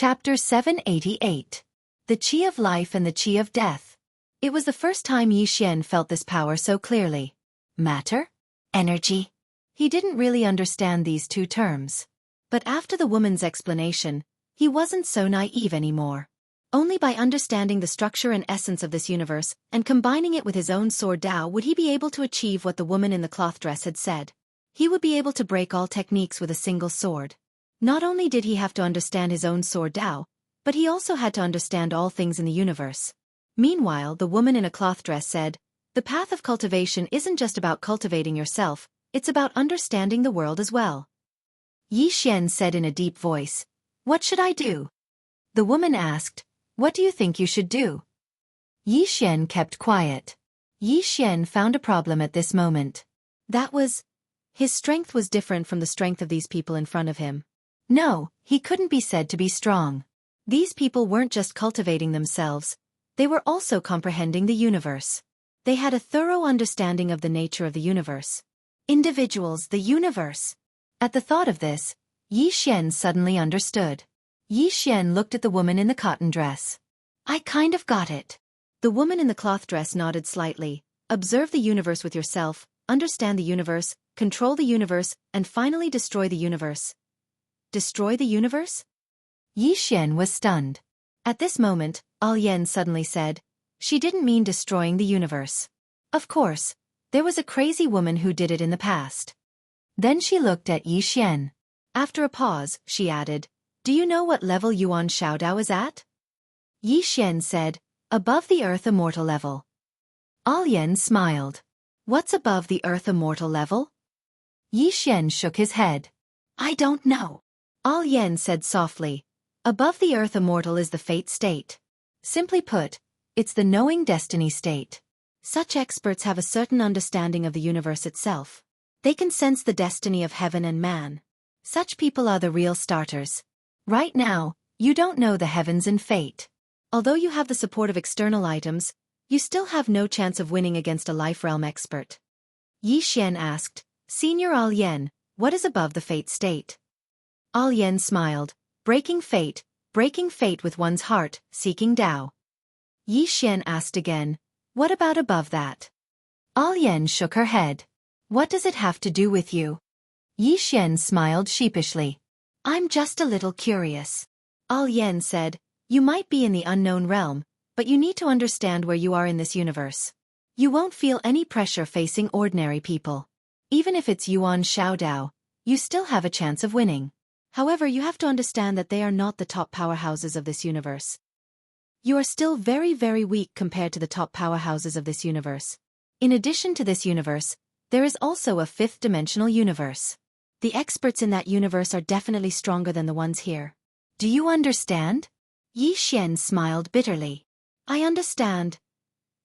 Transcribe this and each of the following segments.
Chapter 788. The Qi of Life and the Qi of Death. It was the first time Yi Xian felt this power so clearly. Matter? Energy? He didn't really understand these two terms. But after the woman's explanation, he wasn't so naive anymore. Only by understanding the structure and essence of this universe and combining it with his own sword Dao would he be able to achieve what the woman in the cloth dress had said. He would be able to break all techniques with a single sword. Not only did he have to understand his own sword Dao, but he also had to understand all things in the universe. Meanwhile, the woman in a cloth dress said, "The path of cultivation isn't just about cultivating yourself, it's about understanding the world as well." Yi Xian said in a deep voice, "What should I do?" The woman asked, "What do you think you should do?" Yi Xian kept quiet. Yi Xian found a problem at this moment. That was, his strength was different from the strength of these people in front of him. No, he couldn't be said to be strong. These people weren't just cultivating themselves, they were also comprehending the universe. They had a thorough understanding of the nature of the universe. Individuals, the universe. At the thought of this, Yi Xian suddenly understood. Yi Xian looked at the woman in the cotton dress. "I kind of got it." The woman in the cloth dress nodded slightly. "Observe the universe with yourself, understand the universe, control the universe, and finally destroy the universe." Destroy the universe? Yi Xian was stunned. At this moment, Yen suddenly said, "She didn't mean destroying the universe. Of course, there was a crazy woman who did it in the past." Then she looked at Yi Xian. After a pause, she added, "Do you know what level Yuan Shaodao is at?" Yi Xian said, "Above the earth immortal level." Yen smiled. "What's above the earth immortal level?" Yi Xian shook his head. "I don't know." Yen said softly, "Above the earth immortal is the fate state. Simply put, it's the knowing destiny state. Such experts have a certain understanding of the universe itself. They can sense the destiny of heaven and man. Such people are the real starters. Right now, you don't know the heavens and fate. Although you have the support of external items, you still have no chance of winning against a life realm expert." Yi Xian asked, "Senior Yen, what is above the fate state?" Yen smiled, breaking fate with one's heart, seeking Tao." Yi Xian asked again, "What about above that?" Yen shook her head. "What does it have to do with you?" Yi Xian smiled sheepishly. "I'm just a little curious." Yen said, "You might be in the unknown realm, but you need to understand where you are in this universe. You won't feel any pressure facing ordinary people. Even if it's Yuan Shaodao, you still have a chance of winning. However, you have to understand that they are not the top powerhouses of this universe. You are still very, very weak compared to the top powerhouses of this universe. In addition to this universe, there is also a fifth-dimensional universe. The experts in that universe are definitely stronger than the ones here. Do you understand?" Yi Xian smiled bitterly. "I understand."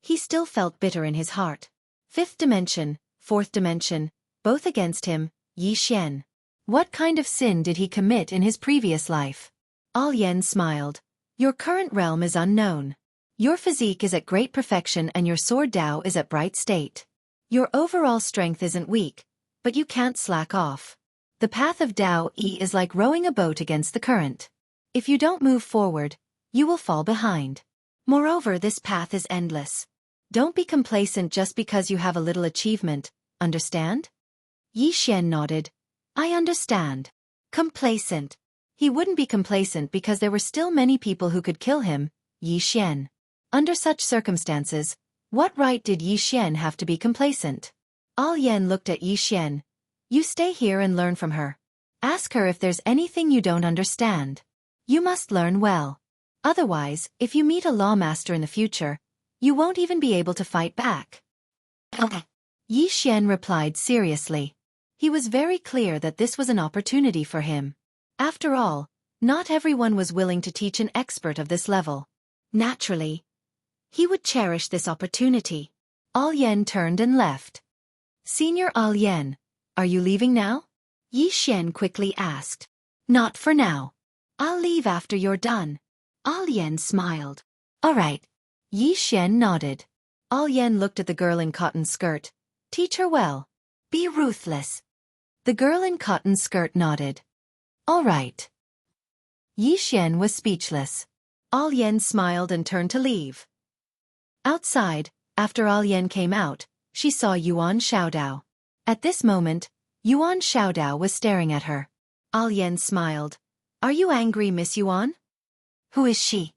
He still felt bitter in his heart. Fifth dimension, fourth dimension, both against him, Yi Xian. What kind of sin did he commit in his previous life? Yen smiled. "Your current realm is unknown. Your physique is at great perfection and your sword Dao is at bright state. Your overall strength isn't weak, but you can't slack off. The path of Dao Yi is like rowing a boat against the current. If you don't move forward, you will fall behind. Moreover, this path is endless. Don't be complacent just because you have a little achievement, understand?" Yi Xian nodded. "I understand." Complacent. He wouldn't be complacent because there were still many people who could kill him, Yi Xian. Under such circumstances, what right did Yi Xian have to be complacent? Yen looked at Yi Xian. "You stay here and learn from her. Ask her if there's anything you don't understand. You must learn well. Otherwise, if you meet a lawmaster in the future, you won't even be able to fight back." Yi Xian replied seriously. He was very clear that this was an opportunity for him. After all, not everyone was willing to teach an expert of this level. Naturally, he would cherish this opportunity. Yen turned and left. "Senior Yen, are you leaving now?" Yi Xian quickly asked. "Not for now. I'll leave after you're done." Yen smiled. "All right." Yi Xian nodded. Yen looked at the girl in cotton skirt. "Teach her well. Be ruthless." The girl in cotton skirt nodded. "All right." Yi Xian was speechless. All Yen smiled and turned to leave. Outside, after All Yen came out, she saw Yuan Xiaodao. At this moment, Yuan Xiaodao was staring at her. All Yen smiled. Are you angry, Miss Yuan? Who is she?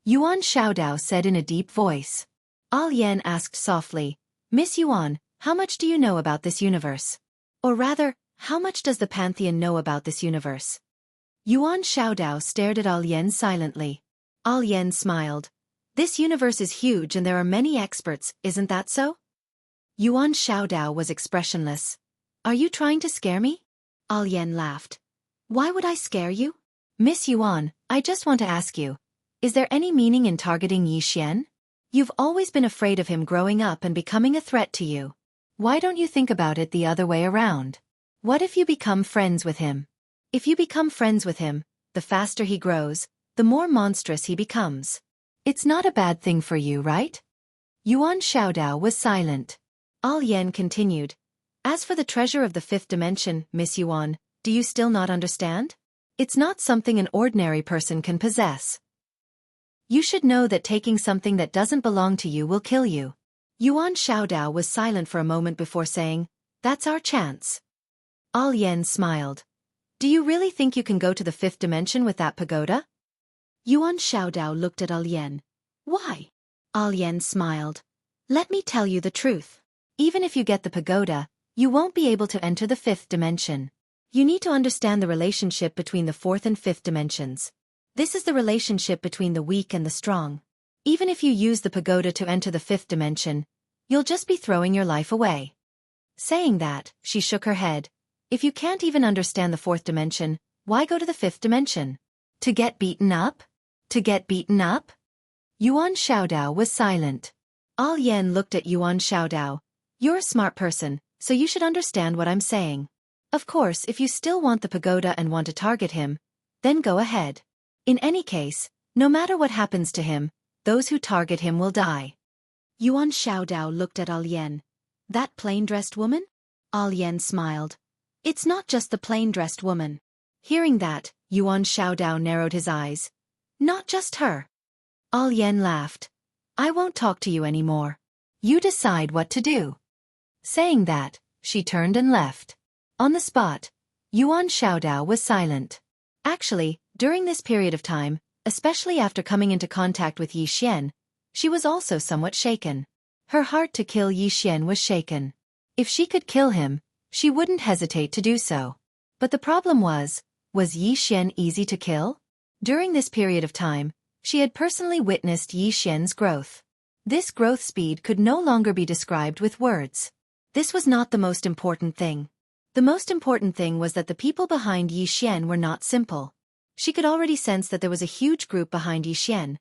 Yuan Xiaodao said in a deep voice. All Yen asked softly, Miss Yuan, how much do you know about this universe? Or rather, how much does the Pantheon know about this universe? Yuan Xiaodao stared at All Yen silently. All Yen smiled. This universe is huge and there are many experts, isn't that so? Yuan Xiaodao was expressionless. Are you trying to scare me? All Yen laughed. Why would I scare you? Miss Yuan, I just want to ask you, is there any meaning in targeting Yi Xian? You've always been afraid of him growing up and becoming a threat to you. Why don't you think about it the other way around? What if you become friends with him? If you become friends with him, the faster he grows, the more monstrous he becomes. It's not a bad thing for you, right? Yuan Xiaodao was silent. All Yen continued. As for the treasure of the fifth dimension, Miss Yuan, do you still not understand? It's not something an ordinary person can possess. You should know that taking something that doesn't belong to you will kill you. Yuan Xiaodao was silent for a moment before saying, That's our chance. All Yen smiled. Do you really think you can go to the fifth dimension with that pagoda? Yuan Xiaodao looked at All Yen. Why? All Yen smiled. Let me tell you the truth. Even if you get the pagoda, you won't be able to enter the fifth dimension. You need to understand the relationship between the fourth and fifth dimensions. This is the relationship between the weak and the strong. Even if you use the pagoda to enter the fifth dimension, you'll just be throwing your life away. Saying that, she shook her head. If you can't even understand the fourth dimension, why go to the fifth dimension? To get beaten up? To get beaten up? Yuan Xiaodao was silent. All Yen looked at Yuan Xiaodao. You're a smart person, so you should understand what I'm saying. Of course, if you still want the pagoda and want to target him, then go ahead. In any case, no matter what happens to him, those who target him will die. Yuan Xiaodao looked at All Yen. That plain-dressed woman? All Yen smiled. It's not just the plain-dressed woman. Hearing that, Yuan Xiaodao narrowed his eyes. Not just her. All Yen laughed. I won't talk to you anymore. You decide what to do. Saying that, she turned and left. On the spot, Yuan Xiaodao was silent. Actually, during this period of time, especially after coming into contact with Yi Xian, she was also somewhat shaken. Her heart to kill Yi Xian was shaken. If she could kill him, she wouldn't hesitate to do so. But the problem was Yi Xian easy to kill? During this period of time, she had personally witnessed Yi Xian's growth. This growth speed could no longer be described with words. This was not the most important thing. The most important thing was that the people behind Yi Xian were not simple. She could already sense that there was a huge group behind Yi Xian.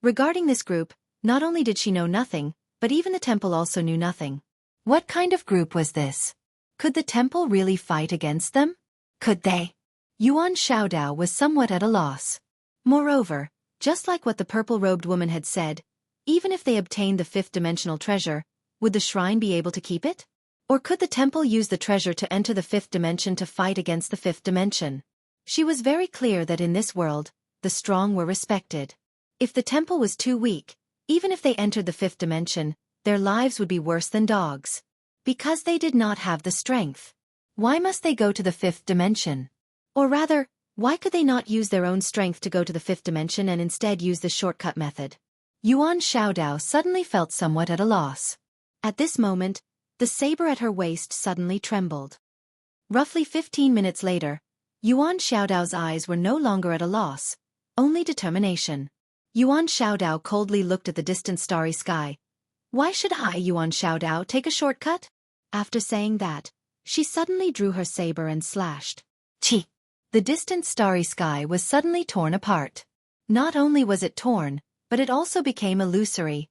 Regarding this group, not only did she know nothing, but even the temple also knew nothing. What kind of group was this? Could the temple really fight against them? Could they? Yuan Xiaodao was somewhat at a loss. Moreover, just like what the purple-robed woman had said, even if they obtained the fifth-dimensional treasure, would the shrine be able to keep it? Or could the temple use the treasure to enter the fifth dimension to fight against the fifth dimension? She was very clear that in this world, the strong were respected. If the temple was too weak, even if they entered the fifth dimension, their lives would be worse than dogs. Because they did not have the strength. Why must they go to the fifth dimension? Or rather, why could they not use their own strength to go to the fifth dimension and instead use the shortcut method? Yuan Xiaodao suddenly felt somewhat at a loss. At this moment, the saber at her waist suddenly trembled. Roughly 15 minutes later, Yuan Xiaodao's eyes were no longer at a loss, only determination. Yuan Xiaodao coldly looked at the distant starry sky. Why should I, Yuan Xiaodao, take a shortcut? After saying that, she suddenly drew her saber and slashed. Chi! The distant starry sky was suddenly torn apart. Not only was it torn, but it also became illusory.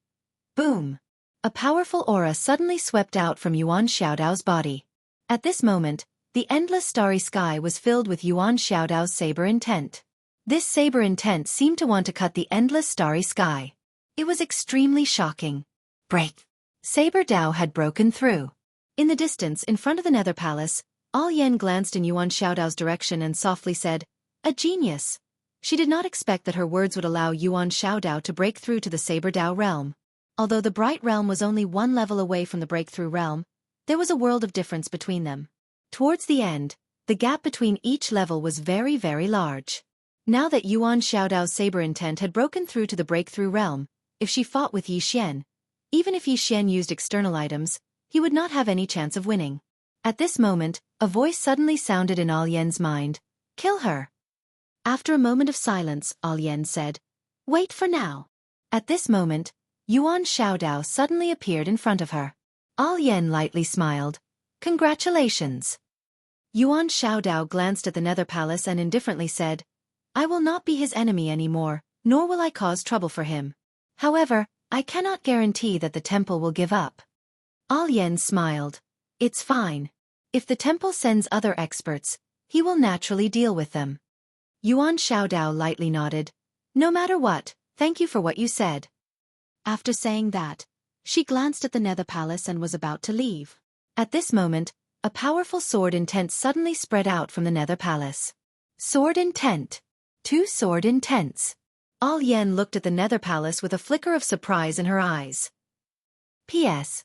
Boom! A powerful aura suddenly swept out from Yuan Xiaodao's body. At this moment, the endless starry sky was filled with Yuan Xiaodao's saber intent. This saber intent seemed to want to cut the endless starry sky. It was extremely shocking. Break! Saber Dao had broken through. In the distance, in front of the Nether Palace, All Yen glanced in Yuan Xiaodao's direction and softly said, "A genius. She did not expect that her words would allow Yuan Xiaodao to break through to the Saber Dao realm. Although the Bright Realm was only one level away from the Breakthrough Realm, there was a world of difference between them. Towards the end, the gap between each level was very, very large. Now that Yuan Xiaodao's saber intent had broken through to the Breakthrough Realm, if she fought with Yi Xian, even if Yi Xian used external items, he would not have any chance of winning. At this moment, a voice suddenly sounded in Alien's mind. Kill her. After a moment of silence, Alien said, Wait for now. At this moment, Yuan Xiaodao suddenly appeared in front of her. Alien lightly smiled. Congratulations. Yuan Xiaodao glanced at the Nether Palace and indifferently said, I will not be his enemy anymore, nor will I cause trouble for him. However, I cannot guarantee that the temple will give up. Alien smiled. It's fine. If the temple sends other experts, he will naturally deal with them. Yuan Xiaodao lightly nodded. No matter what, thank you for what you said. After saying that, she glanced at the Nether Palace and was about to leave. At this moment, a powerful sword intent suddenly spread out from the Nether Palace. Sword intent. 2 sword intents. Alien looked at the Nether Palace with a flicker of surprise in her eyes. P.S.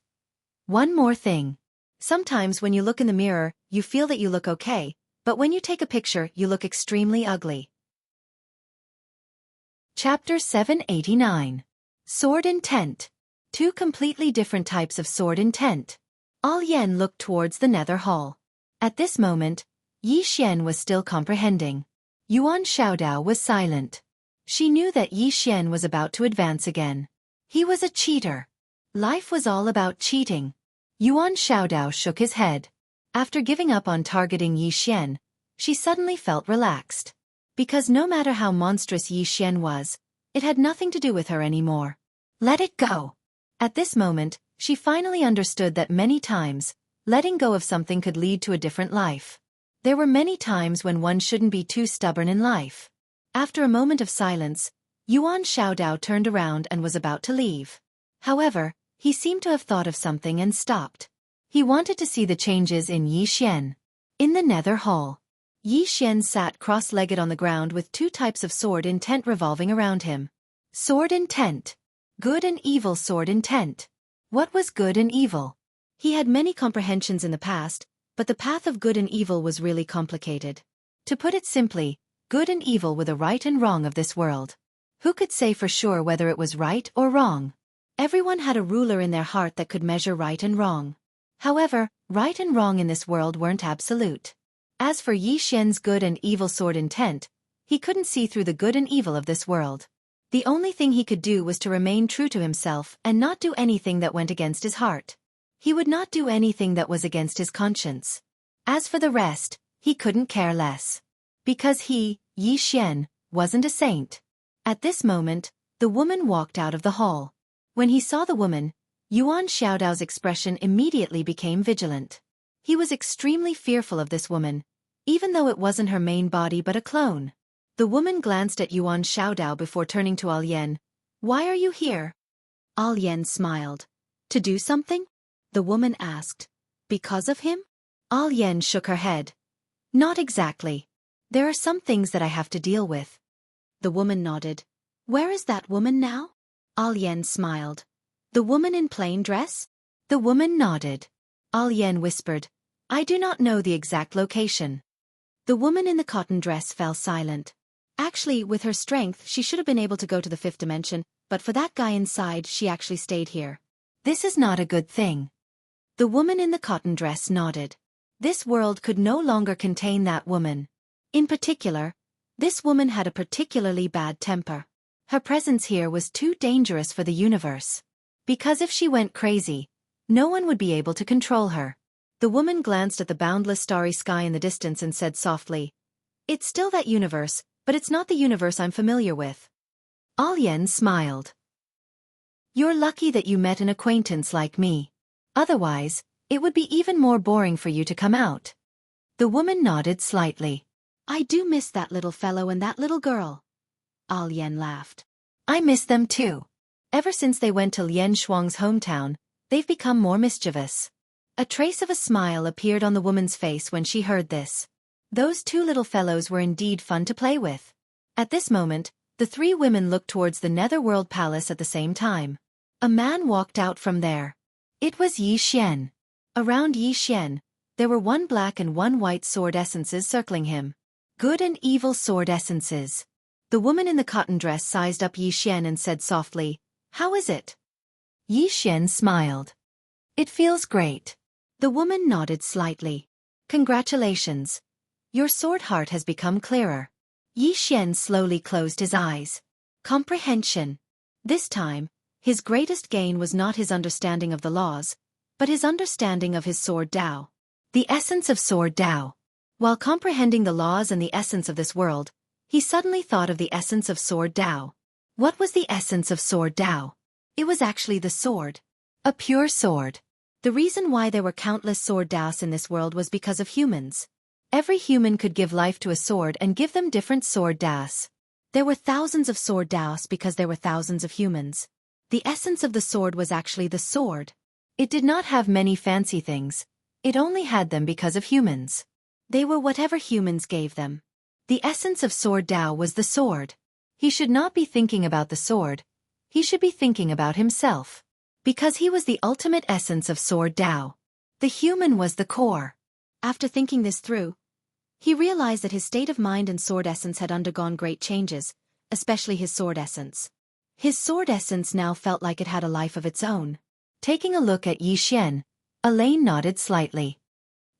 One more thing. Sometimes when you look in the mirror, you feel that you look okay, but when you take a picture, you look extremely ugly. Chapter 789. Sword Intent. 2 completely different types of sword intent. Alien looked towards the Nether Hall. At this moment, Yi Xian was still comprehending. Yuan Xiaodao was silent. She knew that Yi Xian was about to advance again. He was a cheater. Life was all about cheating. Yuan Xiaodao shook his head. After giving up on targeting Yi Xian, she suddenly felt relaxed. Because no matter how monstrous Yi Xian was, it had nothing to do with her anymore. Let it go. At this moment, she finally understood that many times, letting go of something could lead to a different life. There were many times when one shouldn't be too stubborn in life. After a moment of silence, Yuan Xiaodao turned around and was about to leave. However, he seemed to have thought of something and stopped. He wanted to see the changes in Yi Xian. In the Nether Hall, Yi Xian sat cross-legged on the ground with 2 types of sword intent revolving around him. Sword intent. Good and evil sword intent. What was good and evil? He had many comprehensions in the past, but the path of good and evil was really complicated. To put it simply, good and evil were the right and wrong of this world. Who could say for sure whether it was right or wrong? Everyone had a ruler in their heart that could measure right and wrong. However, right and wrong in this world weren't absolute. As for Yi Xian's good and evil sword intent, he couldn't see through the good and evil of this world. The only thing he could do was to remain true to himself and not do anything that went against his heart. He would not do anything that was against his conscience. As for the rest, he couldn't care less. Because he, Yi Xian, wasn't a saint. At this moment, the woman walked out of the hall. When he saw the woman, Yuan Xiaodao's expression immediately became vigilant. He was extremely fearful of this woman, even though it wasn't her main body but a clone. The woman glanced at Yuan Xiaodao before turning to Alien. Why are you here? Alien smiled. To do something? The woman asked. Because of him? Alien shook her head. Not exactly. There are some things that I have to deal with. The woman nodded. Where is that woman now? Alien smiled. The woman in plain dress? The woman nodded. Alien whispered. I do not know the exact location. The woman in the cotton dress fell silent. Actually, with her strength, she should have been able to go to the 5th dimension, but for that guy inside, she actually stayed here. This is not a good thing. The woman in the cotton dress nodded. This world could no longer contain that woman. In particular, this woman had a particularly bad temper. Her presence here was too dangerous for the universe. Because if she went crazy, no one would be able to control her. The woman glanced at the boundless starry sky in the distance and said softly, It's still that universe, but it's not the universe I'm familiar with. Alien smiled. You're lucky that you met an acquaintance like me. Otherwise, it would be even more boring for you to come out. The woman nodded slightly. I do miss that little fellow and that little girl. Alien laughed. I miss them too. Ever since they went to Lien Shuang's hometown, they've become more mischievous. A trace of a smile appeared on the woman's face when she heard this. Those 2 little fellows were indeed fun to play with. At this moment, the three women looked towards the Netherworld Palace at the same time. A man walked out from there. It was Yi Xian. Around Yi Xian, there were one black and one white sword essences circling him. Good and evil sword essences. The woman in the cotton dress sized up Yi Xian and said softly, "How is it?" Yi Xian smiled. "It feels great." The woman nodded slightly. "Congratulations. Your sword heart has become clearer." Yi Xian slowly closed his eyes. Comprehension. This time, his greatest gain was not his understanding of the laws, but his understanding of his sword Tao. The essence of sword Tao. While comprehending the laws and the essence of this world, he suddenly thought of the essence of sword Tao. What was the essence of sword Tao? It was actually the sword. A pure sword. The reason why there were countless sword Taos in this world was because of humans. Every human could give life to a sword and give them different sword Taos. There were thousands of sword Taos because there were thousands of humans. The essence of the sword was actually the sword. It did not have many fancy things. It only had them because of humans. They were whatever humans gave them. The essence of sword Tao was the sword. He should not be thinking about the sword. He should be thinking about himself. Because he was the ultimate essence of sword Tao. The human was the core. After thinking this through, he realized that his state of mind and sword essence had undergone great changes, especially his sword essence. His sword essence now felt like it had a life of its own. Taking a look at Yi Xian, Elaine nodded slightly.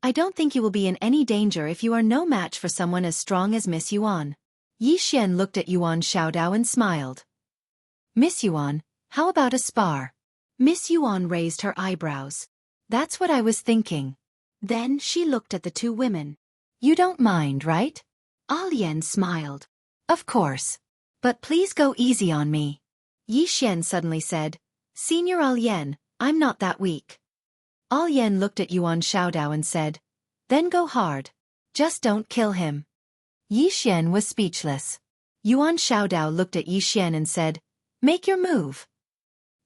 "I don't think you will be in any danger if you are no match for someone as strong as Miss Yuan." Yi Xian looked at Yuan Xiaodao and smiled. "Miss Yuan, how about a spar?" Miss Yuan raised her eyebrows. "That's what I was thinking." Then she looked at the two women. "You don't mind, right?" Alian smiled. "Of course. But please go easy on me." Yi Xian suddenly said, "Senior Alian, I'm not that weak." Alian looked at Yuan Xiaodao and said, "Then go hard. Just don't kill him." Yi Xian was speechless. Yuan Xiaodao looked at Yi Xian and said, "Make your move."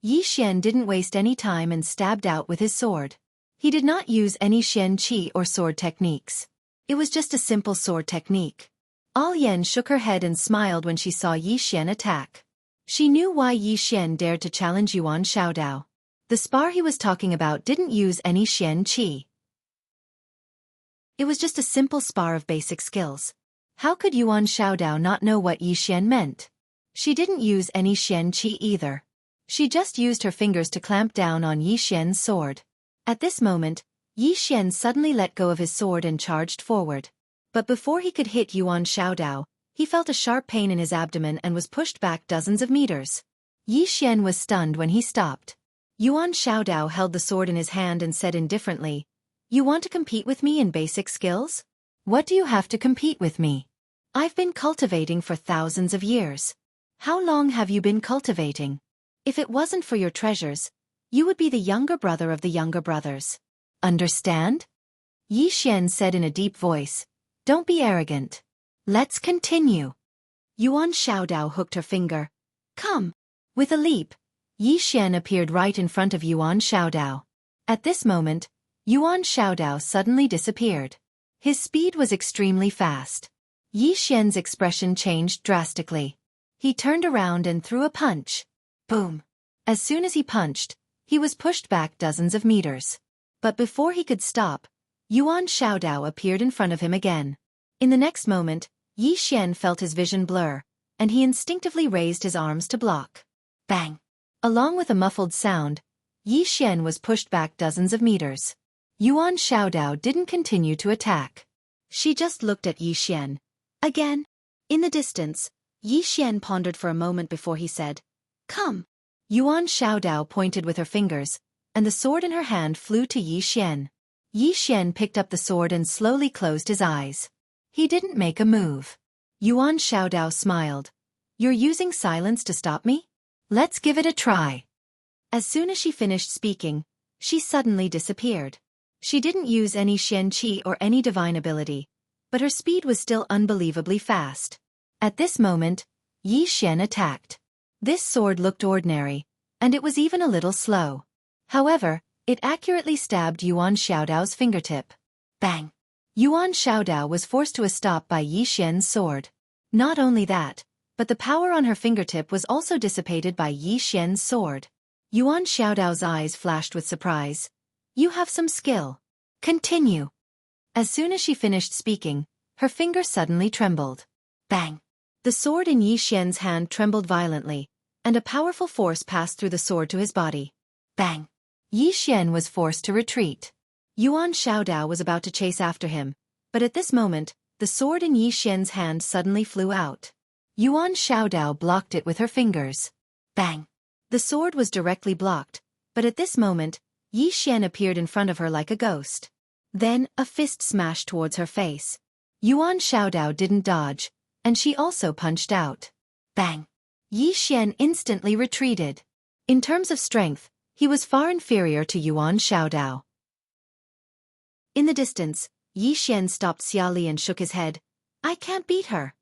Yi Xian didn't waste any time and stabbed out with his sword. He did not use any Xian Qi or sword techniques. It was just a simple sword technique. Alian shook her head and smiled when she saw Yi Xian attack. She knew why Yi Xian dared to challenge Yuan Xiaodao. The spar he was talking about didn't use any Xian Qi. It was just a simple spar of basic skills. How could Yuan Xiaodao not know what Yi Xian meant? She didn't use any Xian Qi either. She just used her fingers to clamp down on Yi Xian's sword. At this moment, Yi Xian suddenly let go of his sword and charged forward. But before he could hit Yuan Xiaodao, he felt a sharp pain in his abdomen and was pushed back dozens of meters. Yi Xian was stunned when he stopped. Yuan Xiaodao held the sword in his hand and said indifferently, "You want to compete with me in basic skills? What do you have to compete with me? I've been cultivating for thousands of years. How long have you been cultivating? If it wasn't for your treasures, you would be the younger brother of the younger brothers. Understand?" Yi Xian said in a deep voice, "Don't be arrogant. Let's continue." Yuan Xiaodao hooked her finger. "Come." With a leap, Yi Xian appeared right in front of Yuan Xiaodao. At this moment, Yuan Xiaodao suddenly disappeared. His speed was extremely fast. Yi Xian's expression changed drastically. He turned around and threw a punch. Boom. As soon as he punched, he was pushed back dozens of meters. But before he could stop, Yuan Xiaodao appeared in front of him again. In the next moment, Yi Xian felt his vision blur, and he instinctively raised his arms to block. Bang! Along with a muffled sound, Yi Xian was pushed back dozens of meters. Yuan Xiaodao didn't continue to attack. She just looked at Yi Xian. Again. In the distance, Yi Xian pondered for a moment before he said, "Come." Yuan Xiaodao pointed with her fingers, and the sword in her hand flew to Yi Xian. Yi Xian picked up the sword and slowly closed his eyes. He didn't make a move. Yuan Xiaodao smiled. "You're using silence to stop me? Let's give it a try." As soon as she finished speaking, she suddenly disappeared. She didn't use any Xian Qi or any divine ability, but her speed was still unbelievably fast. At this moment, Yi Xian attacked. This sword looked ordinary, and it was even a little slow. However, it accurately stabbed Yuan Xiaodao's fingertip. Bang! Yuan Xiaodao was forced to a stop by Yi Xian's sword. Not only that, but the power on her fingertip was also dissipated by Yi Xian's sword. Yuan Xiaodao's eyes flashed with surprise. You have some skill. Continue. As soon as she finished speaking, her finger suddenly trembled. Bang! The sword in Yi Xian's hand trembled violently, and a powerful force passed through the sword to his body. Bang! Yi Xian was forced to retreat. Yuan Xiaodao was about to chase after him, but at this moment, the sword in Yi Xian's hand suddenly flew out. Yuan Xiaodao blocked it with her fingers. Bang! The sword was directly blocked, but at this moment, Yi Xian appeared in front of her like a ghost. Then, a fist smashed towards her face. Yuan Xiaodao didn't dodge, and she also punched out. Bang! Yi Xian instantly retreated. In terms of strength, he was far inferior to Yuan Xiaodao. In the distance, Yi Xian stopped Xia Li and shook his head. I can't beat her.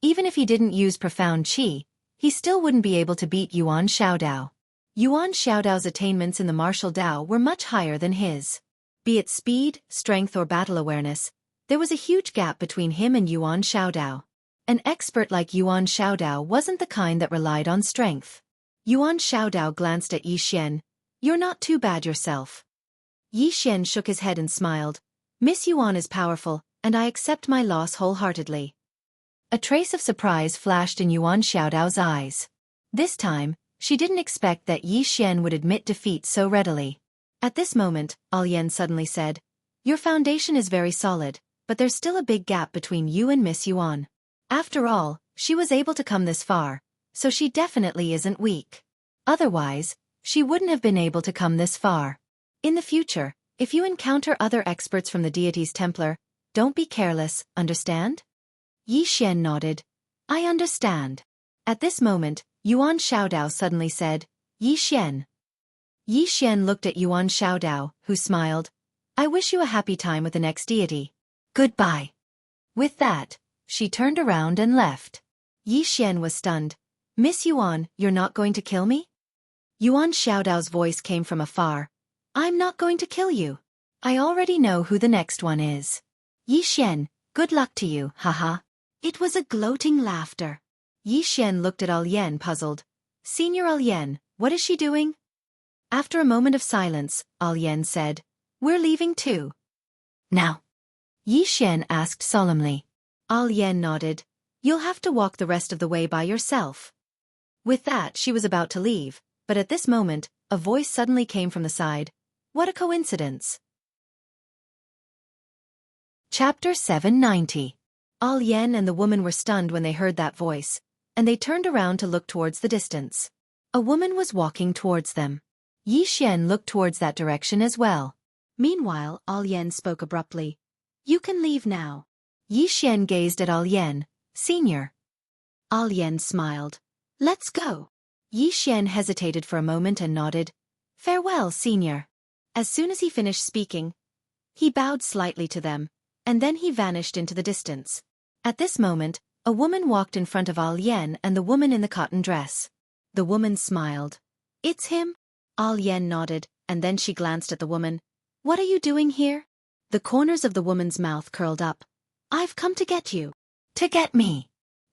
Even if he didn't use profound qi, he still wouldn't be able to beat Yuan Xiaodao. Yuan Xiaodao's attainments in the martial Dao were much higher than his. Be it speed, strength or battle awareness, there was a huge gap between him and Yuan Xiaodao. An expert like Yuan Xiaodao wasn't the kind that relied on strength. Yuan Xiaodao glanced at Yi Xian. You're not too bad yourself. Yi Xian shook his head and smiled. Miss Yuan is powerful, and I accept my loss wholeheartedly. A trace of surprise flashed in Yuan Xiaodao's eyes. This time, she didn't expect that Yi Xian would admit defeat so readily. At this moment, Yan suddenly said, Your foundation is very solid, but there's still a big gap between you and Miss Yuan. After all, she was able to come this far, so she definitely isn't weak. Otherwise, she wouldn't have been able to come this far. In the future, if you encounter other experts from the deity's Templar, don't be careless, understand? Yi Xian nodded. I understand. At this moment, Yuan Xiaodao suddenly said, Yi Xian. Yi Xian looked at Yuan Xiaodao, who smiled. I wish you a happy time with the next deity. Goodbye. With that, she turned around and left. Yi Xian was stunned. Miss Yuan, you're not going to kill me? Yuan Xiaodao's voice came from afar. I'm not going to kill you. I already know who the next one is. Yi Xian, good luck to you, haha. It was a gloating laughter. Yi Xian looked at Yan puzzled. Senior Yan, what is she doing? After a moment of silence, Yan said, We're leaving too. Now? Yi Xian asked solemnly. Yan nodded. You'll have to walk the rest of the way by yourself. With that, she was about to leave, but at this moment, a voice suddenly came from the side. What a coincidence. Chapter 790. Yan and the woman were stunned when they heard that voice, and they turned around to look towards the distance. A woman was walking towards them. Yi Xian looked towards that direction as well. Meanwhile, Yan spoke abruptly. You can leave now. Yi Xian gazed at Yan. Senior. Yan smiled. Let's go. Yi Xian hesitated for a moment and nodded. Farewell, senior. As soon as he finished speaking, he bowed slightly to them, and then he vanished into the distance. At this moment, a woman walked in front of Yan and the woman in the cotton dress. The woman smiled. It's him? Yan nodded, and then she glanced at the woman. What are you doing here? The corners of the woman's mouth curled up. I've come to get you. To get me.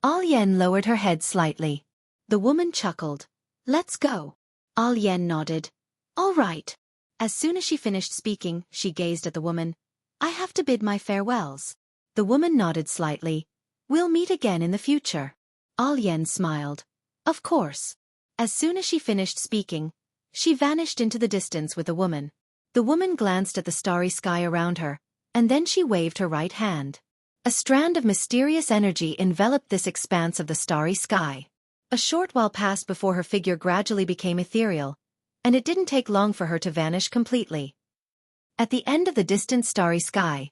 Yan lowered her head slightly. The woman chuckled. Let's go. Yan nodded. All right. As soon as she finished speaking, she gazed at the woman. I have to bid my farewells. The woman nodded slightly. We'll meet again in the future. Yan smiled. Of course. As soon as she finished speaking, she vanished into the distance with the woman. The woman glanced at the starry sky around her, and then she waved her right hand. A strand of mysterious energy enveloped this expanse of the starry sky. A short while passed before her figure gradually became ethereal, and it didn't take long for her to vanish completely. At the end of the distant starry sky,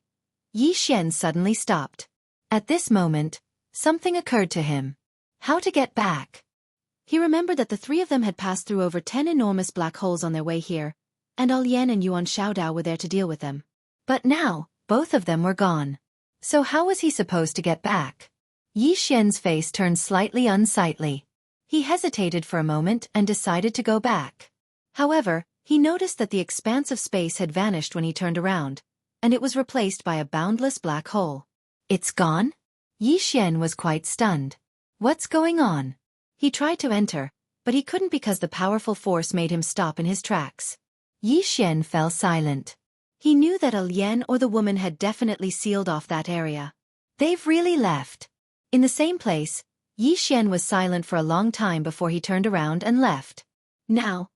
Yi Xian suddenly stopped. At this moment, something occurred to him. How to get back? He remembered that the three of them had passed through over 10 enormous black holes on their way here, and Yan and Yuan Xiaodao were there to deal with them. But now, both of them were gone. So how was he supposed to get back? Yi Xian's face turned slightly unsightly. He hesitated for a moment and decided to go back. However, he noticed that the expanse of space had vanished when he turned around, and it was replaced by a boundless black hole. It's gone? Yi Xian was quite stunned. What's going on? He tried to enter, but he couldn't because the powerful force made him stop in his tracks. Yi Xian fell silent. He knew that a Lian or the woman had definitely sealed off that area. They've really left. In the same place, Yi Xian was silent for a long time before he turned around and left. Now,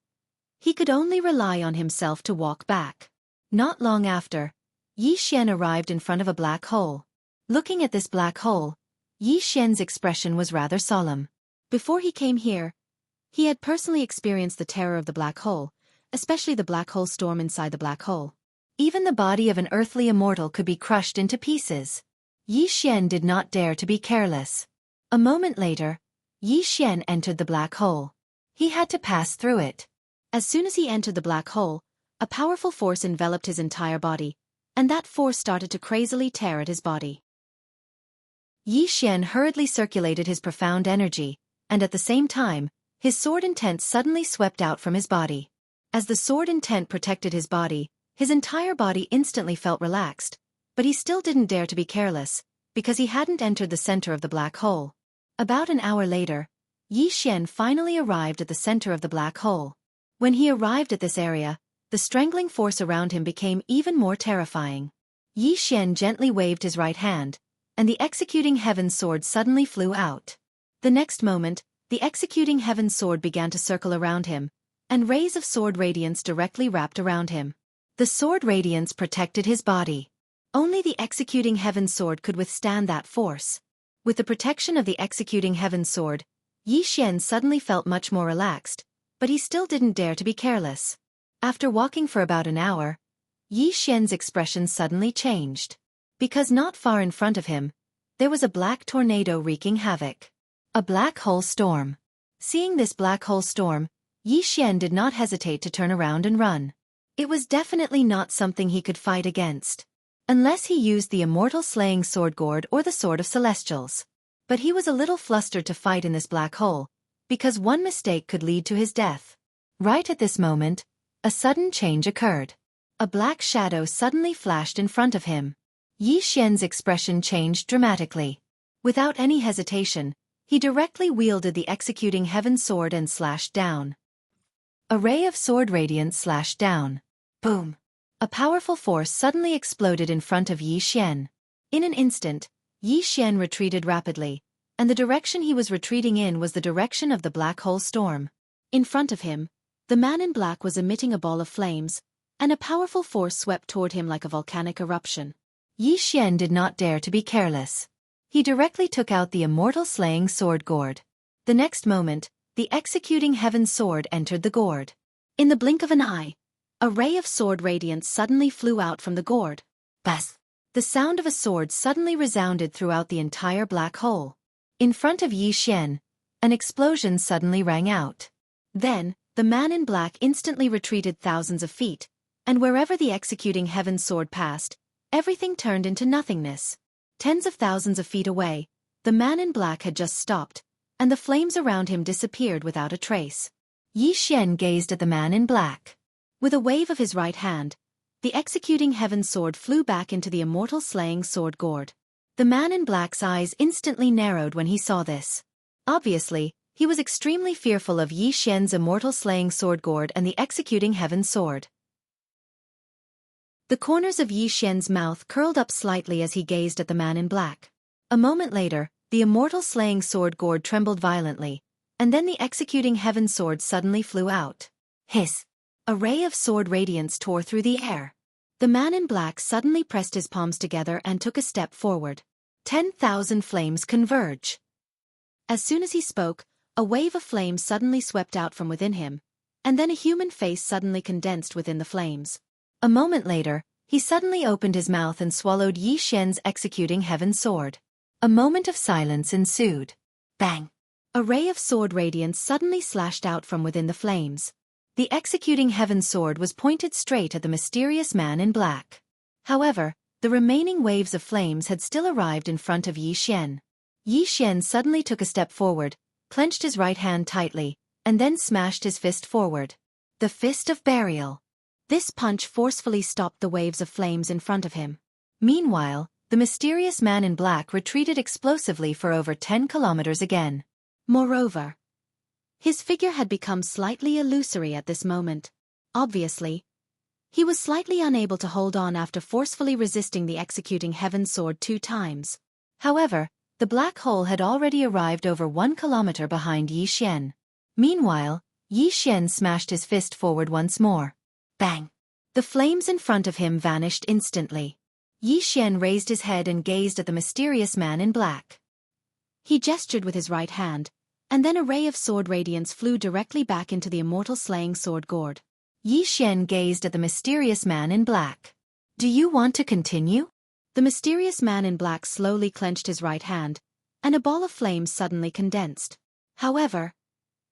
he could only rely on himself to walk back. Not long after, Yi Xian arrived in front of a black hole. Looking at this black hole, Yi Xian's expression was rather solemn. Before he came here, he had personally experienced the terror of the black hole, especially the black hole storm inside the black hole. Even the body of an earthly immortal could be crushed into pieces. Yi Xian did not dare to be careless. A moment later, Yi Xian entered the black hole. He had to pass through it. As soon as he entered the black hole, a powerful force enveloped his entire body, and that force started to crazily tear at his body. Yi Xian hurriedly circulated his profound energy, and at the same time, his sword intent suddenly swept out from his body. As the sword intent protected his body, his entire body instantly felt relaxed, but he still didn't dare to be careless, because he hadn't entered the center of the black hole. About an hour later, Yi Xian finally arrived at the center of the black hole. When he arrived at this area, the strangling force around him became even more terrifying. Yi Xian gently waved his right hand, and the executing heaven sword suddenly flew out. The next moment, the executing heaven sword began to circle around him, and rays of sword radiance directly wrapped around him. The sword radiance protected his body. Only the executing heaven sword could withstand that force. With the protection of the executing heaven sword, Yi Xian suddenly felt much more relaxed, but he still didn't dare to be careless. After walking for about an hour, Yi Xian's expression suddenly changed. Because not far in front of him, there was a black tornado wreaking havoc. A black hole storm. Seeing this black hole storm, Yi Xian did not hesitate to turn around and run. It was definitely not something he could fight against. Unless he used the immortal slaying sword gourd or the sword of celestials. But he was a little flustered to fight in this black hole, because one mistake could lead to his death. Right at this moment, a sudden change occurred. A black shadow suddenly flashed in front of him. Yi Xian's expression changed dramatically. Without any hesitation, he directly wielded the executing heaven sword and slashed down. A ray of sword radiance slashed down. Boom! A powerful force suddenly exploded in front of Yi Xian. In an instant, Yi Xian retreated rapidly, and the direction he was retreating in was the direction of the black hole storm. In front of him, the man in black was emitting a ball of flames, and a powerful force swept toward him like a volcanic eruption. Yi Xian did not dare to be careless. He directly took out the immortal slaying sword gourd. The next moment, the executing heaven sword entered the gourd. In the blink of an eye, a ray of sword radiance suddenly flew out from the gourd. Buzz! The sound of a sword suddenly resounded throughout the entire black hole. In front of Yi Xian, an explosion suddenly rang out. Then, the man in black instantly retreated thousands of feet, and wherever the executing heaven sword passed, everything turned into nothingness. Tens of thousands of feet away, the man in black had just stopped, and the flames around him disappeared without a trace. Yi Xian gazed at the man in black. With a wave of his right hand, the executing heaven sword flew back into the immortal slaying sword gourd. The man in black's eyes instantly narrowed when he saw this. Obviously, he was extremely fearful of Yi Xian's immortal slaying sword gourd and the executing heaven sword. The corners of Yi Xian's mouth curled up slightly as he gazed at the man in black. A moment later, the immortal slaying sword gourd trembled violently, and then the executing heaven sword suddenly flew out. Hiss! A ray of sword radiance tore through the air. The man in black suddenly pressed his palms together and took a step forward. 10,000 flames converge. As soon as he spoke, a wave of flames suddenly swept out from within him, and then a human face suddenly condensed within the flames. A moment later, he suddenly opened his mouth and swallowed Yi Xian's executing heaven sword. A moment of silence ensued. Bang! A ray of sword radiance suddenly slashed out from within the flames. The executing heaven sword was pointed straight at the mysterious man in black. However, the remaining waves of flames had still arrived in front of Yi Xian. Yi Xian suddenly took a step forward, clenched his right hand tightly, and then smashed his fist forward. The fist of burial. This punch forcefully stopped the waves of flames in front of him. Meanwhile, The mysterious man in black retreated explosively for over 10 kilometers again. Moreover, his figure had become slightly illusory at this moment. Obviously, he was slightly unable to hold on after forcefully resisting the executing heaven's sword 2 times. However, the black hole had already arrived over 1 kilometer behind Yi Xian. Meanwhile, Yi Xian smashed his fist forward once more. Bang! The flames in front of him vanished instantly. Yi Xian raised his head and gazed at the mysterious man in black. He gestured with his right hand, and then a ray of sword radiance flew directly back into the immortal slaying sword gourd. Yi Xian gazed at the mysterious man in black. Do you want to continue? The mysterious man in black slowly clenched his right hand, and a ball of flames suddenly condensed. However,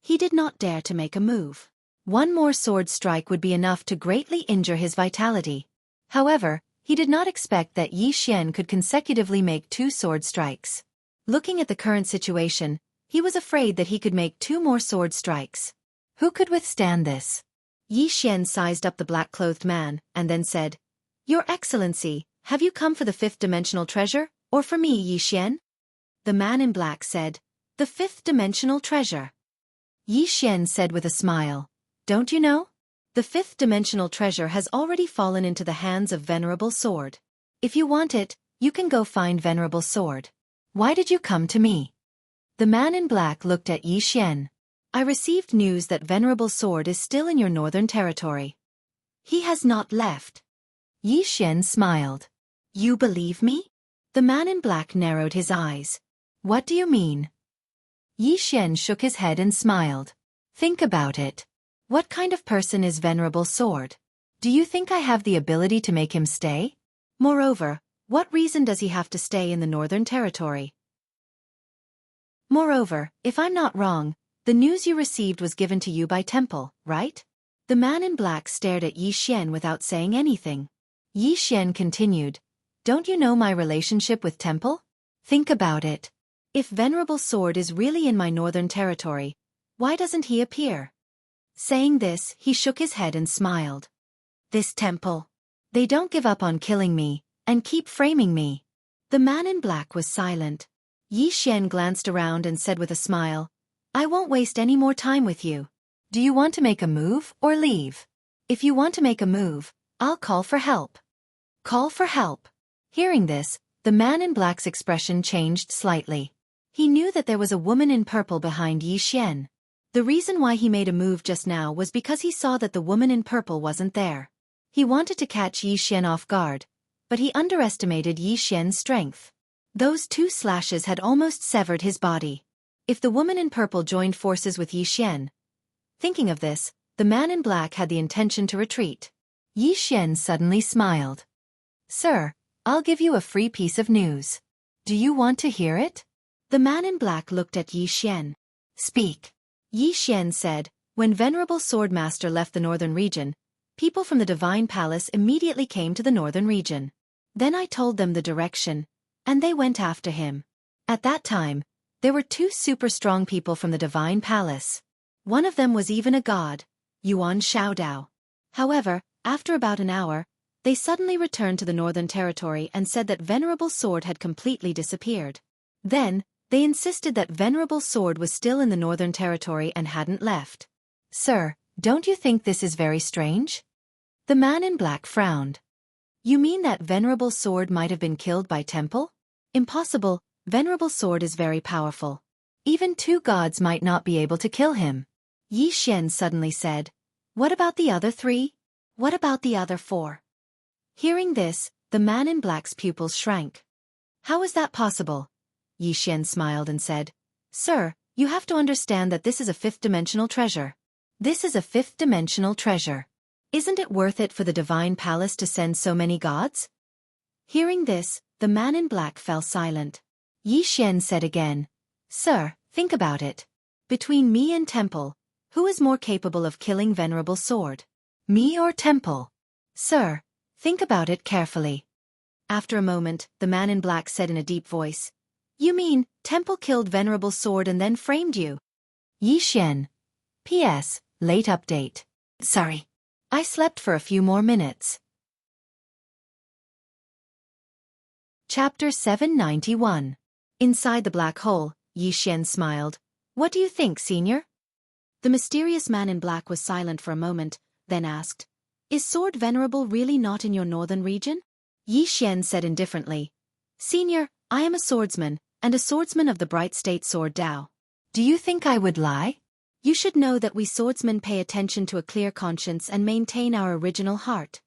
he did not dare to make a move. One more sword strike would be enough to greatly injure his vitality. However, he did not expect that Yi Xian could consecutively make 2 sword strikes. Looking at the current situation, he was afraid that he could make 2 more sword strikes. Who could withstand this? Yi Xian sized up the black-clothed man, and then said, "Your Excellency, have you come for the 5th-dimensional treasure, or for me, Yi Xian?" The man in black said, "The 5th-dimensional treasure." Yi Xian said with a smile, "Don't you know? The 5th-dimensional treasure has already fallen into the hands of Venerable Sword. If you want it, you can go find Venerable Sword. Why did you come to me?" The man in black looked at Yi Xian. "I received news that Venerable Sword is still in your northern territory. He has not left." Yi Xian smiled. "You believe me?" The man in black narrowed his eyes. "What do you mean?" Yi Xian shook his head and smiled. "Think about it. What kind of person is Venerable Sword? Do you think I have the ability to make him stay? Moreover, what reason does he have to stay in the northern territory? Moreover, if I'm not wrong, the news you received was given to you by Temple, right?" The man in black stared at Yi Xian without saying anything. Yi Xian continued, "Don't you know my relationship with Temple? Think about it. If Venerable Sword is really in my northern territory, why doesn't he appear?" Saying this, he shook his head and smiled. "This Temple. They don't give up on killing me, and keep framing me." The man in black was silent. Yi Xian glanced around and said with a smile, "I won't waste any more time with you. Do you want to make a move or leave? If you want to make a move, I'll call for help." Call for help. Hearing this, the man in black's expression changed slightly. He knew that there was a woman in purple behind Yi Xian. The reason why he made a move just now was because he saw that the woman in purple wasn't there. He wanted to catch Yi Xian off guard, but he underestimated Yi Xian's strength. Those 2 slashes had almost severed his body. If the woman in purple joined forces with Yi Xian. Thinking of this, the man in black had the intention to retreat. Yi Xian suddenly smiled. "Sir, I'll give you a free piece of news. Do you want to hear it?" The man in black looked at Yi Xian. "Speak." Yi Xian said, "When Venerable Swordmaster left the northern region, people from the Divine Palace immediately came to the northern region. Then I told them the direction, and they went after him. At that time, there were 2 super strong people from the Divine Palace. One of them was even a god, Yuan Xiaodao. However, after about an hour, they suddenly returned to the northern territory and said that Venerable Sword had completely disappeared. Then, they insisted that Venerable Sword was still in the northern territory and hadn't left. Sir, don't you think this is very strange?" The man in black frowned. "You mean that Venerable Sword might have been killed by Temple? Impossible, Venerable Sword is very powerful. Even 2 gods might not be able to kill him." Yi Xian suddenly said, "What about the other 3? What about the other 4? Hearing this, the man in black's pupils shrank. "How is that possible?" Yi Xian smiled and said, "Sir, you have to understand that this is a 5th-dimensional treasure. This is a 5th-dimensional treasure. Isn't it worth it for the Divine Palace to send so many gods?" Hearing this, the man in black fell silent. Yi Xian said again, "Sir, think about it. Between me and Temple, who is more capable of killing Venerable Sword? Me or Temple? Sir, think about it carefully." After a moment, the man in black said in a deep voice, "You mean, Temple killed Venerable Sword and then framed you?" Yi Xian. P.S. Late update. Sorry. I slept for a few more minutes. Chapter 791. Inside the black hole, Yi Xian smiled. What do you think, Senior? The mysterious man in black was silent for a moment, then asked, Is Sword Venerable really not in your northern region? Yi Xian said indifferently. Senior, I am a swordsman, and a swordsman of the bright state sword Dao. Do you think I would lie? You should know that we swordsmen pay attention to a clear conscience and maintain our original heart.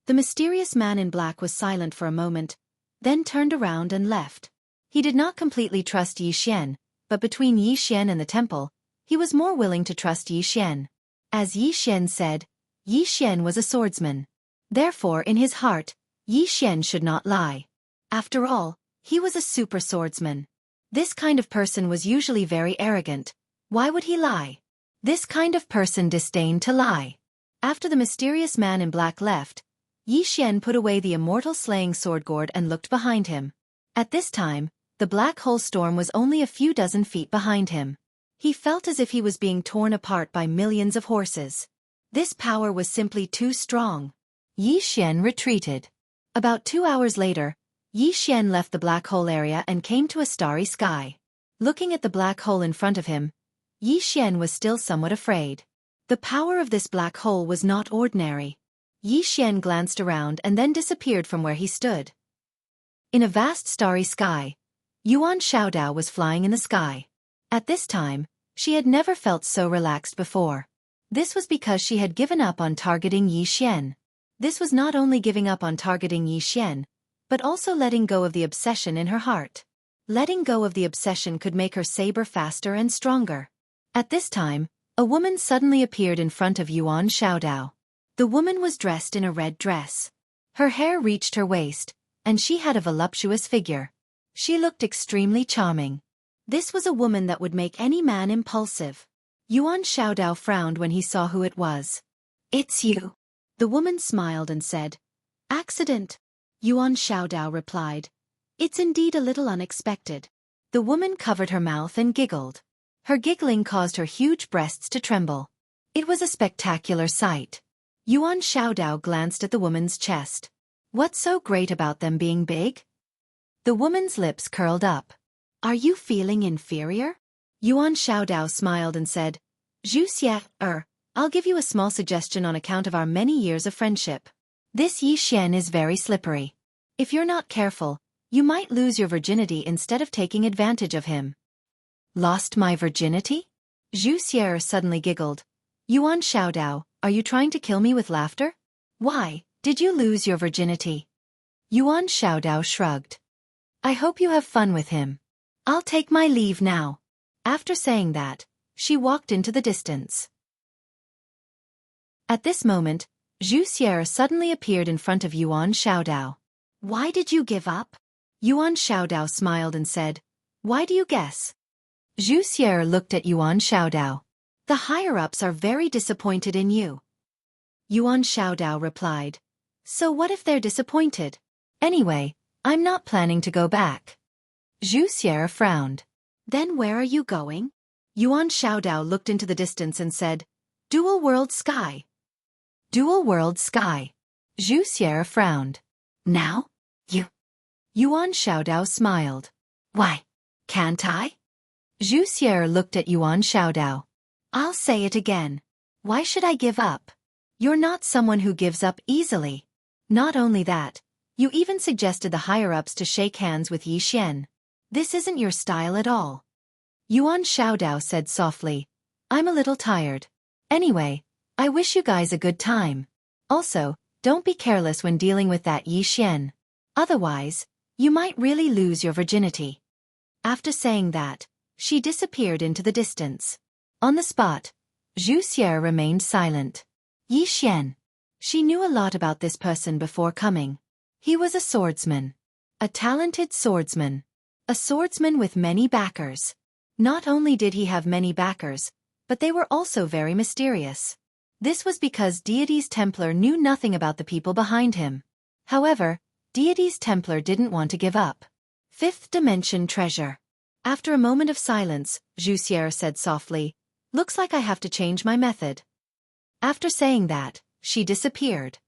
The mysterious man in black was silent for a moment, then turned around and left. He did not completely trust Yi Xian, but between Yi Xian and the temple, he was more willing to trust Yi Xian. As Yi Xian said, Yi Xian was a swordsman. Therefore in his heart, Yi Xian should not lie. After all, he was a super swordsman. This kind of person was usually very arrogant. Why would he lie? This kind of person disdained to lie. After the mysterious man in black left, Yi Xian put away the immortal slaying sword gourd and looked behind him. At this time, the black hole storm was only a few dozen feet behind him. He felt as if he was being torn apart by millions of horses. This power was simply too strong. Yi Xian retreated. About 2 hours later, Yi Xian left the black hole area and came to a starry sky. Looking at the black hole in front of him, Yi Xian was still somewhat afraid. The power of this black hole was not ordinary. Yi Xian glanced around and then disappeared from where he stood. In a vast starry sky, Yuan Xiaodao was flying in the sky. At this time, she had never felt so relaxed before. This was because she had given up on targeting Yi Xian. This was not only giving up on targeting Yi Xian, but also letting go of the obsession in her heart. Letting go of the obsession could make her saber faster and stronger. At this time, a woman suddenly appeared in front of Yuan Xiaodao. The woman was dressed in a red dress. Her hair reached her waist, and she had a voluptuous figure. She looked extremely charming. This was a woman that would make any man impulsive. Yuan Xiaodao frowned when he saw who it was. It's you. The woman smiled and said, Accident. Yuan Xiaodao replied, It's indeed a little unexpected. The woman covered her mouth and giggled. Her giggling caused her huge breasts to tremble. It was a spectacular sight. Yuan Xiaodao glanced at the woman's chest. What's so great about them being big? The woman's lips curled up. Are you feeling inferior? Yuan Xiaodao smiled and said, Xueqi, I'll give you a small suggestion on account of our many years of friendship. This Yi Xian is very slippery. If you're not careful, you might lose your virginity instead of taking advantage of him. Lost my virginity? Xueqi suddenly giggled. Yuan Xiaodao, are you trying to kill me with laughter? Why, did you lose your virginity? Yuan Xiaodao shrugged. I hope you have fun with him. I'll take my leave now. After saying that, she walked into the distance. At this moment, Xueqi suddenly appeared in front of Yuan Xiaodao. Why did you give up? Yuan Xiaodao smiled and said, Why do you guess? Xueqi looked at Yuan Xiaodao. The higher-ups are very disappointed in you. Yuan Xiaodao replied. So what if they're disappointed? Anyway, I'm not planning to go back. Xueqi frowned. Then where are you going? Yuan Xiaodao looked into the distance and said, Dual World Sky. Dual World Sky. Xueqi frowned. Now? Yuan Xiaodao smiled. Why? Can't I? Xueqi looked at Yuan Xiaodao. I'll say it again. Why should I give up? You're not someone who gives up easily. Not only that, you even suggested the higher-ups to shake hands with Yi Xian. This isn't your style at all. Yuan Xiaodao said softly, I'm a little tired. Anyway, I wish you guys a good time. Also, don't be careless when dealing with that Yi Xian. Otherwise, you might really lose your virginity. After saying that, she disappeared into the distance. On the spot, Xueqi remained silent. Yi Xian. She knew a lot about this person before coming. He was a swordsman. A talented swordsman. A swordsman with many backers. Not only did he have many backers, but they were also very mysterious. This was because Deity's Templar knew nothing about the people behind him. However, Deity's Templar didn't want to give up. Fifth Dimension Treasure. After a moment of silence, Xueqi said softly, Looks like I have to change my method. After saying that, she disappeared.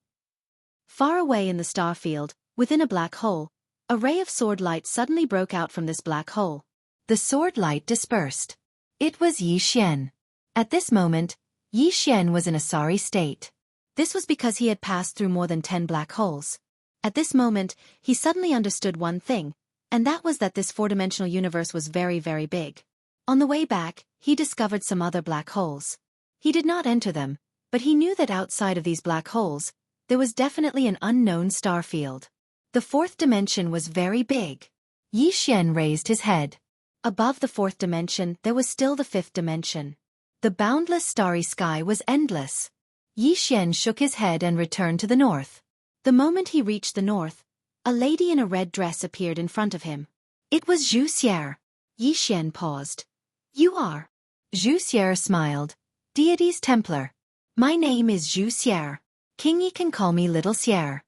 Far away in the star field, within a black hole, A ray of sword light suddenly broke out from this black hole. The sword light dispersed. It was Yi Xian. At this moment, Yi Xian was in a sorry state. This was because he had passed through more than 10 black holes. At this moment, he suddenly understood one thing, and that was that this four-dimensional universe was very, very big. On the way back, he discovered some other black holes. He did not enter them, but he knew that outside of these black holes, there was definitely an unknown star field. The fourth dimension was very big. Yi Xian raised his head. Above the fourth dimension, there was still the fifth dimension. The boundless starry sky was endless. Yi Xian shook his head and returned to the north. The moment he reached the north, a lady in a red dress appeared in front of him. It was Xueqi. Yi Xian paused. You are? Xueqi smiled. Deity's Templar. My name is Xueqi. King Yi can call me Little Xier.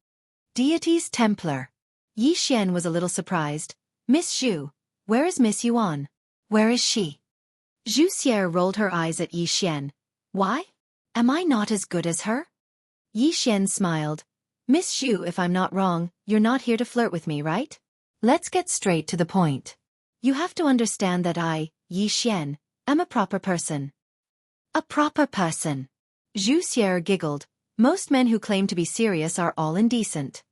Deity's Templar. Yi Xian was a little surprised. Miss Xu, where is Miss Yuan? Where is she? Xueqi rolled her eyes at Yi Xian. Why? Am I not as good as her? Yi Xian smiled. Miss Xu, if I'm not wrong, you're not here to flirt with me, right? Let's get straight to the point. You have to understand that I, Yi Xian, am a proper person. A proper person. Xueqi giggled. Most men who claim to be serious are all indecent.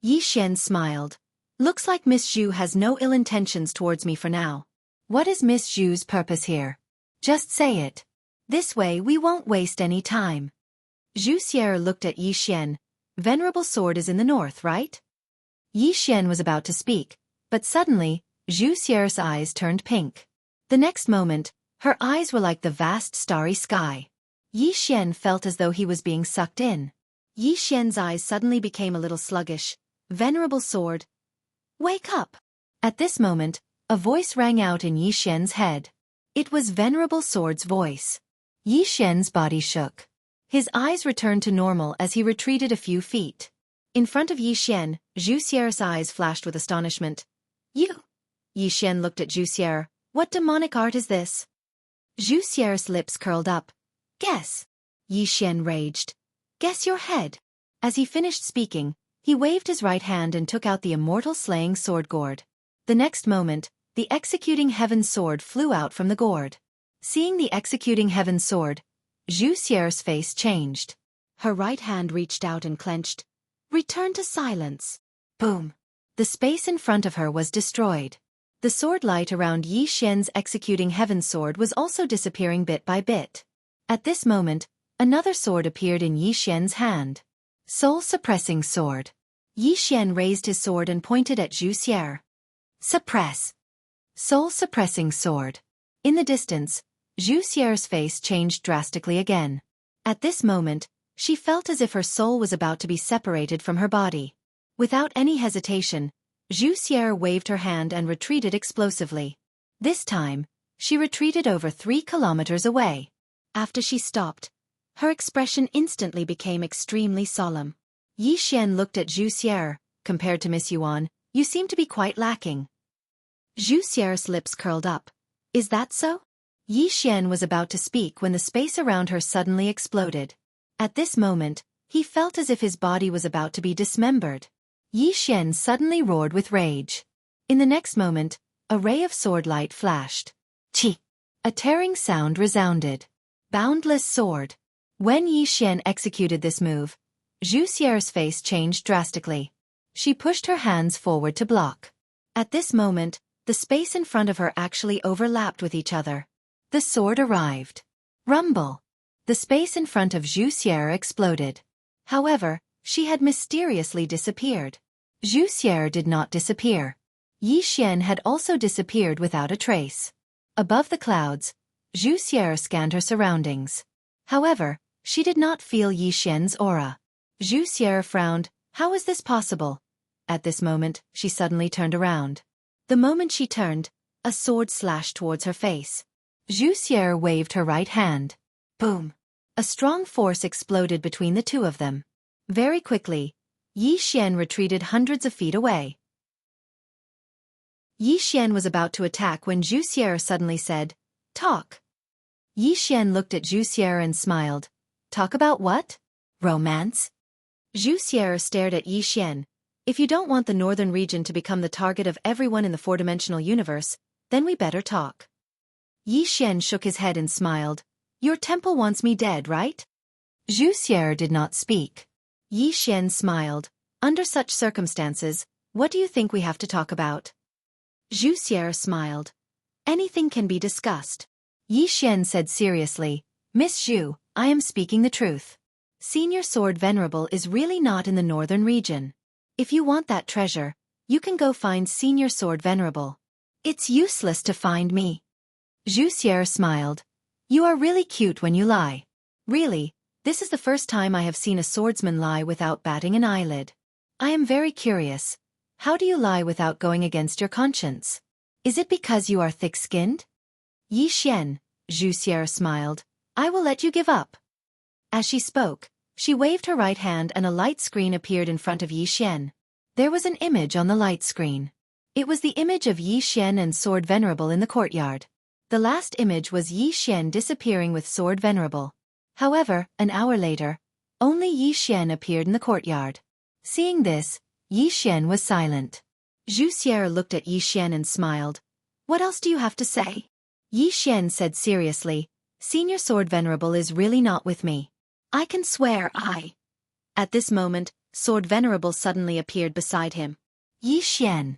Yi Xian smiled. Looks like Miss Xu has no ill intentions towards me for now. What is Miss Xu's purpose here? Just say it. This way we won't waste any time. Xueqi looked at Yi Xian. Venerable sword is in the north, right? Yi Xian was about to speak, but suddenly, Xueqi's eyes turned pink. The next moment, her eyes were like the vast starry sky. Yi Xian felt as though he was being sucked in. Yi Xian's eyes suddenly became a little sluggish. Venerable sword. Wake up! At this moment, a voice rang out in Yi Xian's head. It was Venerable Sword's voice. Yi Xian's body shook. His eyes returned to normal as he retreated a few feet. In front of Yi Xian, Xueqi's eyes flashed with astonishment. You! Yi Xian looked at Xueqi. What demonic art is this? Xueqi's lips curled up. Guess! Yi Xian raged. Guess your head! As he finished speaking, he waved his right hand and took out the immortal slaying sword gourd. The next moment, the executing heaven sword flew out from the gourd. Seeing the executing heaven sword, Xueqi's face changed. Her right hand reached out and clenched. Return to silence. Boom! The space in front of her was destroyed. The sword light around Yi Xian's executing heaven sword was also disappearing bit by bit. At this moment, another sword appeared in Yi Xian's hand. Soul-suppressing sword. Yi Xian raised his sword and pointed at Xueqi. Suppress. Soul-suppressing sword. In the distance, Xueqi's face changed drastically again. At this moment, she felt as if her soul was about to be separated from her body. Without any hesitation, Xueqi waved her hand and retreated explosively. This time, she retreated over 3 kilometers away. After she stopped, her expression instantly became extremely solemn. Yi Xian looked at Xueqi. Compared to Miss Yuan, you seem to be quite lacking. Xueqi's lips curled up. Is that so? Yi Xian was about to speak when the space around her suddenly exploded. At this moment, he felt as if his body was about to be dismembered. Yi Xian suddenly roared with rage. In the next moment, a ray of sword light flashed. Chi! A tearing sound resounded. Boundless sword. When Yi Xian executed this move, Xueqi's face changed drastically. She pushed her hands forward to block. At this moment, the space in front of her actually overlapped with each other. The sword arrived. Rumble. The space in front of Xueqi exploded. However, she had mysteriously disappeared. Xueqi did not disappear. Yi Xian had also disappeared without a trace. Above the clouds, Xueqi scanned her surroundings. However, she did not feel Yi Xian's aura. Xueqi frowned. How is this possible? At this moment, she suddenly turned around. The moment she turned, a sword slashed towards her face. Xueqi waved her right hand. Boom! A strong force exploded between the two of them. Very quickly, Yi Xian retreated hundreds of feet away. Yi Xian was about to attack when Xueqi suddenly said, "Talk." Yi Xian looked at Xueqi and smiled. Talk about what? Romance? Xueqi stared at Yi Xian. If you don't want the northern region to become the target of everyone in the four-dimensional universe, then we better talk. Yi Xian shook his head and smiled. Your temple wants me dead, right? Xueqi did not speak. Yi Xian smiled. Under such circumstances, what do you think we have to talk about? Xueqi smiled. Anything can be discussed. Yi Xian said seriously, Miss Xu, I am speaking the truth. Senior Sword Venerable is really not in the northern region. If you want that treasure, you can go find Senior Sword Venerable. It's useless to find me. Xueqi smiled. You are really cute when you lie. Really, this is the first time I have seen a swordsman lie without batting an eyelid. I am very curious. How do you lie without going against your conscience? Is it because you are thick-skinned? Yi Xian, Xueqi smiled. I will let you give up. As she spoke, she waved her right hand and a light screen appeared in front of Yi Xian. There was an image on the light screen. It was the image of Yi Xian and Sword Venerable in the courtyard. The last image was Yi Xian disappearing with Sword Venerable. However, an hour later, only Yi Xian appeared in the courtyard. Seeing this, Yi Xian was silent. Xueqi looked at Yi Xian and smiled. What else do you have to say? Yi Xian said seriously, Senior Sword Venerable is really not with me. I can swear I. At this moment, Sword Venerable suddenly appeared beside him. Yi Xian.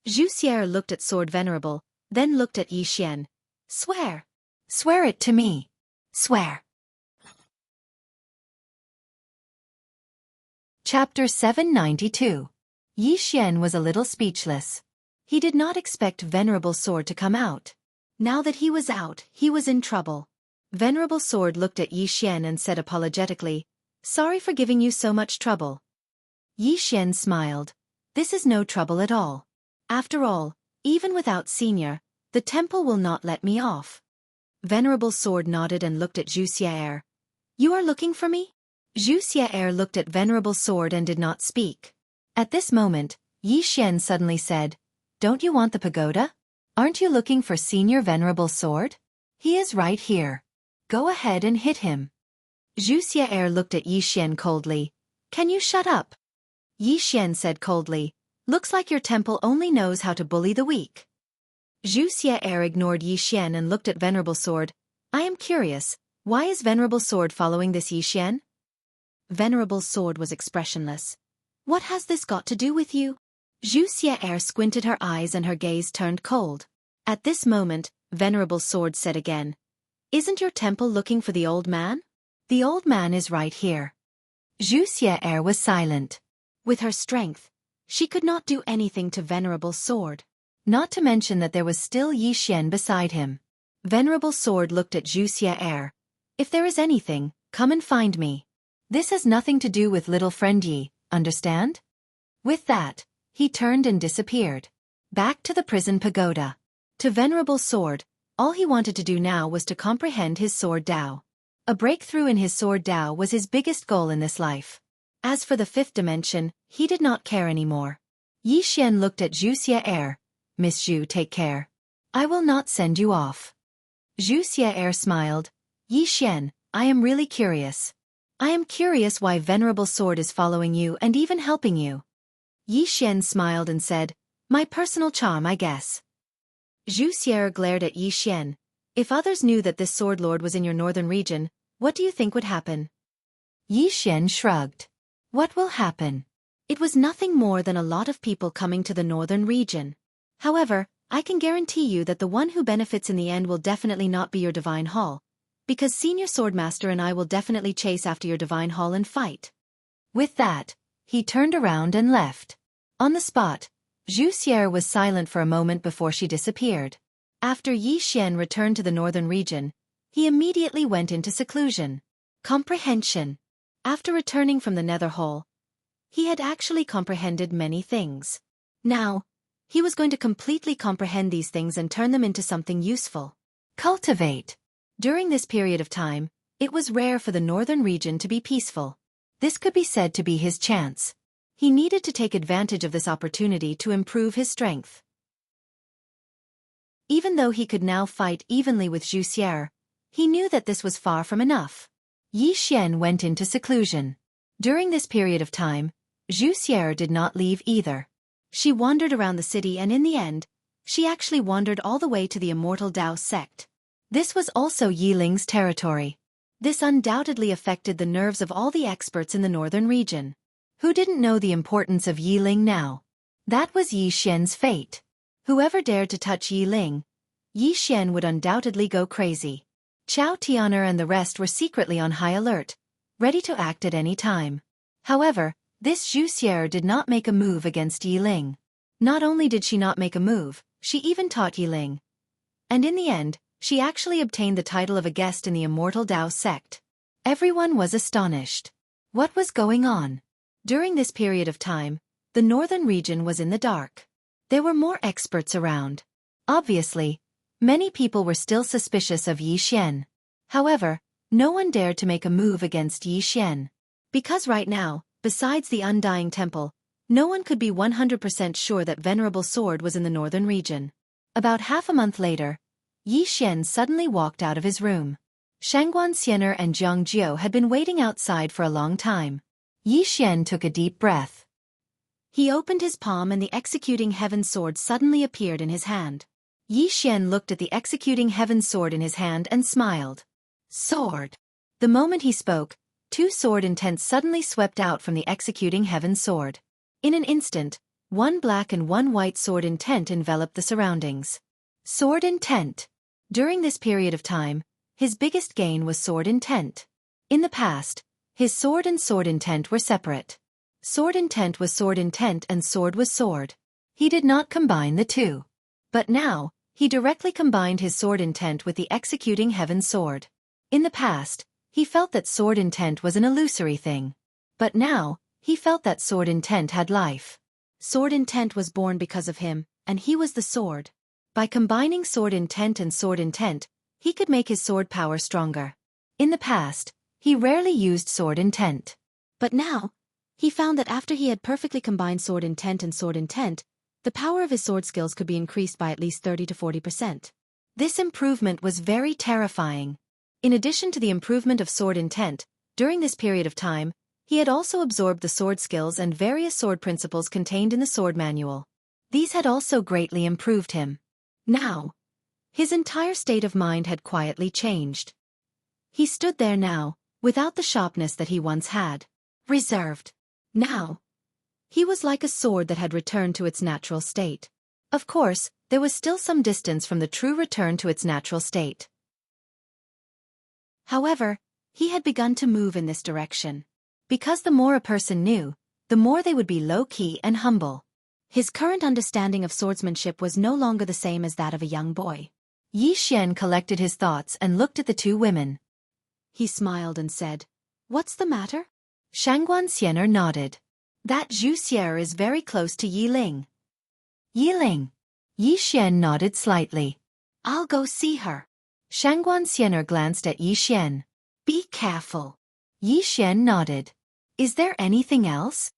Xueqi looked at Sword Venerable, then looked at Yi Xian. Swear. Swear it to me. Swear. Chapter 792. Yi Xian was a little speechless. He did not expect Venerable Sword to come out. Now that he was out, he was in trouble. Venerable Sword looked at Yi Xian and said apologetically, Sorry for giving you so much trouble. Yi Xian smiled. This is no trouble at all. After all, even without Senior, the temple will not let me off. Venerable Sword nodded and looked at Xueqi. You are looking for me? Xueqi looked at Venerable Sword and did not speak. At this moment, Yi Xian suddenly said, Don't you want the pagoda? Aren't you looking for Senior Venerable Sword? He is right here. Go ahead and hit him. Xueqi looked at Yi Xian coldly. Can you shut up? Yi Xian said coldly, Looks like your temple only knows how to bully the weak. Xueqi ignored Yi Xian and looked at Venerable Sword. I am curious, why is Venerable Sword following this Yi Xian? Venerable Sword was expressionless. What has this got to do with you? Xueqi squinted her eyes and her gaze turned cold. At this moment, Venerable Sword said again, Isn't your temple looking for the old man? The old man is right here. Xueqi was silent. With her strength, she could not do anything to Venerable Sword. Not to mention that there was still Yi Xian beside him. Venerable Sword looked at Xueqi. If there is anything, come and find me. This has nothing to do with little friend Yi, understand? With that, he turned and disappeared. Back to the prison pagoda. To Venerable Sword, all he wanted to do now was to comprehend his sword Dao. A breakthrough in his sword Dao was his biggest goal in this life. As for the fifth dimension, he did not care anymore. Yi Xian looked at Xueqi. Miss Xu, take care. I will not send you off. Xueqi smiled. Yi Xian, I am really curious. I am curious why Venerable Sword is following you and even helping you. Yi Xian smiled and said, My personal charm, I guess. Xueqi glared at Yi Xian. If others knew that this sword lord was in your northern region, what do you think would happen? Yi Xian shrugged. What will happen? It was nothing more than a lot of people coming to the northern region. However, I can guarantee you that the one who benefits in the end will definitely not be your divine hall, because Senior Swordmaster and I will definitely chase after your divine hall and fight. With that, he turned around and left. On the spot, Xueqi was silent for a moment before she disappeared. After Yi Xian returned to the northern region, he immediately went into seclusion. Comprehension. After returning from the nether hall, he had actually comprehended many things. Now, he was going to completely comprehend these things and turn them into something useful. Cultivate. During this period of time, it was rare for the northern region to be peaceful. This could be said to be his chance. He needed to take advantage of this opportunity to improve his strength. Even though he could now fight evenly with Xueqi, he knew that this was far from enough. Yi Xian went into seclusion. During this period of time, Xueqi did not leave either. She wandered around the city and in the end, she actually wandered all the way to the immortal Tao sect. This was also Yiling's territory. This undoubtedly affected the nerves of all the experts in the northern region. Who didn't know the importance of Yiling now? That was Yi Xian's fate. Whoever dared to touch Yiling, Yi Xian would undoubtedly go crazy. Chao Tian'er and the rest were secretly on high alert, ready to act at any time. However, this Xueqi did not make a move against Yiling. Not only did she not make a move, she even taught Yiling. And in the end, she actually obtained the title of a guest in the immortal Tao sect. Everyone was astonished. What was going on? During this period of time, the northern region was in the dark. There were more experts around. Obviously, many people were still suspicious of Yi Xian. However, no one dared to make a move against Yi Xian. Because right now, besides the Undying Temple, no one could be 100% sure that Venerable Sword was in the northern region. About half a month later, Yi Xian suddenly walked out of his room. Xueqi and Zhang Jiu had been waiting outside for a long time. Yi Xian took a deep breath. He opened his palm and the Executing Heaven Sword suddenly appeared in his hand. Yi Xian looked at the Executing Heaven Sword in his hand and smiled. Sword. The moment he spoke, two sword intents suddenly swept out from the Executing Heaven Sword. In an instant, one black and one white sword intent enveloped the surroundings. Sword intent. During this period of time, his biggest gain was sword intent. In the past, his sword and sword intent were separate. Sword intent was sword intent and sword was sword. He did not combine the two. But now, he directly combined his sword intent with the Executing Heaven Sword. In the past, he felt that sword intent was an illusory thing. But now, he felt that sword intent had life. Sword intent was born because of him, and he was the sword. By combining sword intent and sword intent, he could make his sword power stronger. In the past, he rarely used sword intent. But now, he found that after he had perfectly combined sword intent and sword intent, the power of his sword skills could be increased by at least 30 to 40%. This improvement was very terrifying. In addition to the improvement of sword intent, during this period of time, he had also absorbed the sword skills and various sword principles contained in the sword manual. These had also greatly improved him. Now, his entire state of mind had quietly changed. He stood there now, without the sharpness that he once had. Reserved. Now, he was like a sword that had returned to its natural state. Of course, there was still some distance from the true return to its natural state. However, he had begun to move in this direction. Because the more a person knew, the more they would be low-key and humble. His current understanding of swordsmanship was no longer the same as that of a young boy. Yi Xian collected his thoughts and looked at the two women. He smiled and said, "What's the matter?" Xueqi nodded. That Xueqi is very close to Yiling. Yiling. Yi Xian nodded slightly. I'll go see her. Xueqi glanced at Yi Xian. Be careful. Yi Xian nodded. Is there anything else?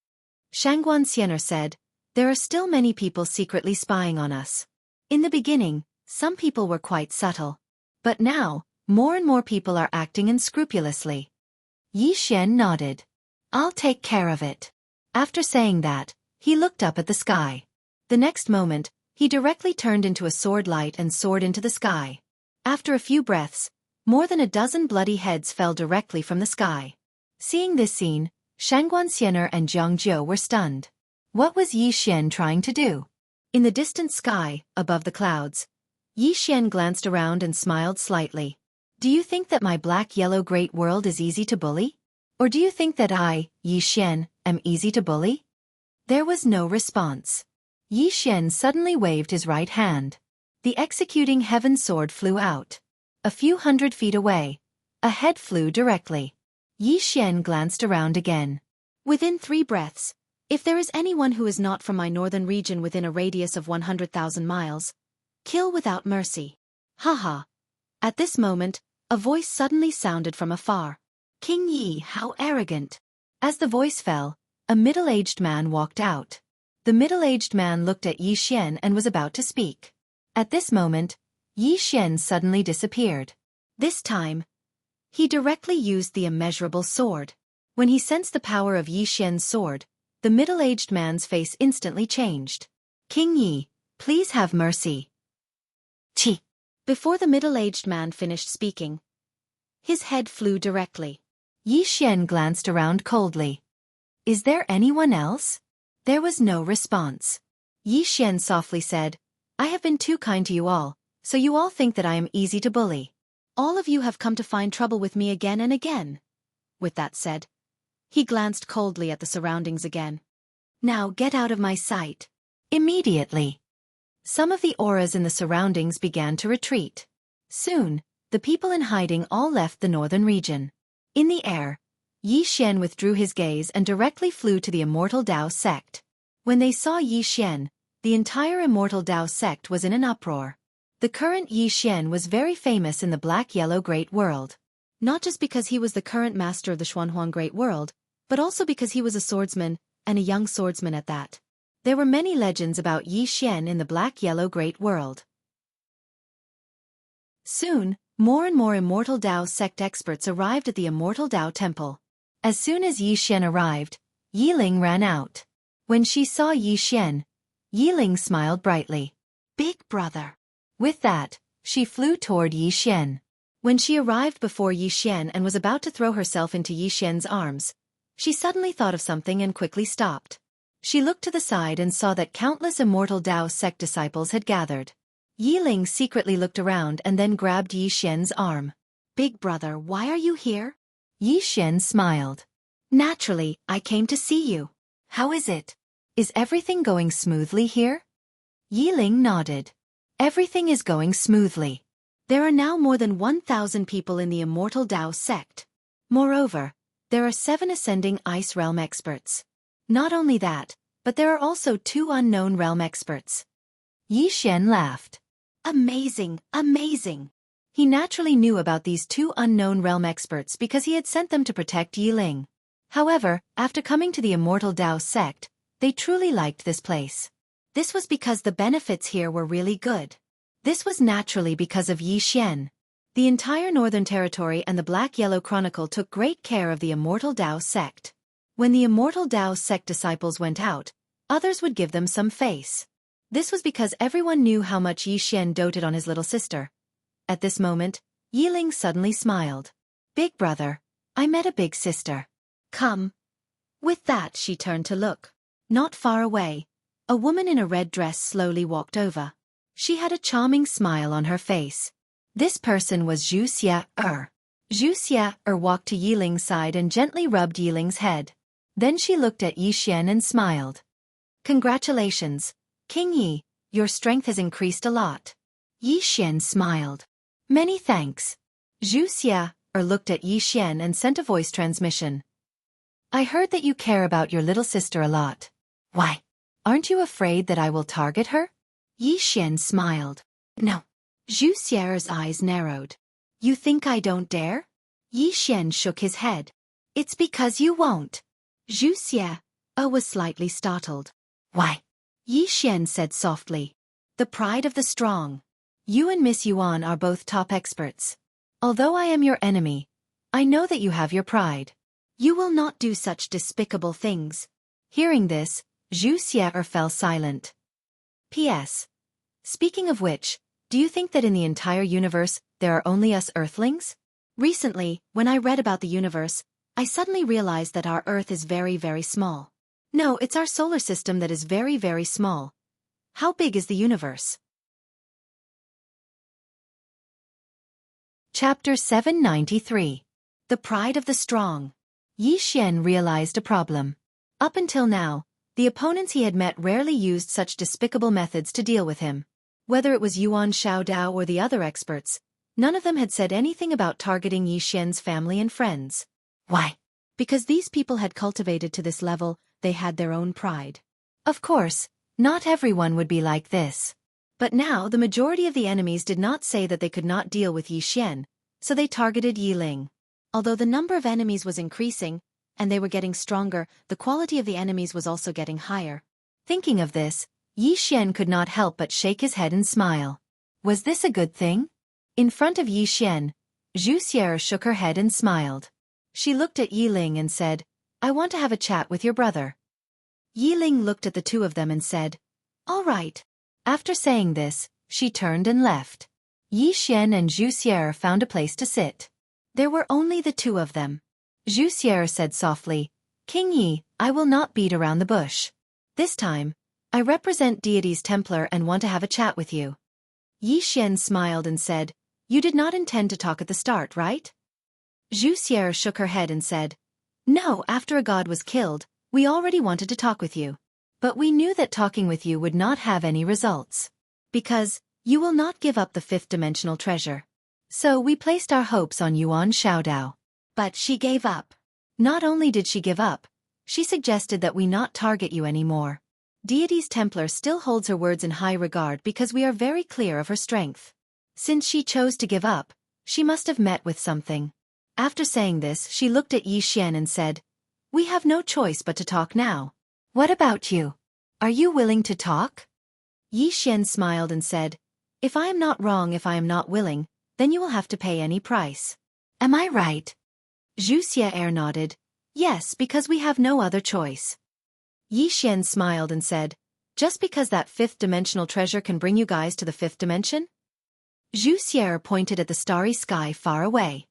Xueqi said, there are still many people secretly spying on us. In the beginning, some people were quite subtle. But now, more and more people are acting unscrupulously. Yi Xian nodded. I'll take care of it. After saying that, he looked up at the sky. The next moment, he directly turned into a sword light and soared into the sky. After a few breaths, more than a dozen bloody heads fell directly from the sky. Seeing this scene, Xueqi and Zhang Jiu were stunned. What was Yi Xian trying to do? In the distant sky, above the clouds, Yi Xian glanced around and smiled slightly. Do you think that my black-yellow great world is easy to bully? Or do you think that I, Yi Xian, am easy to bully? There was no response. Yi Xian suddenly waved his right hand. The Executing Heaven Sword flew out. A few 100 feet away, a head flew directly. Yi Xian glanced around again. Within 3 breaths, if there is anyone who is not from my northern region within a radius of 100,000 miles, kill without mercy. Haha. At this moment, a voice suddenly sounded from afar. King Yi, how arrogant. As the voice fell, a middle-aged man walked out. The middle-aged man looked at Yi Xian and was about to speak. At this moment, Yi Xian suddenly disappeared. This time, he directly used the immeasurable sword. When he sensed the power of Yi Xian's sword, The middle-aged man's face instantly changed. King Yi, please have mercy. Chi. Before the middle-aged man finished speaking, his head flew directly. Yi Xian glanced around coldly. Is there anyone else? There was no response. Yi Xian softly said, I have been too kind to you all, so you all think that I am easy to bully. All of you have come to find trouble with me again and again. With that said, he glanced coldly at the surroundings again. Now get out of my sight. Immediately. Some of the auras in the surroundings began to retreat. Soon, the people in hiding all left the northern region. In the air, Yi Xian withdrew his gaze and directly flew to the Immortal Dao sect. When they saw Yi Xian, the entire Immortal Dao sect was in an uproar. The current Yi Xian was very famous in the Black-Yellow Great World. Not just because he was the current master of the Xuanhuang Great World, but also because he was a swordsman, and a young swordsman at that. There were many legends about Yi Xian in the Black-Yellow Great World. Soon, more and more Immortal Dao sect experts arrived at the Immortal Dao Temple. As soon as Yi Xian arrived, Yi Ling ran out. When she saw Yi Xian, Yi Ling smiled brightly. Big brother. With that, she flew toward Yi Xian. When she arrived before Yi Xian and was about to throw herself into Yi Xian's arms, she suddenly thought of something and quickly stopped. She looked to the side and saw that countless Immortal Dao sect disciples had gathered. Yi Ling secretly looked around and then grabbed Yi Xian's arm. Big brother, why are you here? Yi Xian smiled. Naturally, I came to see you. How is it? Is everything going smoothly here? Yi Ling nodded. Everything is going smoothly. There are now more than 1,000 people in the Immortal Dao sect. Moreover, there are 7 ascending ice realm experts. Not only that, but there are also 2 unknown realm experts. Yi Xian laughed. Amazing, amazing. He naturally knew about these 2 unknown realm experts because he had sent them to protect Yi Ling. However, after coming to the Immortal Dao sect, they truly liked this place. This was because the benefits here were really good. This was naturally because of Yi Xian. The entire Northern Territory and the Black-Yellow Chronicle took great care of the Immortal Dao sect. When the Immortal Dao sect disciples went out, others would give them some face. This was because everyone knew how much Yi Xian doted on his little sister. At this moment, Yi Ling suddenly smiled. Big brother, I met a big sister. Come. With that, she turned to look. Not far away, a woman in a red dress slowly walked over. She had a charming smile on her face. This person was Xueqi. Xueqi walked to Yi Ling's side and gently rubbed Yi Ling's head. Then she looked at Yi Xian and smiled. Congratulations, King Yi, your strength has increased a lot. Yi Xian smiled. Many thanks. Xueqi looked at Yi Xian and sent a voice transmission. I heard that you care about your little sister a lot. Why? Aren't you afraid that I will target her? Yi Xian smiled. No. Xueqi's eyes narrowed. You think I don't dare? Yi Xian shook his head. It's because you won't. Xueqi was slightly startled. Why? Yi Xian said softly. The pride of the strong. You and Miss Yuan are both top experts. Although I am your enemy, I know that you have your pride. You will not do such despicable things. Hearing this, Xueqi fell silent. P.S. Speaking of which, do you think that in the entire universe, there are only us Earthlings? Recently, when I read about the universe, I suddenly realized that our Earth is very, very small. No, it's our solar system that is very, very small. How big is the universe? Chapter 793. The Pride of the Strong. Yi Xian realized a problem. Up until now, the opponents he had met rarely used such despicable methods to deal with him. Whether it was Yuan Shaodao or the other experts, none of them had said anything about targeting Yi Xian's family and friends. Why? Because these people had cultivated to this level, they had their own pride. Of course, not everyone would be like this. But now the majority of the enemies did not say that they could not deal with Yi Xian, so they targeted Yi Ling. Although the number of enemies was increasing, and they were getting stronger, the quality of the enemies was also getting higher. Thinking of this, Yi Xian could not help but shake his head and smile. Was this a good thing? In front of Yi Xian, Xueqi shook her head and smiled. She looked at Yi Ling and said, I want to have a chat with your brother. Yi Ling looked at the two of them and said, "All right." After saying this, she turned and left. Yi Xian and Zhu Xier found a place to sit. There were only the two of them. Zhu Xier said softly, "King Yi, I will not beat around the bush. This time, I represent deity's Templar and want to have a chat with you." Yi Xian smiled and said, "You did not intend to talk at the start, right?" Zhu Xier shook her head and said, "No, after a god was killed, we already wanted to talk with you. But we knew that talking with you would not have any results. Because you will not give up the fifth-dimensional treasure. So we placed our hopes on Yuan Xiaodao." But she gave up. Not only did she give up, she suggested that we not target you anymore. Deity's Templar still holds her words in high regard because we are very clear of her strength. Since she chose to give up, she must have met with something. After saying this, she looked at Yi Xian and said, "We have no choice but to talk now. What about you? Are you willing to talk?" Yi Xian smiled and said, "If I am not wrong, if I am not willing, then you will have to pay any price." "Am I right?" Zhu Xier nodded, "Yes, because we have no other choice." Yi Xian smiled and said, "Just because that fifth-dimensional treasure can bring you guys to the fifth dimension?" Zhu Xier pointed at the starry sky far away.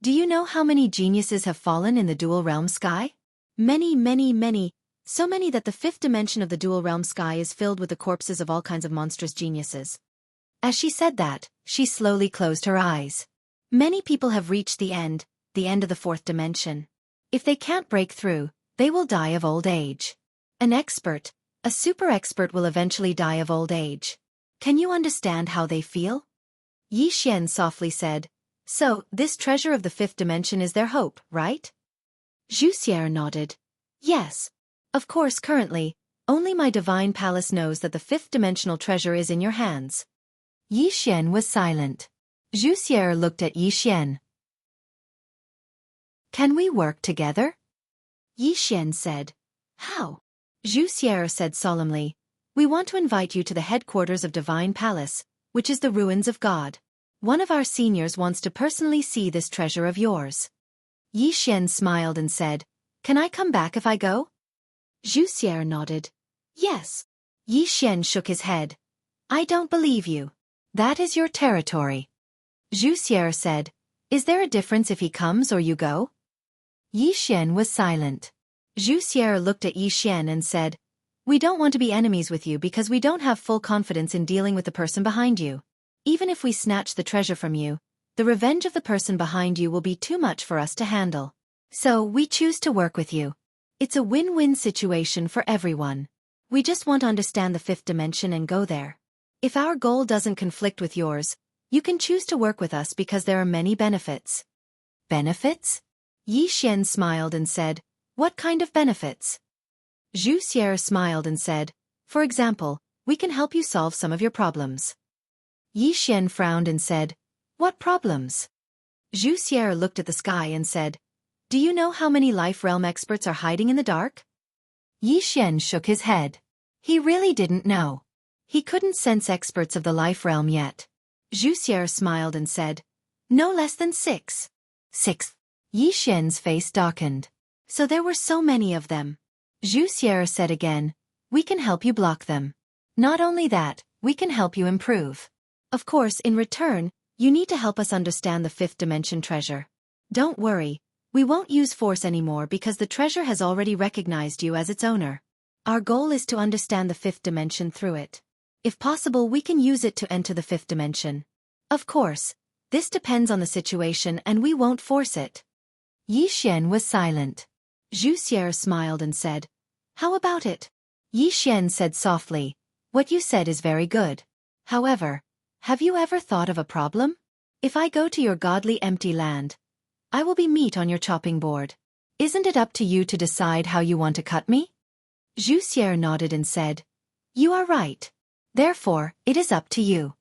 "Do you know how many geniuses have fallen in the dual realm sky?" "Many, many, many. So many that the fifth dimension of the dual realm sky is filled with the corpses of all kinds of monstrous geniuses." As she said that, she slowly closed her eyes. "Many people have reached the end of the fourth dimension. If they can't break through, they will die of old age. An expert, a super expert will eventually die of old age. Can you understand how they feel?" Yi Xian softly said, "So, this treasure of the fifth dimension is their hope, right?" Zhu Xier nodded. "Yes. Of course, currently, only my divine palace knows that the fifth-dimensional treasure is in your hands." Yi Xian was silent. Zhu Xier looked at Yi Xian. "Can we work together?" Yi Xian said. "How?" Zhu Xier said solemnly, "We want to invite you to the headquarters of Divine Palace, which is the ruins of God. One of our seniors wants to personally see this treasure of yours." Yi Xian smiled and said, "Can I come back if I go?" Zhu Xier nodded. "Yes." Yi Xian shook his head. "I don't believe you. That is your territory." Zhu Xier said, "Is there a difference if he comes or you go?" Yi Xian was silent. Zhu Xier looked at Yi Xian and said, "We don't want to be enemies with you because we don't have full confidence in dealing with the person behind you. Even if we snatch the treasure from you, the revenge of the person behind you will be too much for us to handle. So we choose to work with you. It's a win-win situation for everyone. We just want to understand the fifth dimension and go there. If our goal doesn't conflict with yours, you can choose to work with us because there are many benefits." "Benefits?" Yi Xian smiled and said, "What kind of benefits?" Zhu Xier smiled and said, "For example, we can help you solve some of your problems." Yi Xian frowned and said, "What problems?" Zhu Xier looked at the sky and said, "Do you know how many life realm experts are hiding in the dark?" Yi Xian shook his head. He really didn't know. He couldn't sense experts of the life realm yet. Zhu Xier smiled and said, "No less than 6. 6. Yi Xian's face darkened. So there were so many of them. Zhu Xier said again, "We can help you block them. Not only that, we can help you improve. Of course, in return, you need to help us understand the fifth dimension treasure. Don't worry, we won't use force anymore because the treasure has already recognized you as its owner. Our goal is to understand the fifth dimension through it. If possible, we can use it to enter the fifth dimension. Of course, this depends on the situation and we won't force it." Yi Xian was silent. Zhu Xier smiled and said, "How about it?" Yi Xian said softly, "What you said is very good. However, have you ever thought of a problem? If I go to your godly empty land, I will be meat on your chopping board. Isn't it up to you to decide how you want to cut me?" Zhu Xier nodded and said, "You are right. Therefore, it is up to you."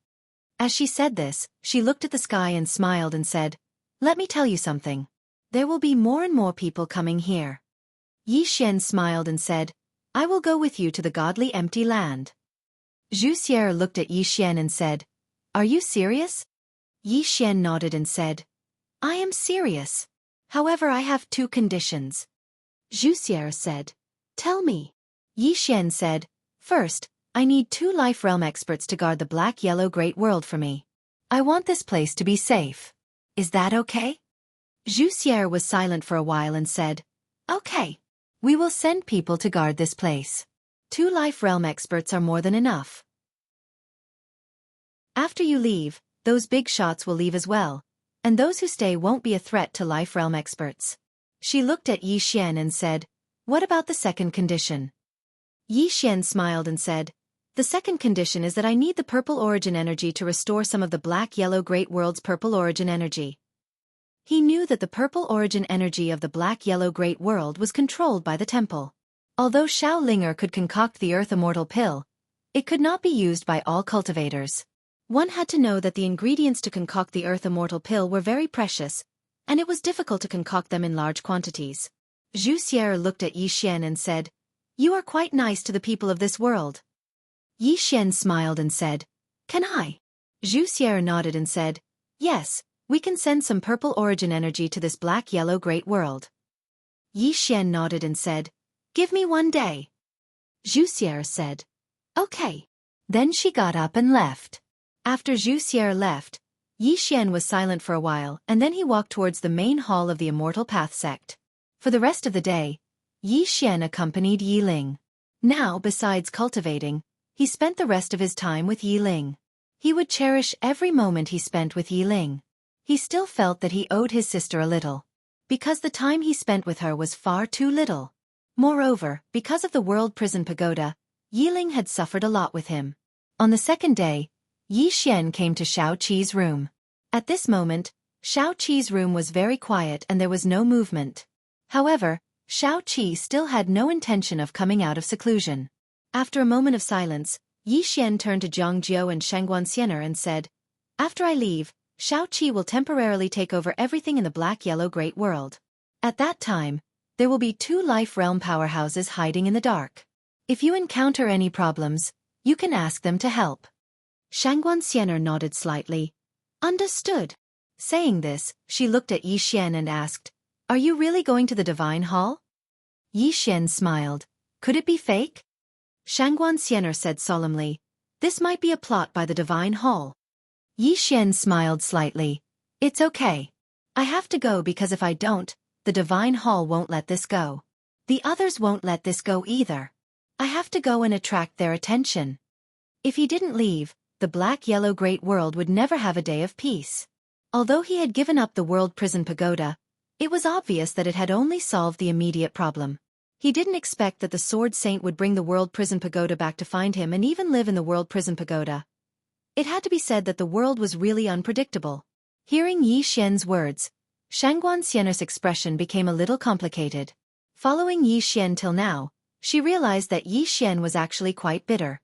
As she said this, she looked at the sky and smiled and said, "Let me tell you something. There will be more and more people coming here." Yi Xian smiled and said, "I will go with you to the godly empty land." Zhu Xier looked at Yi Xian and said, "Are you serious?" Yi Xian nodded and said, "I am serious. However, I have 2 conditions." Zhu Xier said, "Tell me." Yi Xian said, "First, I need 2 life realm experts to guard the black-yellow great world for me. I want this place to be safe. Is that okay?" Xueqi was silent for a while and said, "Okay. We will send people to guard this place. 2 life realm experts are more than enough. After you leave, those big shots will leave as well, and those who stay won't be a threat to life realm experts." She looked at Yi Xian and said, "What about the second condition?" Yi Xian smiled and said, "The second condition is that I need the purple origin energy to restore some of the black-yellow great world's purple origin energy." He knew that the purple origin energy of the black-yellow great world was controlled by the temple. Although Xiao Linger could concoct the earth immortal pill, it could not be used by all cultivators. One had to know that the ingredients to concoct the earth immortal pill were very precious, and it was difficult to concoct them in large quantities. Xueqi looked at Yi Xian and said, "You are quite nice to the people of this world." Yi Xian smiled and said, "Can I?" Xueqi nodded and said, "Yes, we can send some purple origin energy to this black-yellow great world." Yi Xian nodded and said, "Give me 1 day." Xueqi said, "Okay." Then she got up and left. After Xueqi left, Yi Xian was silent for a while and then he walked towards the main hall of the Immortal Path sect. For the rest of the day, Yi Xian accompanied Yi Ling. Now, besides cultivating, he spent the rest of his time with Yi Ling. He would cherish every moment he spent with Yi Ling. He still felt that he owed his sister a little, because the time he spent with her was far too little. Moreover, because of the World Prison Pagoda, Yi Ling had suffered a lot with him. On the second day, Yi Xian came to Xueqi's room. At this moment, Xueqi's room was very quiet and there was no movement. However, Xueqi still had no intention of coming out of seclusion. After a moment of silence, Yi Xian turned to Zhangjiu and Shangguanxianer and said, "After I leave, Xueqi will temporarily take over everything in the black-yellow great world. At that time, there will be 2 life realm powerhouses hiding in the dark. If you encounter any problems, you can ask them to help." Shangguanxianer nodded slightly. "Understood." Saying this, she looked at Yi Xian and asked, "Are you really going to the Divine Hall?" Yi Xian smiled. "Could it be fake?" Shangguanxianer said solemnly, "This might be a plot by the Divine Hall." Yi Xian smiled slightly. "It's okay. I have to go because if I don't, the Divine Hall won't let this go. The others won't let this go either. I have to go and attract their attention." If he didn't leave, the black-yellow great world would never have a day of peace. Although he had given up the World Prison Pagoda, it was obvious that it had only solved the immediate problem. He didn't expect that the Sword Saint would bring the World Prison Pagoda back to find him and even live in the World Prison Pagoda. It had to be said that the world was really unpredictable. Hearing Yi Xian's words, Shangguanxianer's expression became a little complicated. Following Yi Xian till now, she realized that Yi Xian was actually quite bitter.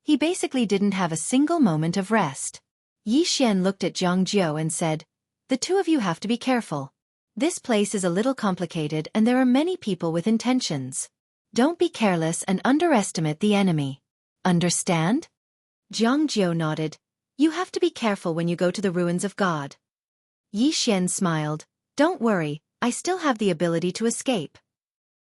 He basically didn't have a single moment of rest. Yi Xian looked at Zhangjiu and said, "The 2 of you have to be careful. This place is a little complicated and there are many people with intentions. Don't be careless and underestimate the enemy. Understand?" Zhangjiu nodded. "You have to be careful when you go to the ruins of God." Yi Xian smiled. "Don't worry, I still have the ability to escape."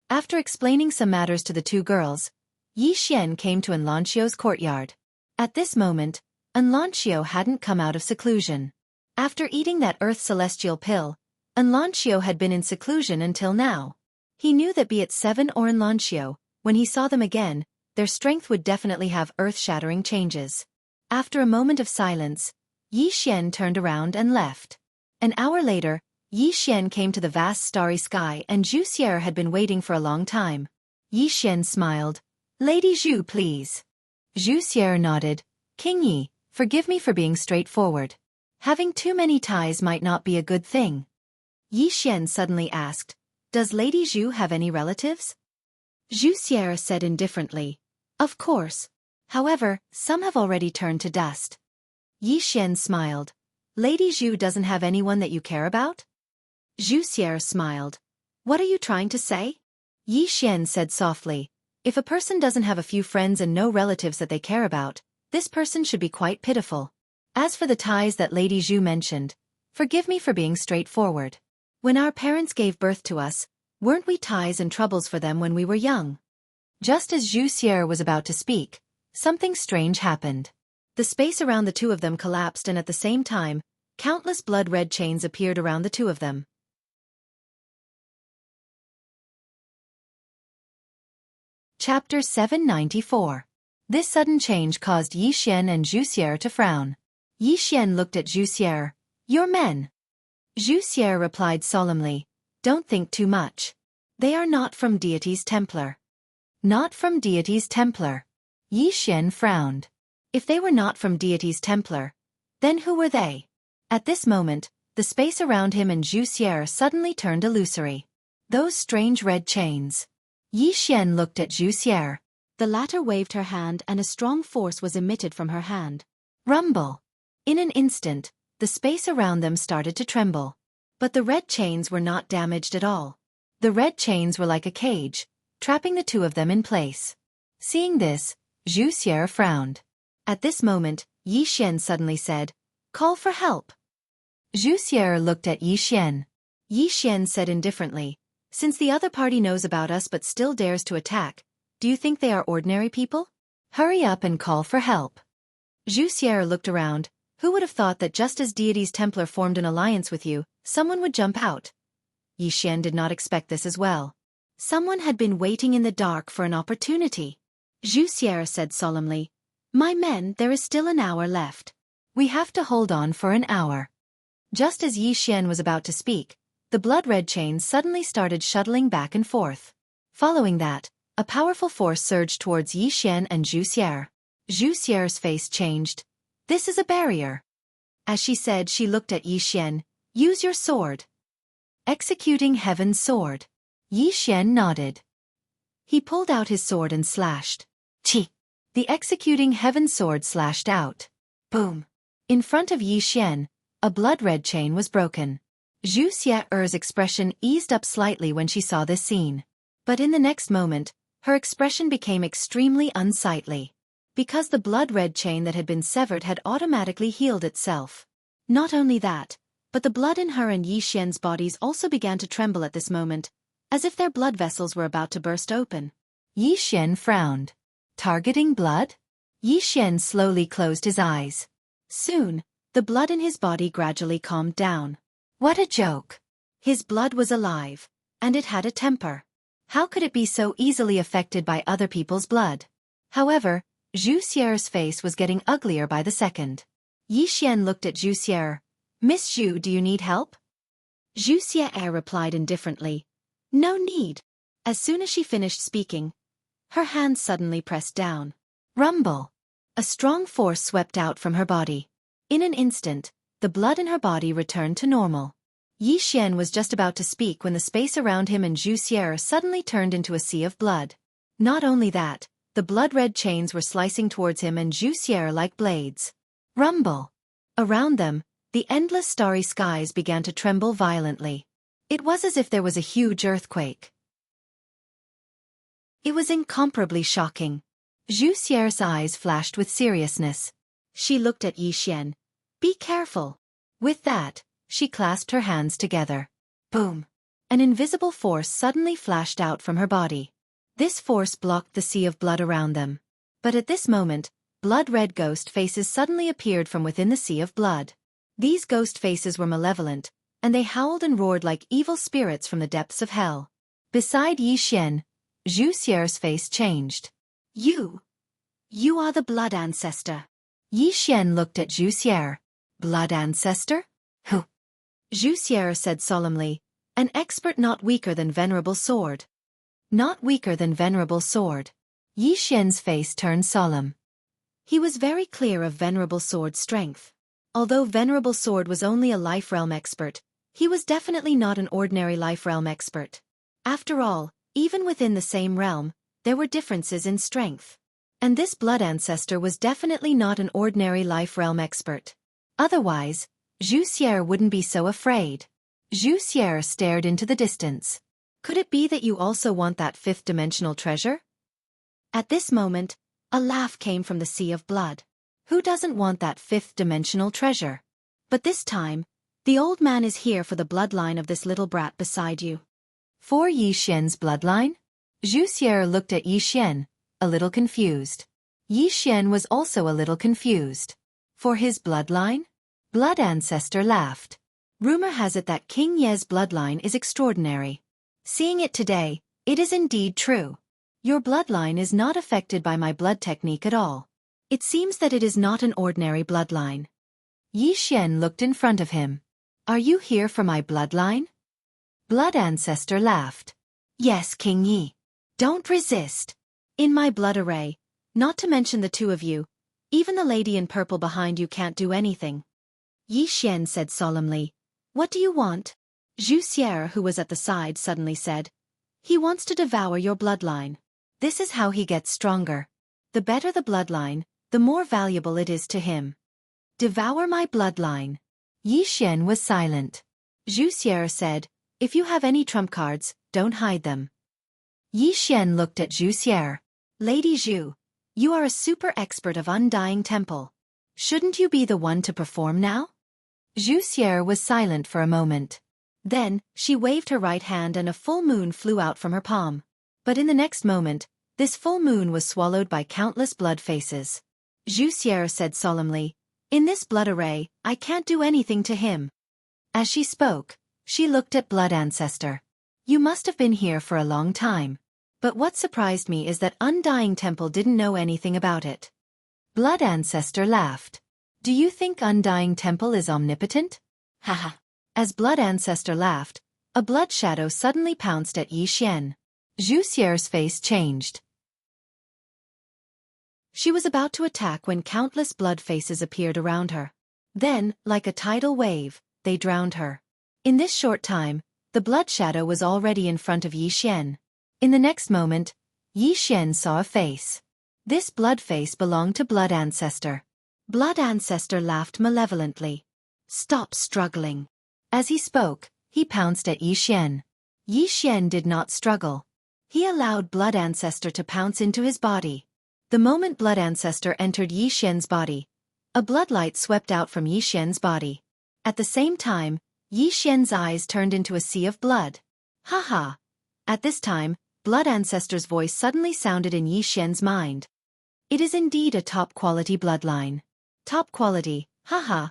After explaining some matters to the 2 girls, Yi Xian came to Enlanxio's courtyard. At this moment, Enlanxio hadn't come out of seclusion. After eating that Earth Celestial pill, Enlanxio had been in seclusion until now. He knew that be it Seven or Enlanxio, when he saw them again, their strength would definitely have earth-shattering changes. After a moment of silence, Yi Xian turned around and left. An hour later, Yi Xian came to the vast starry sky and Xueqi had been waiting for a long time. Yi Xian smiled. "Lady Zhu, please." Xueqi nodded. "King Yi, forgive me for being straightforward. Having too many ties might not be a good thing." Yi Xian suddenly asked, "Does Lady Zhu have any relatives?" Xueqi said indifferently, "Of course. However, some have already turned to dust." Yi Xian smiled. "Lady Zhu doesn't have anyone that you care about?" Xueqi smiled. "What are you trying to say?" Yi Xian said softly, "If a person doesn't have a few friends and no relatives that they care about, this person should be quite pitiful. As for the ties that Lady Zhu mentioned, forgive me for being straightforward. When our parents gave birth to us, Weren't we ties and troubles for them when we were young? Just as Xueqi was about to speak, something strange happened. The space around the two of them collapsed, and at the same time, countless blood-red chains appeared around the two of them. Chapter 794. This sudden change caused Yi Xian and Xueqi to frown. Yi Xian looked at Xueqi. "Your men." Xueqi replied solemnly, "Don't think too much. They are not from deity's Templar." Not from deity's Templar. Yi Xian frowned. If they were not from deity's Templar, then who were they? At this moment, the space around him and Xueqi suddenly turned illusory. Those strange red chains. Yi Xian looked at Xueqi. The latter waved her hand, and a strong force was emitted from her hand. Rumble. In an instant, the space around them started to tremble. But the red chains were not damaged at all. The red chains were like a cage, trapping the two of them in place. Seeing this, Xueqi frowned. At this moment, Yi Xian suddenly said, "Call for help." Xueqi looked at Yi Xian. Yi Xian said indifferently, "Since the other party knows about us but still dares to attack, do you think they are ordinary people? Hurry up and call for help." Xueqi looked around. Who would have thought that just as deity's Templar formed an alliance with you, someone would jump out? Yi Xian did not expect this as well. Someone had been waiting in the dark for an opportunity. Xueqi said solemnly, "My men, there is still an hour left. We have to hold on for an hour." Just as Yi Xian was about to speak, the blood-red chains suddenly started shuttling back and forth. Following that, a powerful force surged towards Yi Xian and Xueqi. Xueqi's face changed. "This is a barrier." As she said, she looked at Yi Xian. "Use your sword." Executing Heaven's Sword. Yi Xian nodded. He pulled out his sword and slashed. Chi! The Executing Heaven's Sword slashed out. Boom! In front of Yi Xian, a blood-red chain was broken. Xueqi's expression eased up slightly when she saw this scene. But in the next moment, her expression became extremely unsightly. Because the blood-red chain that had been severed had automatically healed itself. Not only that, but the blood in her and Yi Xian's bodies also began to tremble at this moment, as if their blood vessels were about to burst open. Yi Xian frowned. Targeting blood? Yi Xian slowly closed his eyes. Soon, the blood in his body gradually calmed down. What a joke! His blood was alive, and it had a temper. How could it be so easily affected by other people's blood? However, Xueqi's face was getting uglier by the second. Yi Xian looked at Xueqi. "Miss Xu, do you need help?" Xueqi replied indifferently, "No need." As soon as she finished speaking, her hand suddenly pressed down. Rumble! A strong force swept out from her body. In an instant, the blood in her body returned to normal. Yi Xian was just about to speak when the space around him and Xueqi suddenly turned into a sea of blood. Not only that, the blood-red chains were slicing towards him and Xueqi like blades. Rumble! Around them, the endless starry skies began to tremble violently. It was as if there was a huge earthquake. It was incomparably shocking. Xueqi's eyes flashed with seriousness. She looked at Yi Xian. "Be careful." With that, she clasped her hands together. Boom! An invisible force suddenly flashed out from her body. This force blocked the sea of blood around them. But at this moment, blood-red ghost faces suddenly appeared from within the sea of blood. These ghost faces were malevolent, and they howled and roared like evil spirits from the depths of hell. Beside Yi Xian, Xueqi's face changed. You are the blood ancestor." Yi Xian looked at Xueqi. "Blood ancestor? Who?" Xueqi said solemnly, "An expert not weaker than Venerable Sword." Not weaker than Venerable Sword. Yi Xian's face turned solemn. He was very clear of Venerable Sword's strength. Although Venerable Sword was only a life realm expert, he was definitely not an ordinary life realm expert. After all, even within the same realm, there were differences in strength. And this blood ancestor was definitely not an ordinary life realm expert. Otherwise, Xueqi wouldn't be so afraid. Xueqi stared into the distance. "Could it be that you also want that fifth-dimensional treasure?" At this moment, a laugh came from the sea of blood. Who doesn't want that fifth-dimensional treasure? But this time, the old man is here for the bloodline of this little brat beside you. For Yi Xian's bloodline? Xueqi looked at Yi Xian, a little confused. Yi Xian was also a little confused. For his bloodline? Blood ancestor laughed. Rumor has it that King Ye's bloodline is extraordinary. Seeing it today, it is indeed true. Your bloodline is not affected by my blood technique at all. It seems that it is not an ordinary bloodline. Yi Xian looked in front of him. Are you here for my bloodline? Blood ancestor laughed. Yes, King Yi. Don't resist. In my blood array, not to mention the two of you, even the lady in purple behind you can't do anything. Yi Xian said solemnly. What do you want? Xueqi, who was at the side, suddenly said. He wants to devour your bloodline. This is how he gets stronger. The better the bloodline, the more valuable it is to him. Devour my bloodline. Yi Xian was silent. Xueqi said, if you have any trump cards, don't hide them. Yi Xian looked at Xueqi. Lady Zhu, you are a super expert of Undying Temple. Shouldn't you be the one to perform now? Xueqi was silent for a moment. Then, she waved her right hand and a full moon flew out from her palm. But in the next moment, this full moon was swallowed by countless blood faces. Xueqi said solemnly, in this blood array, I can't do anything to him. As she spoke, she looked at Blood Ancestor. You must have been here for a long time. But what surprised me is that Undying Temple didn't know anything about it. Blood Ancestor laughed. Do you think Undying Temple is omnipotent? Haha. As Blood Ancestor laughed, a blood shadow suddenly pounced at Yi Xian. Xueqi's face changed. She was about to attack when countless blood faces appeared around her. Then, like a tidal wave, they drowned her. In this short time, the blood shadow was already in front of Yi Xian. In the next moment, Yi Xian saw a face. This blood face belonged to Blood Ancestor. Blood Ancestor laughed malevolently. Stop struggling. As he spoke, he pounced at Yi Xian. Yi Xian did not struggle. He allowed Blood Ancestor to pounce into his body. The moment Blood Ancestor entered Yi Xian's body, a bloodlight swept out from Yi Xian's body. At the same time, Yi Xian's eyes turned into a sea of blood. Ha ha! At this time, Blood Ancestor's voice suddenly sounded in Yi Xian's mind. It is indeed a top-quality bloodline. Top quality, ha ha!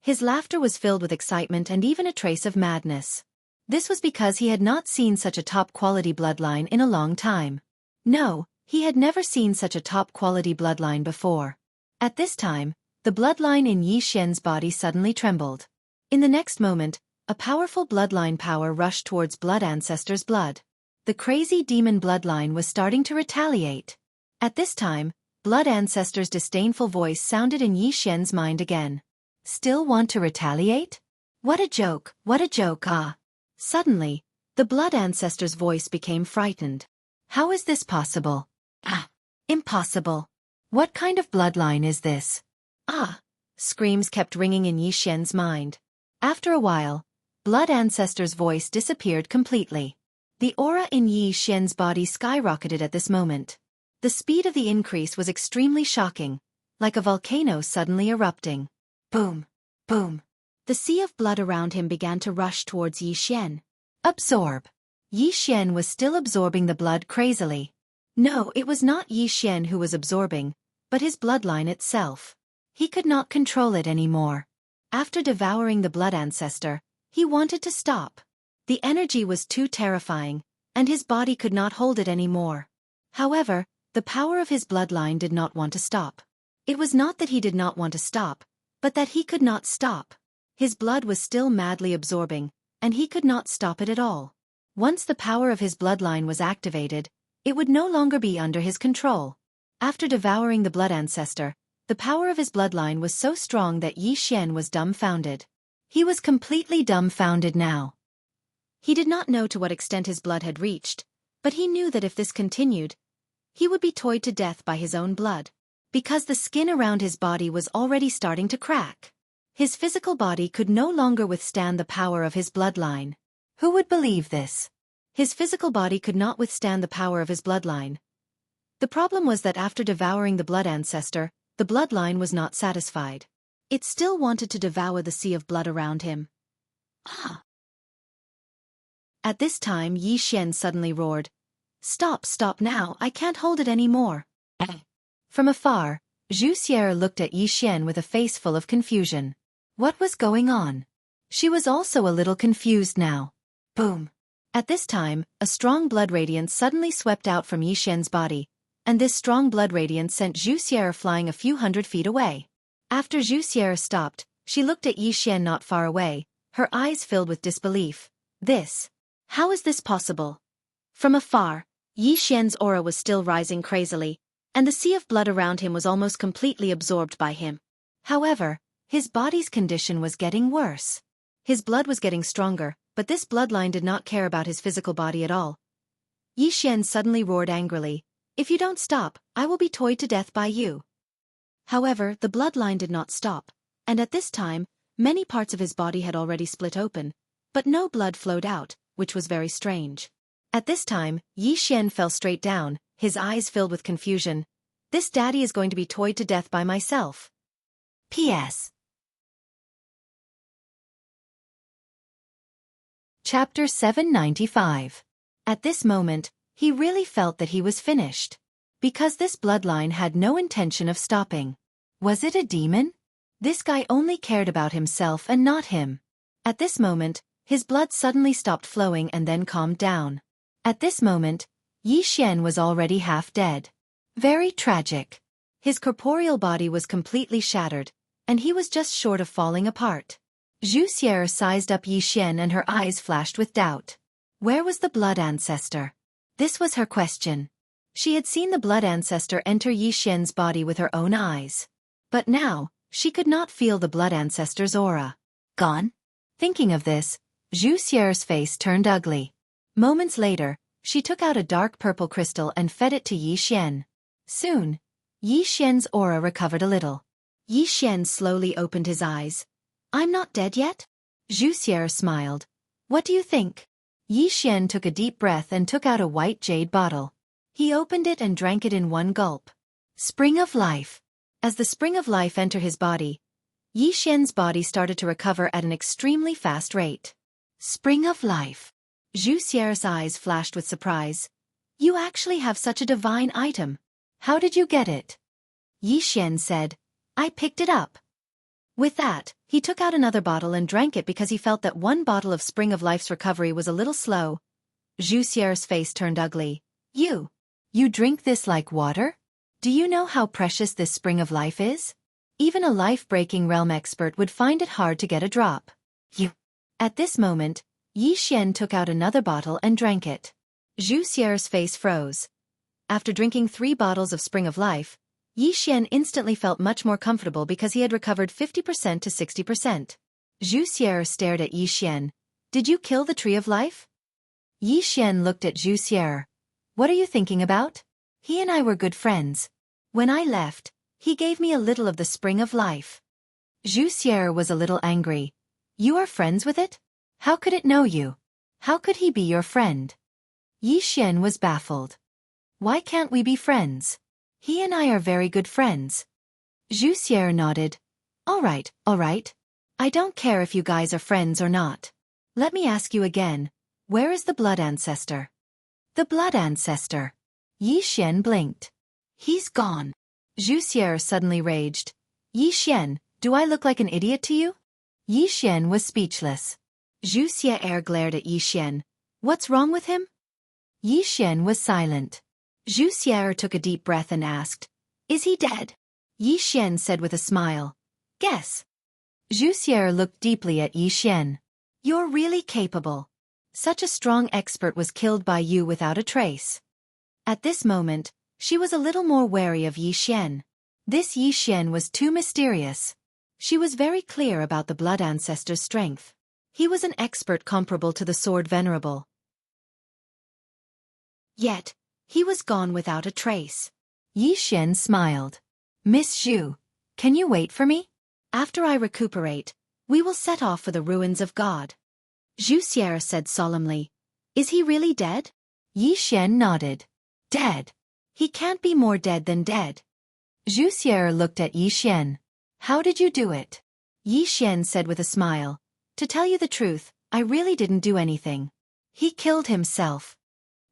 His laughter was filled with excitement and even a trace of madness. This was because he had not seen such a top-quality bloodline in a long time. No, he had never seen such a top-quality bloodline before. At this time, the bloodline in Yi Xian's body suddenly trembled. In the next moment, a powerful bloodline power rushed towards Blood Ancestor's blood. The crazy demon bloodline was starting to retaliate. At this time, Blood Ancestor's disdainful voice sounded in Yi Xian's mind again. Still want to retaliate? What a joke, ah! Suddenly, the Blood Ancestor's voice became frightened. How is this possible? Ah! Impossible! What kind of bloodline is this? Ah! Screams kept ringing in Yi Xian's mind. After a while, Blood Ancestor's voice disappeared completely. The aura in Yi Xian's body skyrocketed at this moment. The speed of the increase was extremely shocking, like a volcano suddenly erupting. Boom! Boom! The sea of blood around him began to rush towards Yi Xian. Absorb! Yi Xian was still absorbing the blood crazily. No, it was not Yi Xian who was absorbing, but his bloodline itself. He could not control it anymore. After devouring the Blood Ancestor, he wanted to stop. The energy was too terrifying, and his body could not hold it anymore. However, the power of his bloodline did not want to stop. It was not that he did not want to stop, but that he could not stop. His blood was still madly absorbing, and he could not stop it at all. Once the power of his bloodline was activated, it would no longer be under his control. After devouring the Blood Ancestor, the power of his bloodline was so strong that Yi Xian was dumbfounded. He was completely dumbfounded now. He did not know to what extent his blood had reached, but he knew that if this continued, he would be toyed to death by his own blood, because the skin around his body was already starting to crack. His physical body could no longer withstand the power of his bloodline. Who would believe this? His physical body could not withstand the power of his bloodline. The problem was that after devouring the Blood Ancestor, the bloodline was not satisfied. It still wanted to devour the sea of blood around him. Ah! At this time Yi Xian suddenly roared, "Stop, stop now, I can't hold it anymore." From afar, Xueqi looked at Yi Xian with a face full of confusion. What was going on? She was also a little confused now. Boom! At this time, a strong blood radiance suddenly swept out from Yi Xian's body, and this strong blood radiance sent Xueqi flying a few hundred feet away. After Xueqi stopped, she looked at Yi Xian not far away, her eyes filled with disbelief. How is this possible? From afar, Yi Xian's aura was still rising crazily, and the sea of blood around him was almost completely absorbed by him. However, his body's condition was getting worse. His blood was getting stronger, but this bloodline did not care about his physical body at all. Yi Xian suddenly roared angrily, "If you don't stop, I will be toyed to death by you." However, the bloodline did not stop, and at this time, many parts of his body had already split open, but no blood flowed out, which was very strange. At this time, Yi Xian fell straight down, his eyes filled with confusion. This daddy is going to be toyed to death by myself. P.S. Chapter 795. At this moment, he really felt that he was finished. Because this bloodline had no intention of stopping. Was it a demon? This guy only cared about himself and not him. At this moment, his blood suddenly stopped flowing and then calmed down. At this moment, Yi Xian was already half dead. Very tragic. His corporeal body was completely shattered, and he was just short of falling apart. Xueqi sized up Yi Xian and her eyes flashed with doubt. Where was the blood ancestor? This was her question. She had seen the blood ancestor enter Yi Xian's body with her own eyes. But now, she could not feel the blood ancestor's aura. Gone? Thinking of this, Xueqi's face turned ugly. Moments later, she took out a dark purple crystal and fed it to Yi Xian. Soon, Yi Xian's aura recovered a little. Yi Xian slowly opened his eyes. "I'm not dead yet?" Xueqi smiled. "What do you think?" Yi Xian took a deep breath and took out a white jade bottle. He opened it and drank it in one gulp. Spring of life. As the spring of life entered his body, Yi Xian's body started to recover at an extremely fast rate. Spring of life. Xueqi's eyes flashed with surprise. "You actually have such a divine item. How did you get it?" Yi Xian said, "I picked it up." With that, he took out another bottle and drank it because he felt that one bottle of Spring of Life's recovery was a little slow. Xueqi's face turned ugly. You drink this like water? Do you know how precious this Spring of Life is? Even a life-breaking realm expert would find it hard to get a drop. At this moment, Yi Xian took out another bottle and drank it. Xueqi's face froze. After drinking 3 bottles of Spring of Life, Yi Xian instantly felt much more comfortable because he had recovered 50% to 60%. Xueqi stared at Yi Xian. "Did you kill the Tree of Life?" Yi Xian looked at Xueqi. "What are you thinking about? He and I were good friends. When I left, he gave me a little of the Spring of Life." Xueqi was a little angry. "You are friends with it? How could it know you? How could he be your friend?" Yi Xian was baffled. "Why can't we be friends? He and I are very good friends." Xueqi nodded. All right. I don't care if you guys are friends or not. Let me ask you again, where is the blood ancestor?" "The blood ancestor." Yi Xian blinked. "He's gone." Xueqi suddenly raged. "Yi Xian, do I look like an idiot to you?" Yi Xian was speechless. Xueqi glared at Yi Xian. "What's wrong with him?" Yi Xian was silent. Xueqi took a deep breath and asked, "Is he dead?" Yi Xian said with a smile, "Guess." Xueqi looked deeply at Yi Xian. "You're really capable. Such a strong expert was killed by you without a trace." At this moment, she was a little more wary of Yi Xian. This Yi Xian was too mysterious. She was very clear about the blood ancestor's strength. He was an expert comparable to the sword venerable. Yet, he was gone without a trace. Yi Xian smiled. "Miss Xu, can you wait for me? After I recuperate, we will set off for the ruins of God." Xueqi said solemnly. "Is he really dead?" Yi Xian nodded. "Dead? He can't be more dead than dead." Xueqi looked at Yi Xian. "How did you do it?" Yi Xian said with a smile. "To tell you the truth, I really didn't do anything. He killed himself.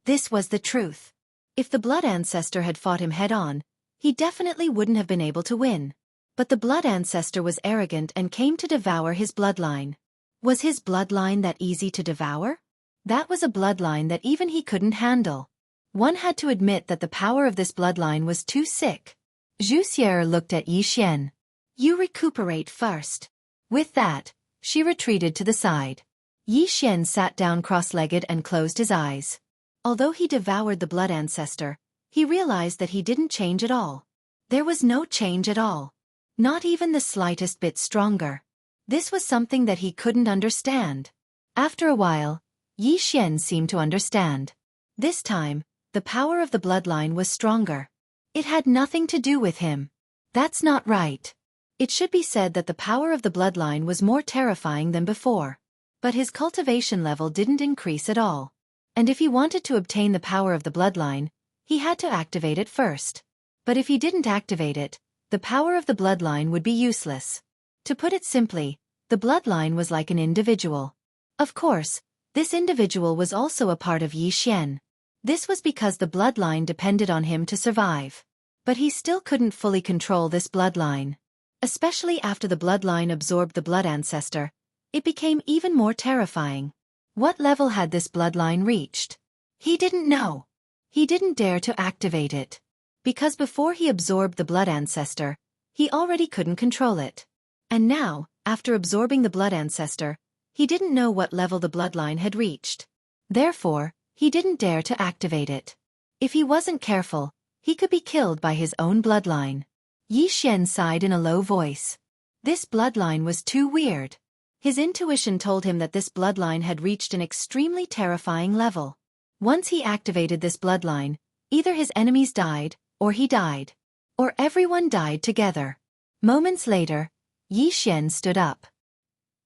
This was the truth. If the blood ancestor had fought him head-on, he definitely wouldn't have been able to win. But the blood ancestor was arrogant and came to devour his bloodline. Was his bloodline that easy to devour? That was a bloodline that even he couldn't handle. One had to admit that the power of this bloodline was too sick. Xueqi looked at Yi Xian. You recuperate first. With that, she retreated to the side. Yi Xian sat down cross-legged and closed his eyes. Although he devoured the blood ancestor, he realized that he didn't change at all. There was no change at all. Not even the slightest bit stronger. This was something that he couldn't understand. After a while, Yi Xian seemed to understand. This time, the power of the bloodline was stronger. It had nothing to do with him. That's not right. It should be said that the power of the bloodline was more terrifying than before. But his cultivation level didn't increase at all. And if he wanted to obtain the power of the bloodline, he had to activate it first. But if he didn't activate it, the power of the bloodline would be useless. To put it simply, the bloodline was like an individual. Of course, this individual was also a part of Yi Xian. This was because the bloodline depended on him to survive. But he still couldn't fully control this bloodline. Especially after the bloodline absorbed the blood ancestor, it became even more terrifying. What level had this bloodline reached? He didn't know. He didn't dare to activate it. Because before he absorbed the blood ancestor, he already couldn't control it. And now, after absorbing the blood ancestor, he didn't know what level the bloodline had reached. Therefore, he didn't dare to activate it. If he wasn't careful, he could be killed by his own bloodline. Yi Xian sighed in a low voice. This bloodline was too weird. His intuition told him that this bloodline had reached an extremely terrifying level. Once he activated this bloodline, either his enemies died, or he died. Or everyone died together. Moments later, Yi Xian stood up.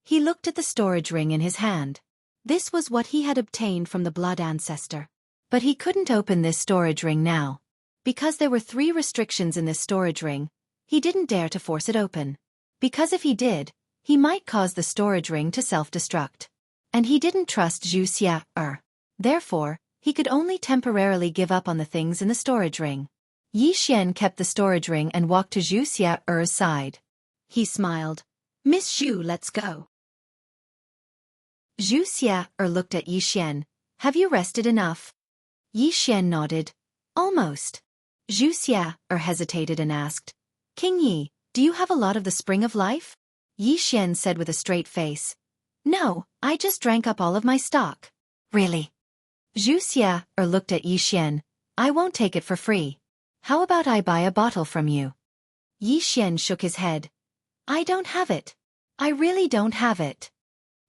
He looked at the storage ring in his hand. This was what he had obtained from the blood ancestor. But he couldn't open this storage ring now. Because there were 3 restrictions in this storage ring, he didn't dare to force it open. Because if he did, he might cause the storage ring to self-destruct. And he didn't trust Xueqi. Therefore, he could only temporarily give up on the things in the storage ring. Yi Xian kept the storage ring and walked to Xueqi's side. He smiled. Miss Xu, let's go. Xueqi looked at Yi Xian. Have you rested enough? Yi Xian nodded. Almost. Xueqi hesitated and asked. King Yi, do you have a lot of the spring of life? Yi Xian said with a straight face. No, I just drank up all of my stock. Really? Xueqi looked at Yi Xian. I won't take it for free. How about I buy a bottle from you? Yi Xian shook his head. I don't have it. I really don't have it.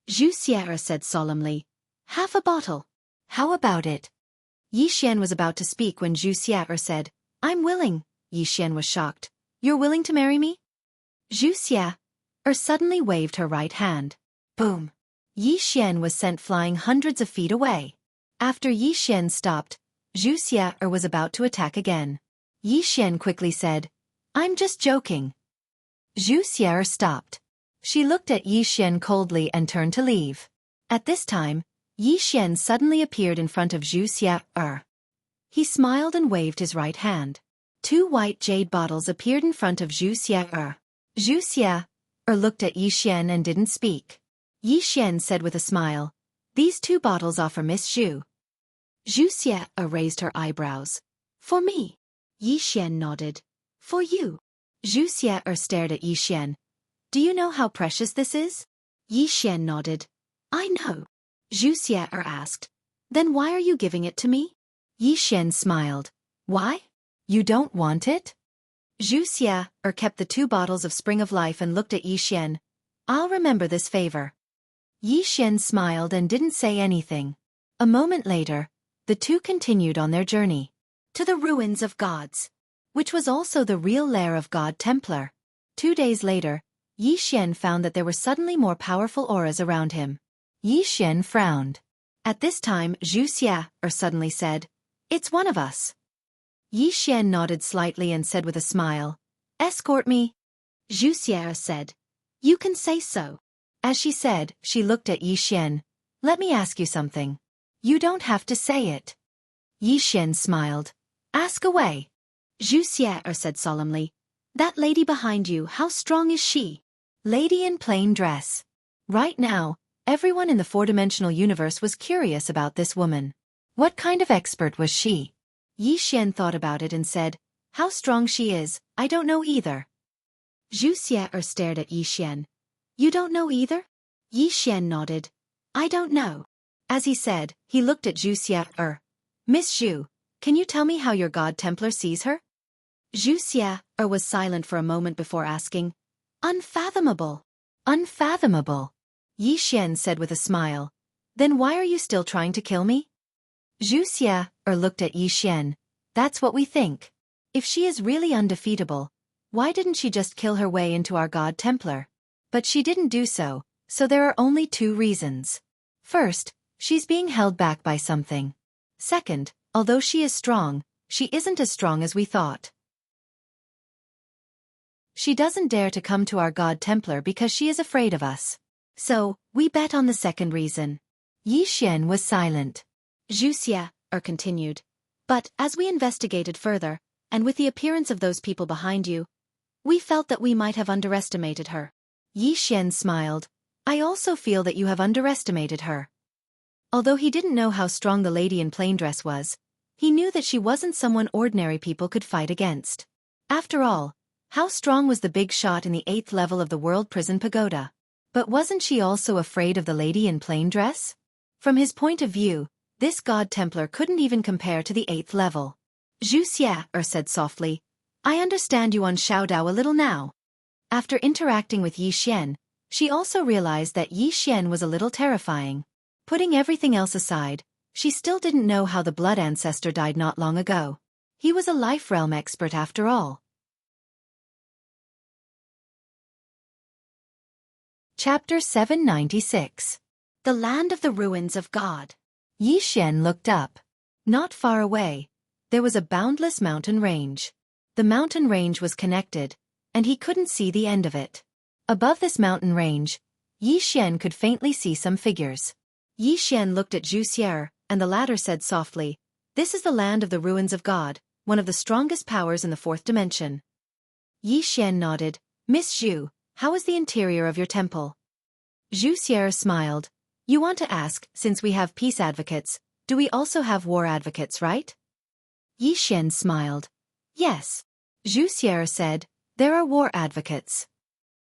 Xueqi said solemnly. Half a bottle. How about it? Yi Xian was about to speak when Xueqi said, I'm willing. Yi Xian was shocked. You're willing to marry me? Xueqi suddenly waved her right hand. Boom. Yi Xian was sent flying hundreds of feet away. After Yi Xian stopped, Xueqi was about to attack again. Yi Xian quickly said, I'm just joking. Xueqi stopped. She looked at Yi Xian coldly and turned to leave. At this time, Yi Xian suddenly appeared in front of Xueqi. He smiled and waved his right hand. 2 white jade bottles appeared in front of Xueqi. Xueqi looked at Yi Xian and didn't speak. Yi Xian said with a smile, These 2 bottles are for Miss Xu. Xueqi raised her eyebrows. For me? Yi Xian nodded. For you. Xueqi stared at Yi Xian. Do you know how precious this is? Yi Xian nodded. I know. Xueqi asked. Then why are you giving it to me? Yi Xian smiled. Why? You don't want it? Xueqi kept the 2 bottles of Spring of Life and looked at Yi Xian. I'll remember this favor. Yi Xian smiled and didn't say anything. A moment later, the 2 continued on their journey. To the ruins of gods. Which was also the real lair of God Templar. 2 days later, Yi Xian found that there were suddenly more powerful auras around him. Yi Xian frowned. At this time Xueqi suddenly said, It's one of us. Yi Xian nodded slightly and said with a smile, Escort me. Xueqi said, You can say so. As she said, she looked at Yi Xian. Let me ask you something. You don't have to say it. Yixian smiled. Ask away. Xueqi said solemnly. That lady behind you, how strong is she? Lady in plain dress. Right now, everyone in the four-dimensional universe was curious about this woman. What kind of expert was she? Yixian thought about it and said, how strong she is, I don't know either. Xueqi stared at Yixian. You don't know either? Yixian nodded. I don't know. As he said, he looked at Xueqi. Miss Xu, can you tell me how your God Templar sees her? Xueqi was silent for a moment before asking, Unfathomable. Unfathomable. Yixian said with a smile. Then why are you still trying to kill me? Xueqi looked at Yixian. That's what we think. If she is really undefeatable, why didn't she just kill her way into our God Templar? But she didn't do so, so there are only two reasons. First, she's being held back by something. Second, although she is strong, she isn't as strong as we thought. She doesn't dare to come to our God Templar because she is afraid of us. So, we bet on the second reason. Yixian was silent. Xueqi continued. But, as we investigated further, and with the appearance of those people behind you, we felt that we might have underestimated her. Yixian smiled. I also feel that you have underestimated her. Although he didn't know how strong the lady in plain dress was, he knew that she wasn't someone ordinary people could fight against. After all, how strong was the big shot in the 8th level of the World Prison Pagoda? But wasn't she also afraid of the lady in plain dress? From his point of view, this God Templar couldn't even compare to the 8th level. Xueqi said softly, I understand you on Xiaodao a little now. After interacting with Yixian, she also realized that Yixian was a little terrifying. Putting everything else aside, she still didn't know how the blood ancestor died not long ago. He was a life realm expert after all. Chapter 796. The Land of the Ruins of God. Yixian looked up. Not far away, there was a boundless mountain range. The mountain range was connected, and he couldn't see the end of it. Above this mountain range, Yixian could faintly see some figures. Yixian looked at Xueqi, and the latter said softly, This is the land of the ruins of God, one of the strongest powers in the 4th dimension. Yixian nodded. Miss Xu, how is the interior of your temple? Xueqi smiled. You want to ask, since we have peace advocates, do we also have war advocates, right? Yixian smiled. Yes. Xueqi said, there are war advocates.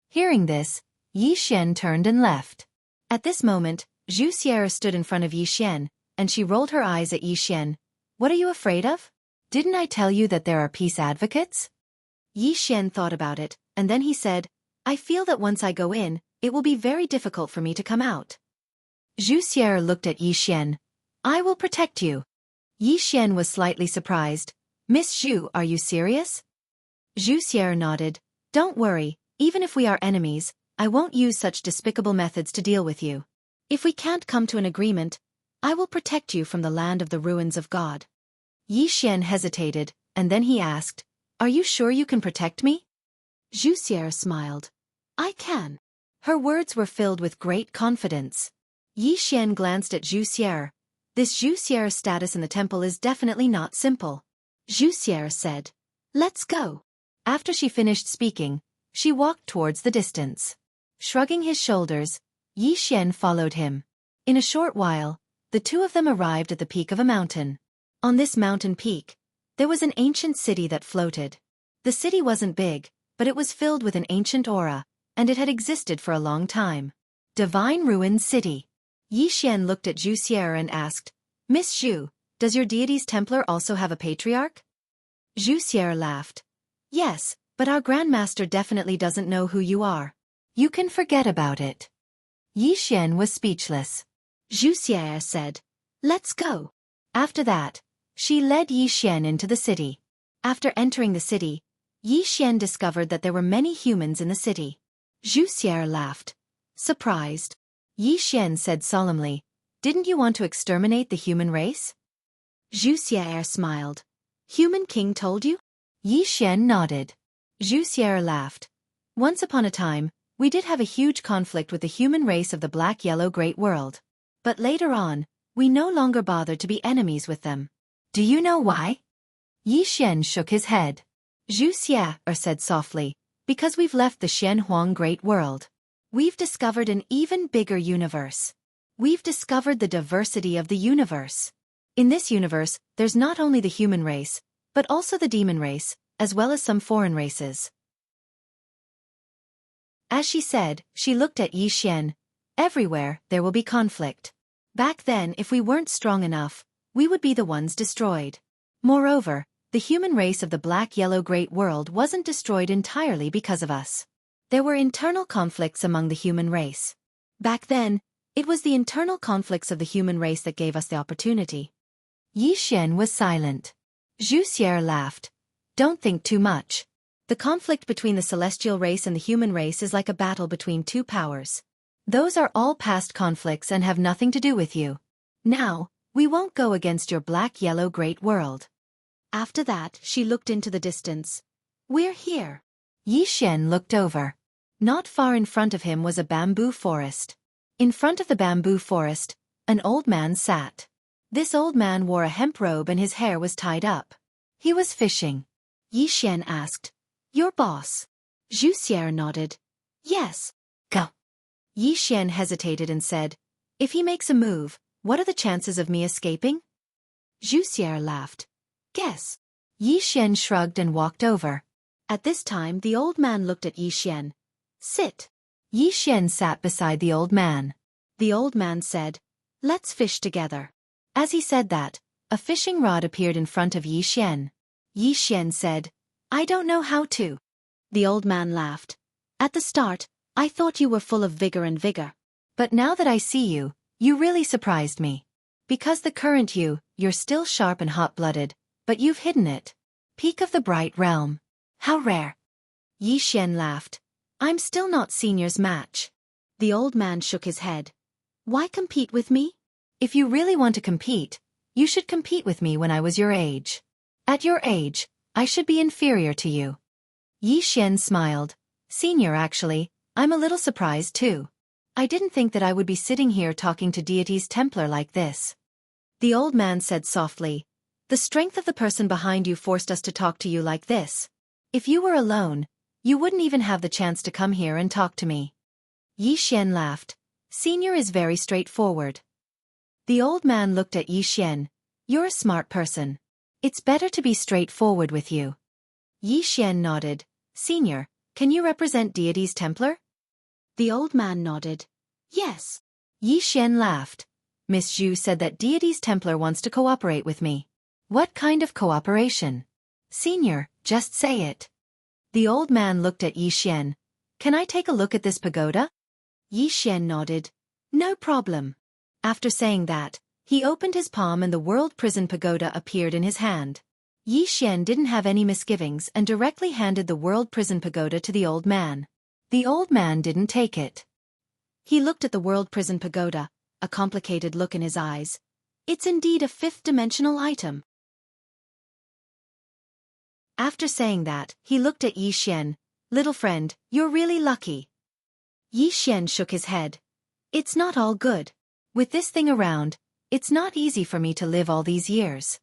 Hearing this, Yixian turned and left. At this moment, Xueqi stood in front of Yixian, and she rolled her eyes at Yixian. What are you afraid of? Didn't I tell you that there are peace advocates? Yixian thought about it, and then he said, I feel that once I go in, it will be very difficult for me to come out. Xueqi looked at Yixian. I will protect you. Yixian was slightly surprised. Miss Xu, are you serious? Xueqi nodded. Don't worry, even if we are enemies, I won't use such despicable methods to deal with you. If we can't come to an agreement, I will protect you from the land of the ruins of God. Yixian hesitated, and then he asked, Are you sure you can protect me? Xueqi smiled. I can. Her words were filled with great confidence. Yixian glanced at Xueqi. This Xueqi status in the temple is definitely not simple. Xueqi said, Let's go. After she finished speaking, she walked towards the distance. Shrugging his shoulders, Yixian followed him. In a short while, the two of them arrived at the peak of a mountain. On this mountain peak, there was an ancient city that floated. The city wasn't big, but it was filled with an ancient aura, and it had existed for a long time. Divine Ruins City. Yixian looked at Xueqi and asked, Miss Xu, does your deity's Templar also have a patriarch? Xueqi laughed. Yes, but our Grandmaster definitely doesn't know who you are. You can forget about it. Yixian was speechless. Xueqi said, Let's go. After that, she led Yixian into the city. After entering the city, Yixian discovered that there were many humans in the city. Xueqi laughed. Surprised. Yixian said solemnly, Didn't you want to exterminate the human race? Xueqi smiled. Human King told you? Yixian nodded. Xueqi laughed. Once upon a time, we did have a huge conflict with the human race of the Black-Yellow Great World. But later on, We no longer bothered to be enemies with them. Do you know why? Yi Xian shook his head. Xueqi said softly, because we've left the Xianhuang Great World. We've discovered an even bigger universe. We've discovered the diversity of the universe. In this universe, there's not only the human race, but also the demon race, as well as some foreign races. As she said, she looked at Yi Xian. Everywhere, there will be conflict. Back then, if we weren't strong enough, we would be the ones destroyed. Moreover, the human race of the black-yellow great world wasn't destroyed entirely because of us. There were internal conflicts among the human race. Back then, it was the internal conflicts of the human race that gave us the opportunity. Yi Xian was silent. Xueqi laughed. Don't think too much. The conflict between the celestial race and the human race is like a battle between two powers. Those are all past conflicts and have nothing to do with you. Now, we won't go against your black-yellow great world. After that, she looked into the distance. We're here. Yi Xian looked over. Not far in front of him was a bamboo forest. In front of the bamboo forest, an old man sat. This old man wore a hemp robe and his hair was tied up. He was fishing. Yi Xian asked, "Your boss?" Xueqi nodded. "Yes." "Go." Yi Xian hesitated and said, "If he makes a move, what are the chances of me escaping?" Xueqi laughed. "Guess." Yi Xian shrugged and walked over. At this time, the old man looked at Yi Xian. "Sit." Yi Xian sat beside the old man. The old man said, "Let's fish together." As he said that, a fishing rod appeared in front of Yi Xian. Yi Xian said, "I don't know how to." The old man laughed. "At the start, I thought you were full of vigor. But now that I see you, you really surprised me. Because the current you're still sharp and hot-blooded, but you've hidden it. Peak of the bright realm. How rare." Yi Xian laughed. "I'm still not senior's match." The old man shook his head. "Why compete with me? If you really want to compete, you should compete with me when I was your age. At your age, I should be inferior to you." Yi Xian smiled. "Senior, actually, I'm a little surprised too. I didn't think that I would be sitting here talking to deities Templar like this." The old man said softly, "The strength of the person behind you forced us to talk to you like this. If you were alone, you wouldn't even have the chance to come here and talk to me." Yi Xian laughed. "Senior is very straightforward." The old man looked at Yi Xian. "You're a smart person. It's better to be straightforward with you." Yi Xian nodded. "Senior, can you represent deities Templar?" The old man nodded. "Yes." Yi Xian laughed. "Miss Zhu said that deities Templar wants to cooperate with me. What kind of cooperation? Senior, just say it." The old man looked at Yi Xian. "Can I take a look at this pagoda?" Yi Xian nodded. "No problem." After saying that, he opened his palm and the World Prison Pagoda appeared in his hand. Yi Xian didn't have any misgivings and directly handed the World Prison Pagoda to the old man. The old man didn't take it. He looked at the World Prison Pagoda, a complicated look in his eyes. It's indeed a fifth-dimensional item. After saying that, he looked at Yi Xian. "Little friend, you're really lucky." Yi Xian shook his head. "It's not all good. With this thing around, it's not easy for me to live all these years."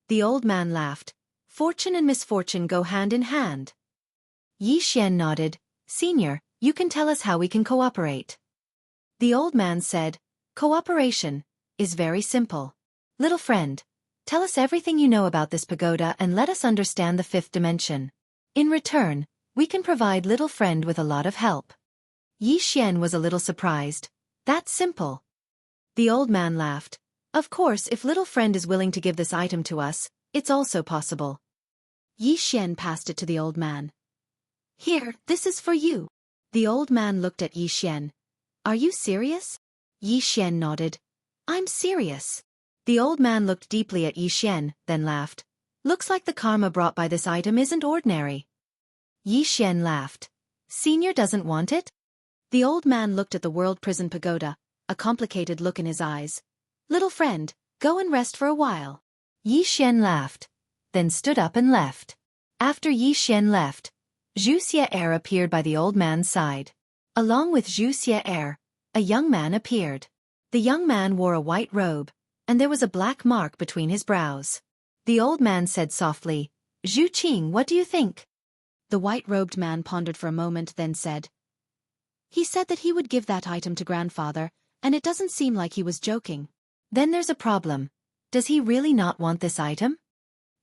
The old man laughed. "Fortune and misfortune go hand in hand." Yi Xian nodded. "Senior, you can tell us how we can cooperate." The old man said, "Cooperation is very simple. Little friend, tell us everything you know about this pagoda and let us understand the fifth dimension. In return, we can provide little friend with a lot of help." Yi Xian was a little surprised. "That's simple." The old man laughed. "Of course, if little friend is willing to give this item to us, it's also possible." Yi Xian passed it to the old man. "Here, this is for you." The old man looked at Yi Xian. "Are you serious?" Yi Xian nodded. "I'm serious." The old man looked deeply at Yi Xian, then laughed. "Looks like the karma brought by this item isn't ordinary." Yi Xian laughed. "Senior doesn't want it?" The old man looked at the World Prison Pagoda, a complicated look in his eyes. "Little friend, go and rest for a while." Yi Xian laughed, then stood up and left. After Yi Xian left, Xueqi appeared by the old man's side. Along with Xueqi, a young man appeared. The young man wore a white robe, and there was a black mark between his brows. The old man said softly, "Xueqi, what do you think?" The white-robed man pondered for a moment, then said, "He said that he would give that item to grandfather, and it doesn't seem like he was joking." "Then there's a problem. Does he really not want this item?"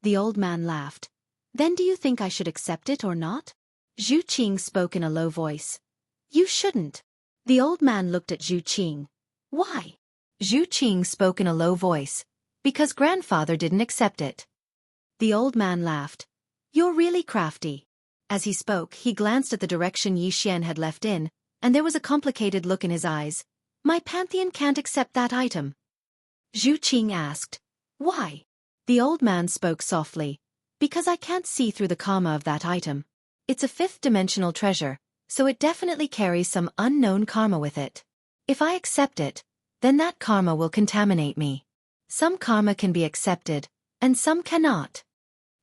The old man laughed. "Then do you think I should accept it or not?" Xueqi spoke in a low voice. "You shouldn't." The old man looked at Xueqi. "Why?" Xueqi spoke in a low voice. "Because grandfather didn't accept it." The old man laughed. "You're really crafty." As he spoke, he glanced at the direction Yi Xian had left in, and there was a complicated look in his eyes. "My pantheon can't accept that item." Xueqi asked, "Why?" The old man spoke softly. "Because I can't see through the karma of that item. It's a fifth-dimensional treasure, so it definitely carries some unknown karma with it. If I accept it, then that karma will contaminate me. Some karma can be accepted, and some cannot."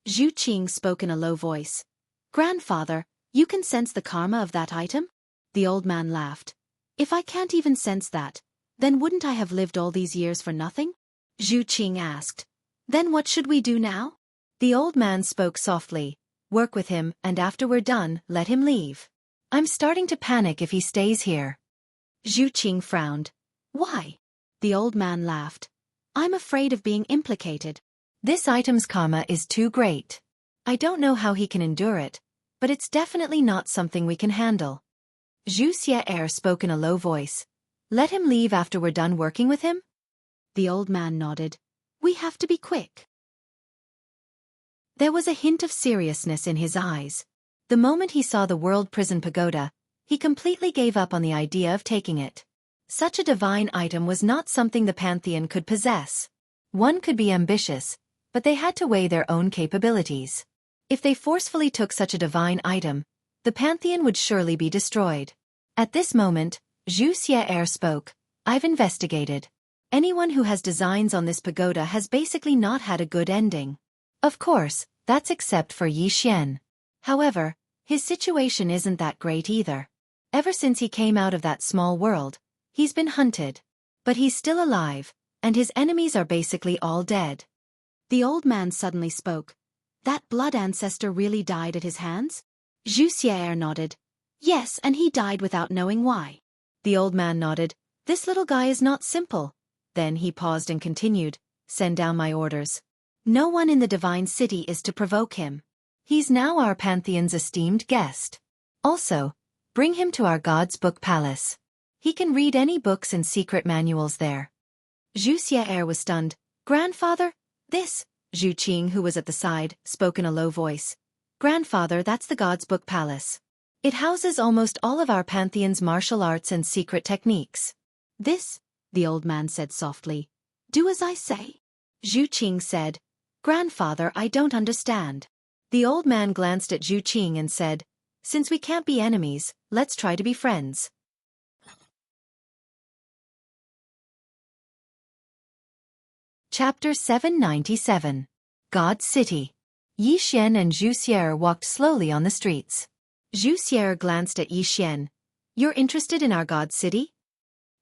Xueqi spoke in a low voice. "Grandfather, you can sense the karma of that item?" The old man laughed. "If I can't even sense that, then wouldn't I have lived all these years for nothing?" Xueqi asked. "Then what should we do now?" The old man spoke softly. "Work with him, and after we're done, let him leave. I'm starting to panic if he stays here." Xueqi frowned. "Why?" The old man laughed. "I'm afraid of being implicated. This item's karma is too great. I don't know how he can endure it, but it's definitely not something we can handle." Xueqi spoke in a low voice. "Let him leave after we're done working with him?" The old man nodded. "We have to be quick." There was a hint of seriousness in his eyes. The moment he saw the World Prison Pagoda, he completely gave up on the idea of taking it. Such a divine item was not something the Pantheon could possess. One could be ambitious, but they had to weigh their own capabilities. If they forcefully took such a divine item, the Pantheon would surely be destroyed. At this moment, Xueqi spoke. "I've investigated. Anyone who has designs on this pagoda has basically not had a good ending. Of course, that's except for Yi Xian. However, his situation isn't that great either. Ever since he came out of that small world, he's been hunted. But he's still alive, and his enemies are basically all dead." The old man suddenly spoke. "That blood ancestor really died at his hands?" Xueqi nodded. "Yes, and he died without knowing why." The old man nodded. "This little guy is not simple." Then he paused and continued. "Send down my orders. No one in the divine city is to provoke him. He's now our Pantheon's esteemed guest. Also, bring him to our God's Book Palace. He can read any books and secret manuals there." Xueqi was stunned. "Grandfather, this..." Xueqi, who was at the side, spoke in a low voice. "Grandfather, that's the God's Book Palace. It houses almost all of our Pantheon's martial arts and secret techniques." "This," the old man said softly. "Do as I say." Xueqi said, "Grandfather, I don't understand." The old man glanced at Xueqi and said, "Since we can't be enemies, let's try to be friends." Chapter 797. God's City. Yi Xian and Xueqi walked slowly on the streets. Xueqi glanced at Yi Xian. "You're interested in our God's City?"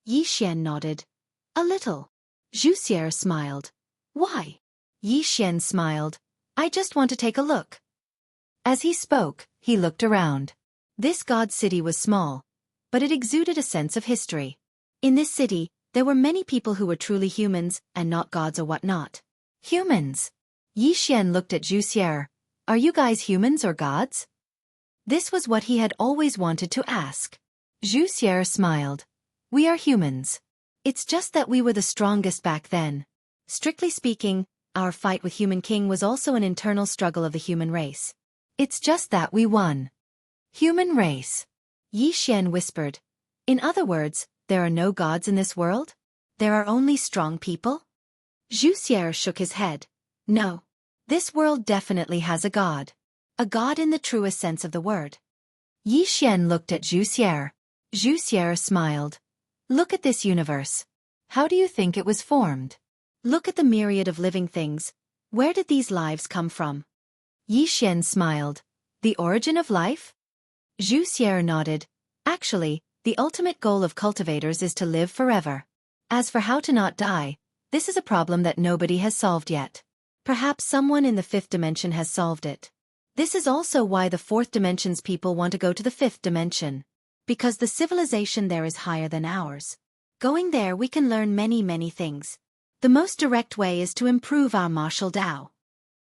Yi Xian nodded. "A little." Xueqi smiled. "Why?" Yi Xian smiled. "I just want to take a look." As he spoke, he looked around. This God city was small, but it exuded a sense of history. In this city, there were many people who were truly humans and not gods or whatnot. Humans? Yi Xian looked at Xueqi. "Are you guys humans or gods?" This was what he had always wanted to ask. Xueqi smiled. "We are humans. It's just that we were the strongest back then. Strictly speaking, our fight with Human King was also an internal struggle of the human race. It's just that we won." "Human race?" Yi Xian whispered. "In other words, there are no gods in this world? There are only strong people?" Xueqi shook his head. "No. This world definitely has a god. A god in the truest sense of the word." Yi Xian looked at Xueqi. Xueqi smiled. "Look at this universe. How do you think it was formed? Look at the myriad of living things. Where did these lives come from?" Yi Xian smiled. "The origin of life?" Xueqi nodded. "Actually, the ultimate goal of cultivators is to live forever. As for how to not die, This is a problem that nobody has solved yet. Perhaps someone in the fifth dimension has solved it. This is also why the fourth dimension's people want to go to the fifth dimension. Because the civilization there is higher than ours. Going there we can learn many things. The most direct way is to improve our martial Tao.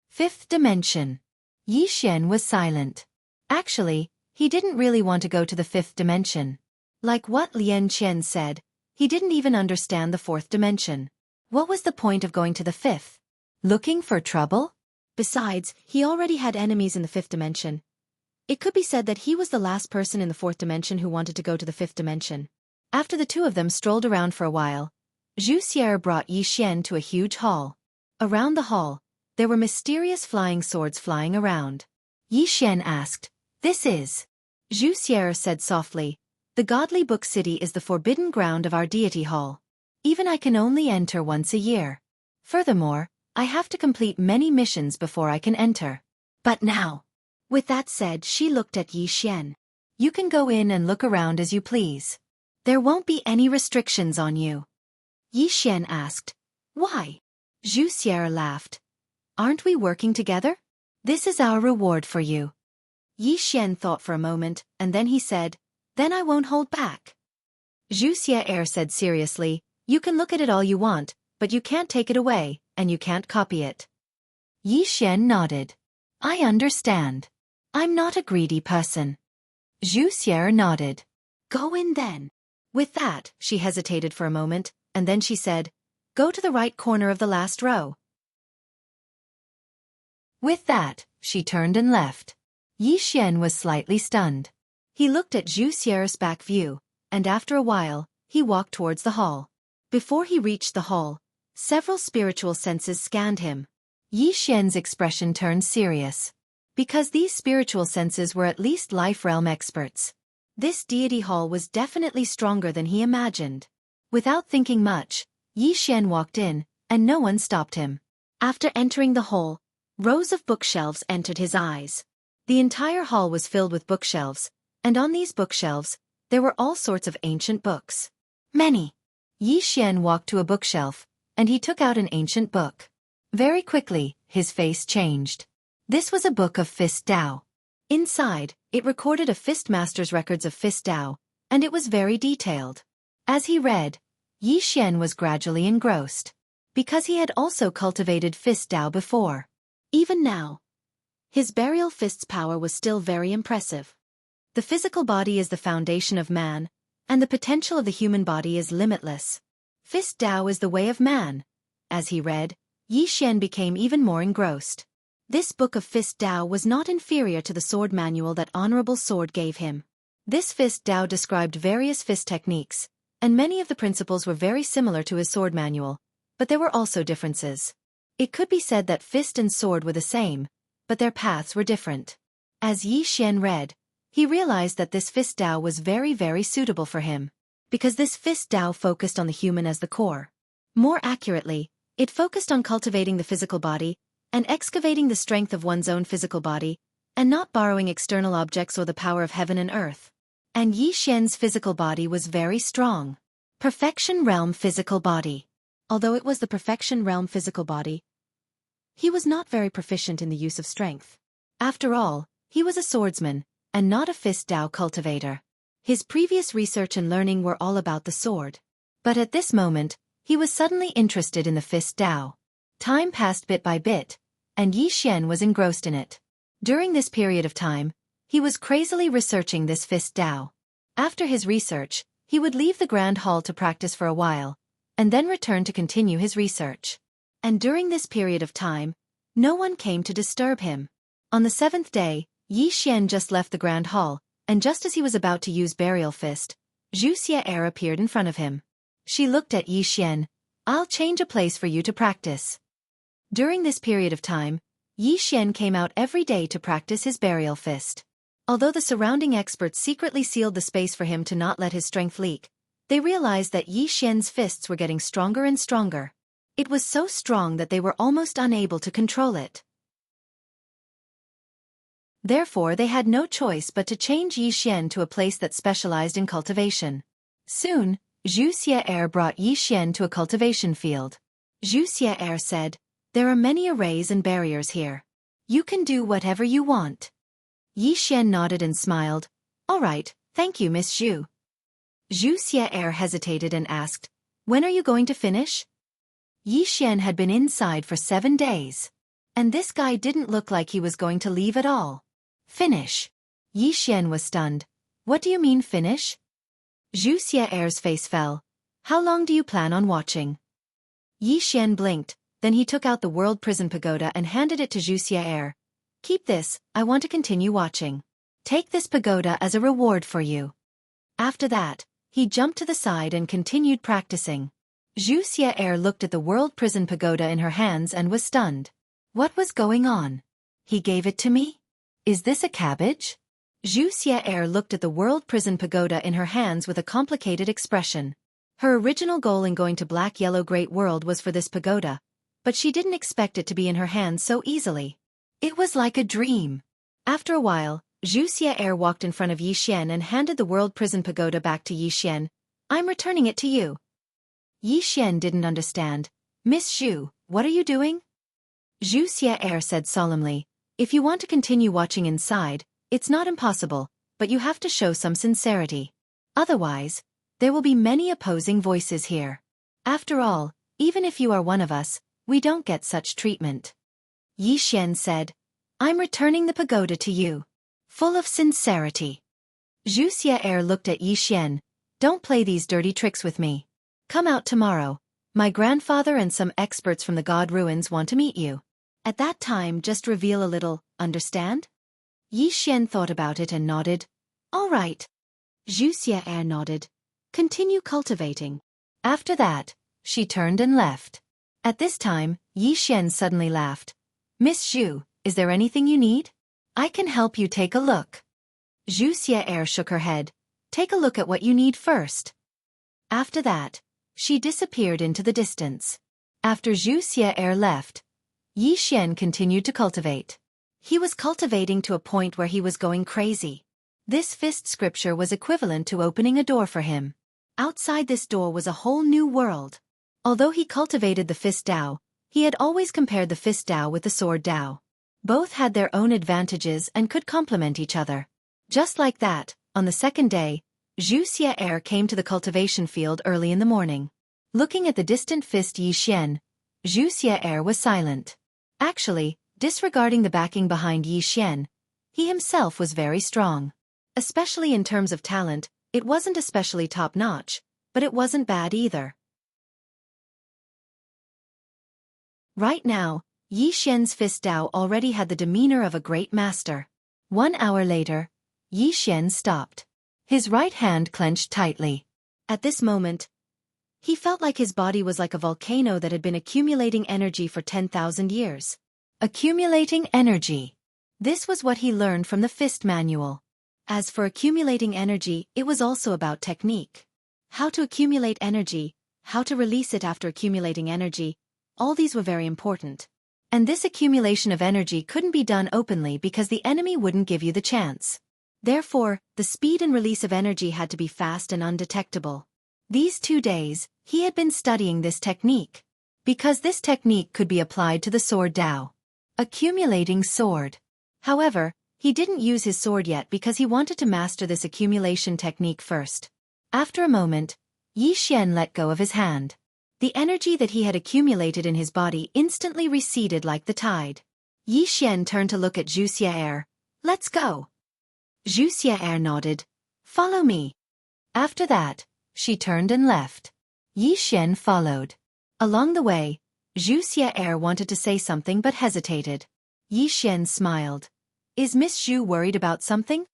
Fifth dimension. Yi Xian was silent. Actually, he didn't really want to go to the fifth dimension. Like what Lian Qian said, he didn't even understand the fourth dimension. What was the point of going to the fifth? Looking for trouble? Besides, he already had enemies in the fifth dimension. It could be said that he was the last person in the fourth dimension who wanted to go to the fifth dimension. After the two of them strolled around for a while, Xueqi brought Yi Xian to a huge hall. Around the hall, there were mysterious flying swords flying around. Yi Xian asked, "This is?" Xueqi said softly, "The Godly Book City is the forbidden ground of our deity hall. Even I can only enter once a year. Furthermore, I have to complete many missions before I can enter. But now..." With that said, she looked at Yi Xian. "You can go in and look around as you please. There won't be any restrictions on you." Yi Xian asked, "Why?" Xueqi laughed. "Aren't we working together? This is our reward for you." Yi Xian thought for a moment, and then he said, "Then I won't hold back." Xueqi said seriously, "You can look at it all you want, but you can't take it away, and you can't copy it." Yi Xian nodded. "I understand. I'm not a greedy person." Xueqi nodded. "Go in then." With that, she hesitated for a moment, and then she said, "Go to the right corner of the last row." With that, she turned and left. Yi Xian was slightly stunned. He looked at Xueqi's back view, and after a while, he walked towards the hall. Before he reached the hall, several spiritual senses scanned him. Yi Xian's expression turned serious. Because these spiritual senses were at least life realm experts. This deity hall was definitely stronger than he imagined. Without thinking much, Yi Xian walked in, and no one stopped him. After entering the hall, rows of bookshelves entered his eyes. The entire hall was filled with bookshelves, and on these bookshelves, there were all sorts of ancient books. Many. Yi Xian walked to a bookshelf, and he took out an ancient book. Very quickly, his face changed. This was a book of Fist Tao. Inside, it recorded a Fist Master's records of Fist Tao, and it was very detailed. As he read, Yi Xian was gradually engrossed. Because he had also cultivated Fist Tao before. Even now, his burial fist's power was still very impressive. The physical body is the foundation of man, and the potential of the human body is limitless. Fist Tao is the way of man. As he read, Yi Xian became even more engrossed. This book of Fist Tao was not inferior to the sword manual that Honorable Sword gave him. This Fist Tao described various fist techniques, and many of the principles were very similar to his sword manual, but there were also differences. It could be said that fist and sword were the same, but their paths were different. As Yi Xian read, he realized that this Fist Tao was very suitable for him. Because this Fist Tao focused on the human as the core. More accurately, it focused on cultivating the physical body, and excavating the strength of one's own physical body, and not borrowing external objects or the power of heaven and earth. And Yi Xian's physical body was very strong. Perfection Realm Physical Body. Although it was the Perfection Realm physical body, he was not very proficient in the use of strength. After all, he was a swordsman, and not a Fist Tao cultivator. His previous research and learning were all about the sword. But at this moment, he was suddenly interested in the Fist Tao. Time passed bit by bit, and Yi Xian was engrossed in it. During this period of time, he was crazily researching this Fist Tao. After his research, he would leave the Grand Hall to practice for a while, and then return to continue his research. And during this period of time, no one came to disturb him. On the seventh day, Yi Xian just left the Grand Hall, and just as he was about to use Burial Fist, Xueqi appeared in front of him. She looked at Yi Xian. "I'll change a place for you to practice." During this period of time, Yi Xian came out every day to practice his Burial Fist. Although the surrounding experts secretly sealed the space for him to not let his strength leak, they realized that Yi Xian's fists were getting stronger and stronger. It was so strong that they were almost unable to control it. Therefore they had no choice but to change Yi Xian to a place that specialized in cultivation. Soon, Xueqi brought Yi Xian to a cultivation field. Xueqi said, "There are many arrays and barriers here. You can do whatever you want." Yi Xian nodded and smiled. "All right, thank you, Miss Xu." Xueqi hesitated and asked, "When are you going to finish?" Yi Xian had been inside for 7 days. And this guy didn't look like he was going to leave at all. "Finish." Yi Xian was stunned. "What do you mean finish?" Xueqi's face fell. "How long do you plan on watching?" Yi Xian blinked, then he took out the World Prison Pagoda and handed it to Xueqi. "Keep this, I want to continue watching. Take this pagoda as a reward for you." After that, he jumped to the side and continued practicing. Xueqi looked at the World Prison Pagoda in her hands and was stunned. What was going on? He gave it to me? Is this a cabbage? Xueqi looked at the World Prison Pagoda in her hands with a complicated expression. Her original goal in going to Black-Yellow Great World was for this pagoda, but she didn't expect it to be in her hands so easily. It was like a dream. After a while, Xueqi walked in front of Yi Xian and handed the World Prison Pagoda back to Yi Xian. "I'm returning it to you." Yi Xian didn't understand. "Miss Xu, what are you doing?" Xueqi said solemnly, "If you want to continue watching inside, it's not impossible, but you have to show some sincerity. Otherwise, there will be many opposing voices here. After all, even if you are one of us, we don't get such treatment." Yi Xian said, "I'm returning the pagoda to you. Full of sincerity." Xueqi looked at Yi Xian. "Don't play these dirty tricks with me. Come out tomorrow. My grandfather and some experts from the God Ruins want to meet you. At that time, just reveal a little, understand?" Yi Xian thought about it and nodded. "All right." Xueqi nodded. "Continue cultivating." After that, she turned and left. At this time, Yi Xian suddenly laughed. "Miss Xu, is there anything you need? I can help you take a look." Xueqi shook her head. "Take a look at what you need first." After that, she disappeared into the distance. After Xueqi left, Yi Xian continued to cultivate. He was cultivating to a point where he was going crazy. This fist scripture was equivalent to opening a door for him. Outside this door was a whole new world. Although he cultivated the fist Dao, he had always compared the fist Dao with the sword Dao. Both had their own advantages and could complement each other. Just like that, on the second day, Xueqi came to the cultivation field early in the morning. Looking at the distant fist Yi Xian, Xueqi was silent. Actually, disregarding the backing behind Yi Xian, he himself was very strong. Especially in terms of talent, it wasn't especially top-notch, but it wasn't bad either. Right now, Yi Xian's fist Dao already had the demeanor of a great master. 1 hour later, Yi Xian stopped. His right hand clenched tightly. At this moment, he felt like his body was like a volcano that had been accumulating energy for 10,000 years. Accumulating energy. This was what he learned from the fist manual. As for accumulating energy, it was also about technique. How to accumulate energy, how to release it after accumulating energy, all these were very important. And this accumulation of energy couldn't be done openly because the enemy wouldn't give you the chance. Therefore, the speed and release of energy had to be fast and undetectable. These 2 days, he had been studying this technique. Because this technique could be applied to the sword Dao. Accumulating sword. However, he didn't use his sword yet because he wanted to master this accumulation technique first. After a moment, Yi Xian let go of his hand. The energy that he had accumulated in his body instantly receded like the tide. Yi Xian turned to look at Xueqi. "Let's go." Xueqi nodded. "Follow me." After that, she turned and left. Yi Xian followed. Along the way, Xueqi wanted to say something but hesitated. Yi Xian smiled. "Is Miss Xu worried about something?"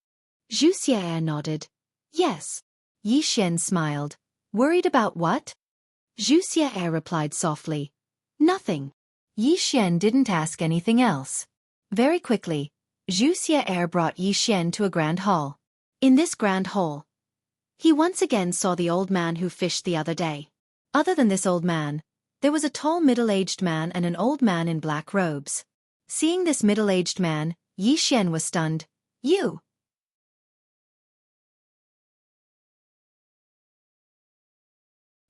Xueqi nodded. "Yes." Yi Xian smiled. "Worried about what?" Xueqi replied softly. "Nothing." Yi Xian didn't ask anything else. Very quickly, Xueqi brought Yi Xian to a grand hall. In this grand hall, he once again saw the old man who fished the other day. Other than this old man, there was a tall middle-aged man and an old man in black robes. Seeing this middle-aged man, Yi Xian was stunned. "You!"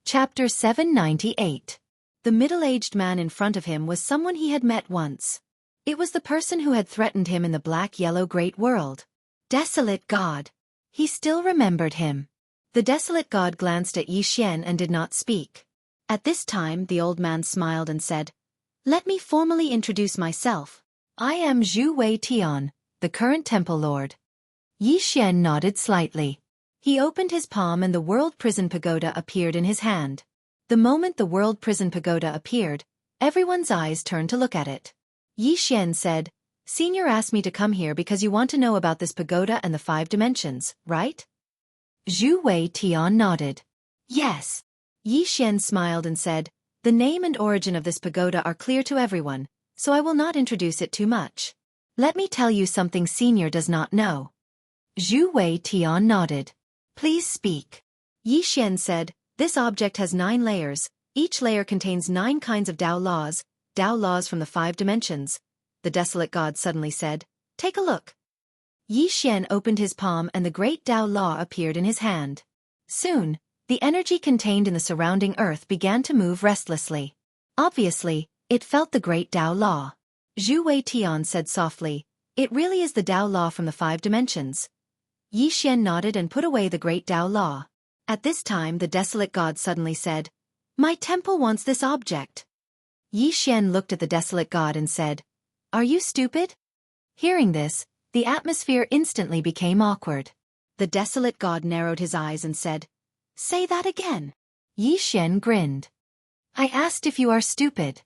Chapter 798. The middle-aged man in front of him was someone he had met once. It was the person who had threatened him in the black-yellow great world. Desolate God. He still remembered him. The desolate god glanced at Yi Xian and did not speak. At this time the old man smiled and said, "Let me formally introduce myself. I am Xueqi, the current temple lord." Yi Xian nodded slightly. He opened his palm and the World Prison Pagoda appeared in his hand. The moment the World Prison Pagoda appeared, everyone's eyes turned to look at it. Yi Xian said, "Senior asked me to come here because you want to know about this pagoda and the 5 dimensions, right?" Xueqi nodded. "Yes." Yi Xian smiled and said, "The name and origin of this pagoda are clear to everyone, so I will not introduce it too much. Let me tell you something Senior does not know." Xueqi nodded. "Please speak." Yi Xian said, "This object has 9 layers, each layer contains 9 kinds of Tao laws from the 5 dimensions. The desolate god suddenly said, "Take a look." Yi Xian opened his palm and the great Tao law appeared in his hand. Soon, the energy contained in the surrounding earth began to move restlessly. Obviously, it felt the great Tao law. Xueqi said softly, "It really is the Tao law from the 5 dimensions." Yi Xian nodded and put away the great Tao law. At this time the desolate god suddenly said, "My temple wants this object." Yi Xian looked at the desolate god and said, "Are you stupid?" Hearing this, the atmosphere instantly became awkward. The desolate god narrowed his eyes and said, "Say that again." Yi Xian grinned. "I asked if you are stupid."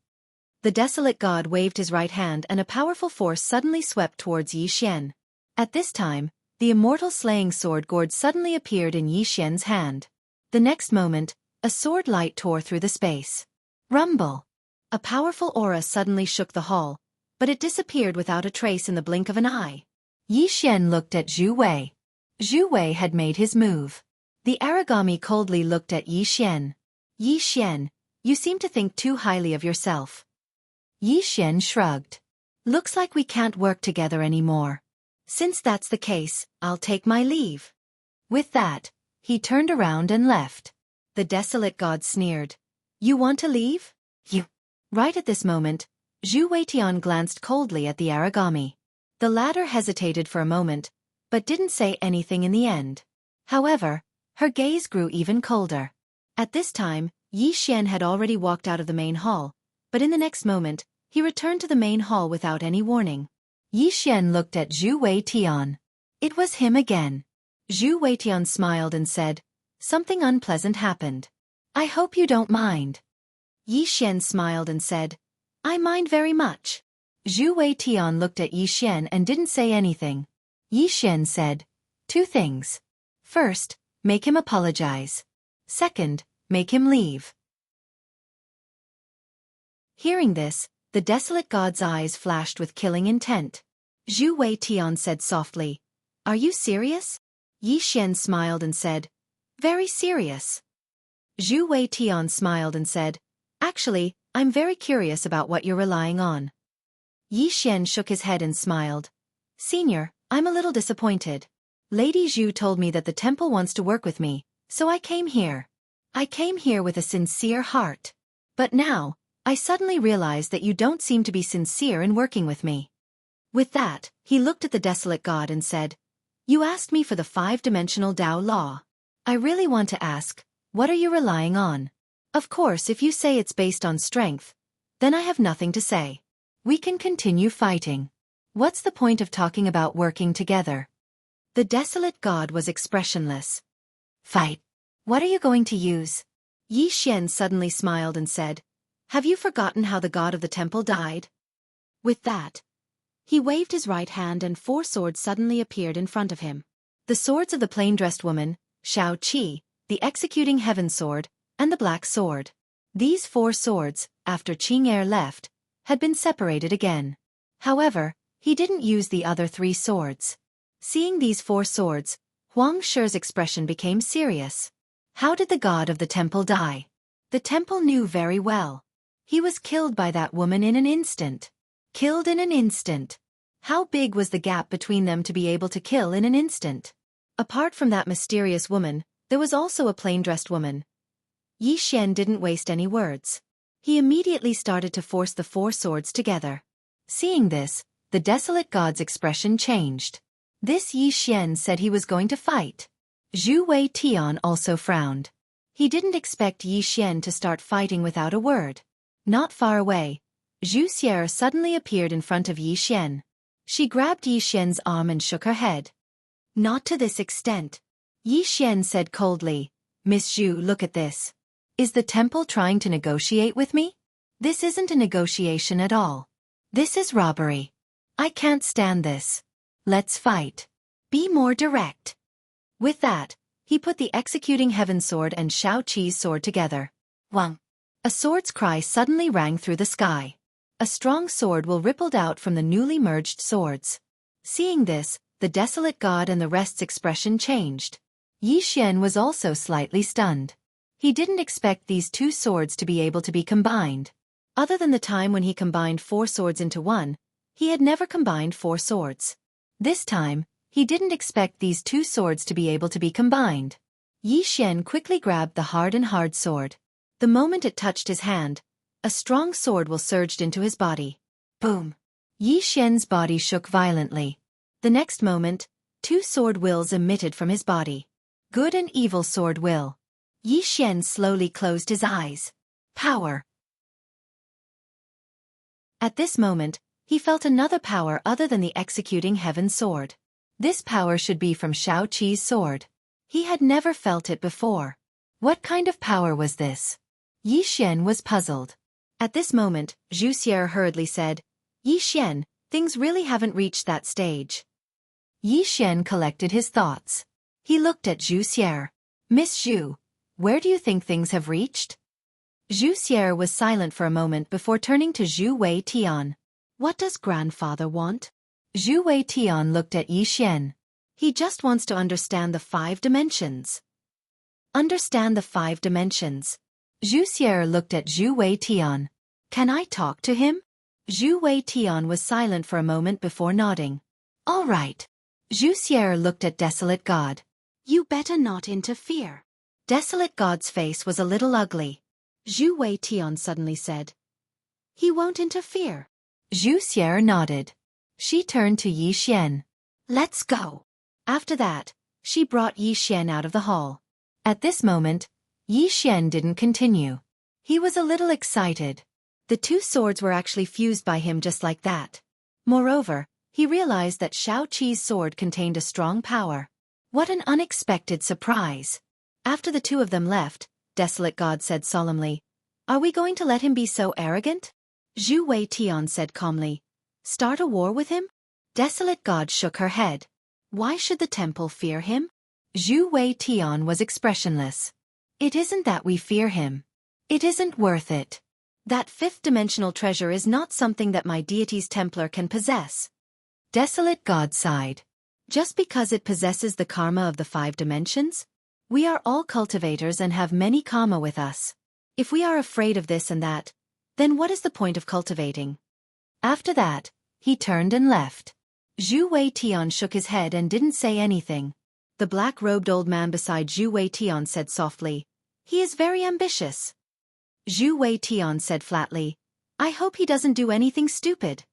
The desolate god waved his right hand and a powerful force suddenly swept towards Yi Xian. At this time, the immortal slaying sword gourd suddenly appeared in Yi Xian's hand. The next moment, a sword light tore through the space. Rumble! A powerful aura suddenly shook the hall, but it disappeared without a trace in the blink of an eye. Yi Xian looked at Zhu Wei. Zhu Wei had made his move. The origami coldly looked at Yi Xian. "Yi Xian, you seem to think too highly of yourself." Yi Xian shrugged. "Looks like we can't work together anymore. Since that's the case, I'll take my leave." With that, he turned around and left. The desolate god sneered. "You want to leave? You." Right at this moment, Xueqi glanced coldly at the origami. The latter hesitated for a moment, but didn't say anything in the end. However, her gaze grew even colder. At this time, Yi Xian had already walked out of the main hall, but in the next moment, he returned to the main hall without any warning. Yi Xian looked at Xueqi. It was him again. Xueqi smiled and said, "Something unpleasant happened. I hope you don't mind." Yi Xian smiled and said, "I mind very much." Xueqi looked at Yi Xian and didn't say anything. Yi Xian said, "2 things. First, make him apologize. Second, make him leave." Hearing this, the desolate god's eyes flashed with killing intent. Xueqi said softly, "Are you serious?" Yi Xian smiled and said, "Very serious." Xueqi smiled and said, "Actually, I'm very curious about what you're relying on." Yi Xian shook his head and smiled. "Senior, I'm a little disappointed. Lady Zhu told me that the temple wants to work with me, so I came here. I came here with a sincere heart. But now, I suddenly realize that you don't seem to be sincere in working with me." With that, he looked at the desolate god and said, "You asked me for the 5-dimensional Tao law. I really want to ask, what are you relying on? Of course, if you say it's based on strength, then I have nothing to say. We can continue fighting. What's the point of talking about working together?" The desolate god was expressionless. "Fight. What are you going to use?" Yi Xian suddenly smiled and said, "Have you forgotten how the god of the temple died?" With that, he waved his right hand and 4 swords suddenly appeared in front of him. The swords of the plain-dressed woman, Xueqi, the executing heaven sword, and the black sword. These 4 swords, after Qing'er left, had been separated again. However, he didn't use the other 3 swords. Seeing these 4 swords, Huang Shi's expression became serious. How did the god of the temple die? The temple knew very well. He was killed by that woman in an instant. Killed in an instant. How big was the gap between them to be able to kill in an instant? Apart from that mysterious woman, there was also a plain-dressed woman. Yi Xian didn't waste any words. He immediately started to force the 4 swords together. Seeing this, the desolate god's expression changed. This Yi Xian said he was going to fight. Zhu Wei Tian also frowned. He didn't expect Yi Xian to start fighting without a word. Not far away, Zhu Xier suddenly appeared in front of Yi Xian. She grabbed Yi Xian's arm and shook her head. Not to this extent. Yi Xian said coldly, Miss Zhu, look at this. Is the temple trying to negotiate with me? This isn't a negotiation at all. This is robbery. I can't stand this. Let's fight. Be more direct. With that, he put the executing heaven sword and Xueqi's sword together. Wang! A sword's cry suddenly rang through the sky. A strong sword will rippled out from the newly merged swords. Seeing this, the desolate god and the rest's expression changed. Yi Xian was also slightly stunned. He didn't expect these 2 swords to be able to be combined. Other than the time when he combined 4 swords into one, he had never combined 4 swords. This time, he didn't expect these 2 swords to be able to be combined. Yi Xian quickly grabbed the hard sword. The moment it touched his hand, a strong sword will surged into his body. Boom! Yi Xian's body shook violently. The next moment, 2 sword wills emitted from his body. Good and evil sword will. Yi Xian slowly closed his eyes. Power! At this moment, he felt another power other than the executing heaven sword. This power should be from Xueqi's sword. He had never felt it before. What kind of power was this? Yi Xian was puzzled. At this moment, Zhu Xier hurriedly said, Yi Xian, things really haven't reached that stage. Yi Xian collected his thoughts. He looked at Zhu Xier. Miss Zhu, where do you think things have reached? Zhu Xier was silent for a moment before turning to Zhu Wei Tian. What does grandfather want? Zhu Wei Tian looked at Yi Xian. He just wants to understand the 5 dimensions. Understand the 5 dimensions. Zhu Xier looked at Zhu Wei Tian. Can I talk to him? Zhu Wei Tian was silent for a moment before nodding. All right. Zhu Xier looked at Desolate God. You better not interfere. Desolate God's face was a little ugly. Zhu Wei Tian suddenly said. He won't interfere. Zhu Xier nodded. She turned to Yi Xian. Let's go. After that, she brought Yi Xian out of the hall. At this moment, Yi Xian didn't continue. He was a little excited. The 2 swords were actually fused by him just like that. Moreover, he realized that Xueqi's sword contained a strong power. What an unexpected surprise. After the 2 of them left, Desolate God said solemnly, Are we going to let him be so arrogant? Zhu Wei Tian said calmly, Start a war with him? Desolate God shook her head. Why should the temple fear him? Zhu Wei Tian was expressionless. It isn't that we fear him. It isn't worth it. That 5th-dimensional treasure is not something that my deity's Templar can possess. Desolate God sighed. Just because it possesses the karma of the 5 dimensions? We are all cultivators and have many karma with us. If we are afraid of this and that, then what is the point of cultivating? After that, he turned and left. Zhu Wei Tian shook his head and didn't say anything. The black-robed old man beside Zhu Wei Tian said softly, He is very ambitious. Zhu Wei Tian said flatly, I hope he doesn't do anything stupid.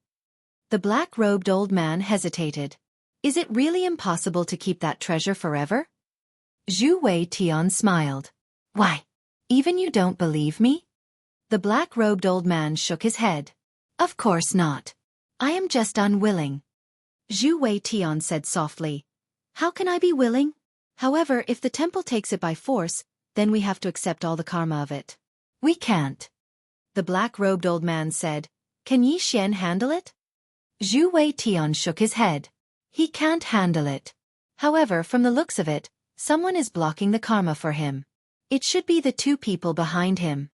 The black-robed old man hesitated. Is it really impossible to keep that treasure forever? Zhu Wei Tian smiled. Why? Even you don't believe me? The black-robed old man shook his head. Of course not. I am just unwilling. Zhu Wei Tian said softly. How can I be willing? However, if the temple takes it by force, then we have to accept all the karma of it. We can't. The black-robed old man said. Can Yi Xian handle it? Zhu Wei Tian shook his head. He can't handle it. However, from the looks of it, someone is blocking the karma for him. It should be the 2 people behind him.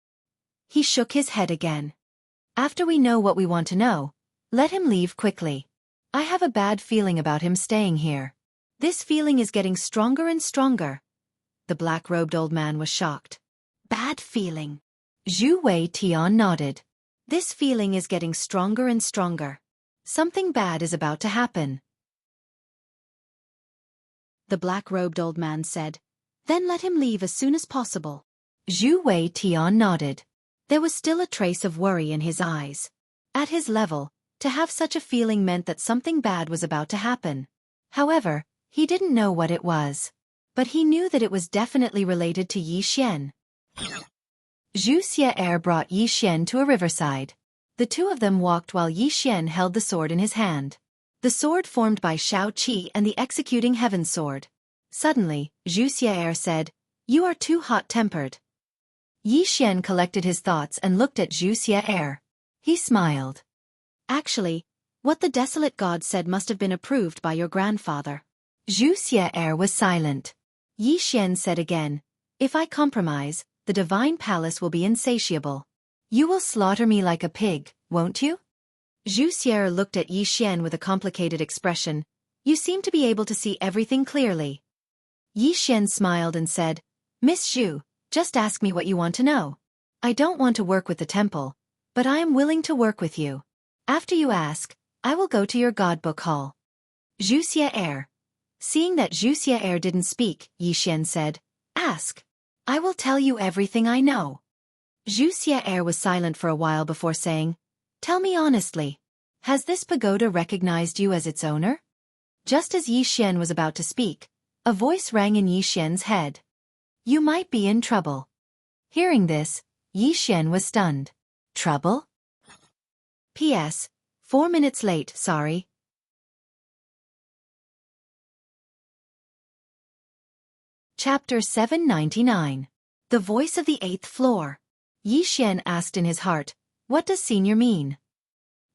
He shook his head again. After we know what we want to know, let him leave quickly. I have a bad feeling about him staying here. This feeling is getting stronger and stronger. The black-robed old man was shocked. Bad feeling. Zhu Wei Tian nodded. This feeling is getting stronger and stronger. Something bad is about to happen. The black-robed old man said. Then let him leave as soon as possible. Zhu Wei Tian nodded. There was still a trace of worry in his eyes. At his level, to have such a feeling meant that something bad was about to happen. However, he didn't know what it was. But he knew that it was definitely related to Yi Xian. Xueqi brought Yi Xian to a riverside. The two of them walked while Yi Xian held the sword in his hand. The sword formed by Xueqi and the executing heaven sword. Suddenly, Xueqi said, "You are too hot-tempered." Yi Xian collected his thoughts and looked at Xueqi. He smiled. "Actually, what the desolate god said must have been approved by your grandfather." Xueqi was silent. Yi Xian said again, "If I compromise, the divine palace will be insatiable. You will slaughter me like a pig, won't you?" Xueqi looked at Yi Xian with a complicated expression. "You seem to be able to see everything clearly." Yi Xian smiled and said, "Miss Xu, just ask me what you want to know. I don't want to work with the temple, but I am willing to work with you. After you ask, I will go to your godbook hall." Xueqi. Seeing that Xueqi didn't speak, Yi Xian said, "Ask. I will tell you everything I know." Xueqi was silent for a while before saying, "Tell me honestly, has this pagoda recognized you as its owner?" Just as Yi Xian was about to speak, a voice rang in Yi Xian's head. "You might be in trouble." Hearing this, Yi Xian was stunned. Trouble? P.S. 4 minutes late, sorry. Chapter 799. The Voice of the Eighth Floor. Yi Xian asked in his heart, "What does senior mean?"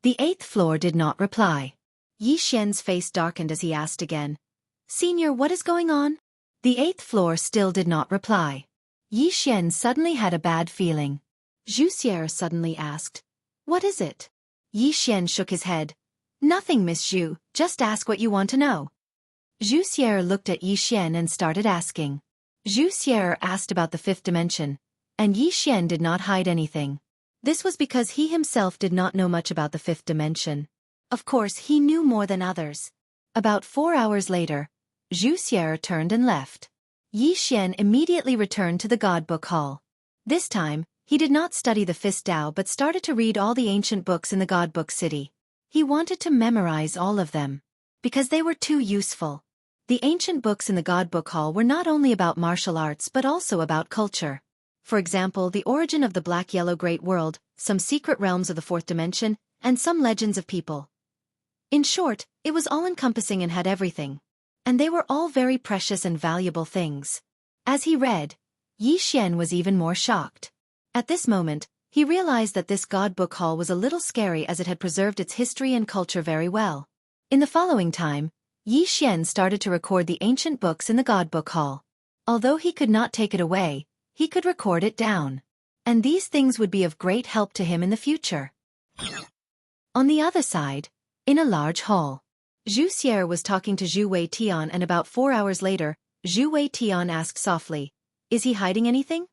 The eighth floor did not reply. Yi Xian's face darkened as he asked again, "Senior, what is going on?" The eighth floor still did not reply. Yi Xian suddenly had a bad feeling. Xueqi suddenly asked, "What is it?" Yi Xian shook his head. "Nothing, Miss Xu, just ask what you want to know." Xueqi looked at Yi Xian and started asking. Xueqi asked about the fifth dimension, and Yi Xian did not hide anything. This was because he himself did not know much about the fifth dimension. Of course, he knew more than others. About 4 hours later, Xueqi turned and left. Yi Xian immediately returned to the godbook hall. This time, he did not study the fifth Tao but started to read all the ancient books in the godbook city. He wanted to memorize all of them, because they were too useful. The ancient books in the godbook hall were not only about martial arts but also about culture. For example, the origin of the black-yellow great world, some secret realms of the fourth dimension, and some legends of people. In short, it was all-encompassing and had everything. And they were all very precious and valuable things. As he read, Yi Xian was even more shocked. At this moment, he realized that this godbook hall was a little scary as it had preserved its history and culture very well. In the following time, Yi Xian started to record the ancient books in the godbook hall. Although he could not take it away, he could record it down. And these things would be of great help to him in the future. On the other side, in a large hall, Xueqi was talking to Zhu Weitian, and about 4 hours later, Zhu Weitian asked softly, "Is he hiding anything?"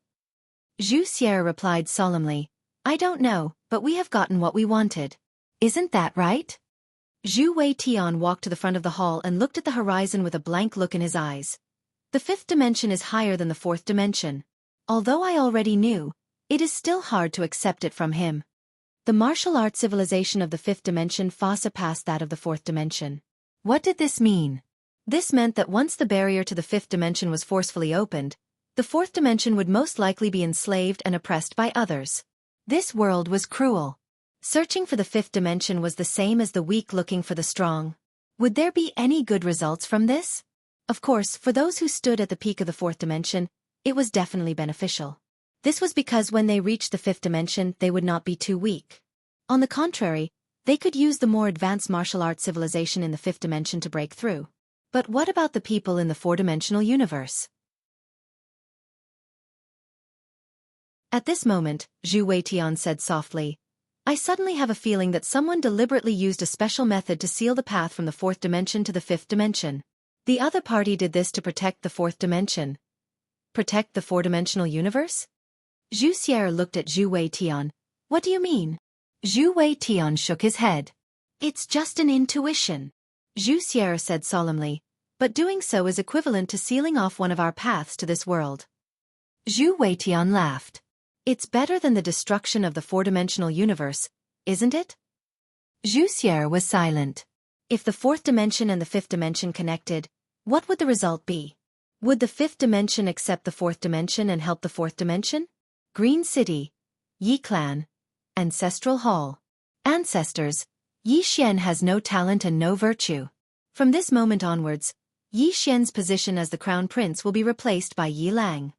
Xueqi replied solemnly, "I don't know, but we have gotten what we wanted. Isn't that right?" Zhu Weitian walked to the front of the hall and looked at the horizon with a blank look in his eyes. "The fifth dimension is higher than the fourth dimension. Although I already knew, it is still hard to accept it from him. The martial arts civilization of the fifth dimension far surpassed that of the fourth dimension." What did this mean? This meant that once the barrier to the fifth dimension was forcefully opened, the fourth dimension would most likely be enslaved and oppressed by others. This world was cruel. Searching for the fifth dimension was the same as the weak looking for the strong. Would there be any good results from this? Of course, for those who stood at the peak of the fourth dimension, it was definitely beneficial. This was because when they reached the fifth dimension, they would not be too weak. On the contrary, they could use the more advanced martial arts civilization in the fifth dimension to break through. But what about the people in the four-dimensional universe? At this moment, Zhu Weitian said softly, "I suddenly have a feeling that someone deliberately used a special method to seal the path from the fourth dimension to the fifth dimension. The other party did this to protect the fourth dimension." Protect the four-dimensional universe? Xueqi looked at Zhu Weitian. "What do you mean?" Zhu Weitian shook his head. "It's just an intuition," Xueqi said solemnly, "but doing so is equivalent to sealing off one of our paths to this world." Zhu Weitian laughed. It's better than the destruction of the four-dimensional universe, isn't it? Xueqi was silent. If the fourth dimension and the fifth dimension connected, what would the result be? Would the fifth dimension accept the fourth dimension and help the fourth dimension? Green City, Yi Clan, Ancestral Hall. Ancestors, Yi Xian has no talent and no virtue. From this moment onwards, Yi Xian's position as the crown prince will be replaced by Yi Lang.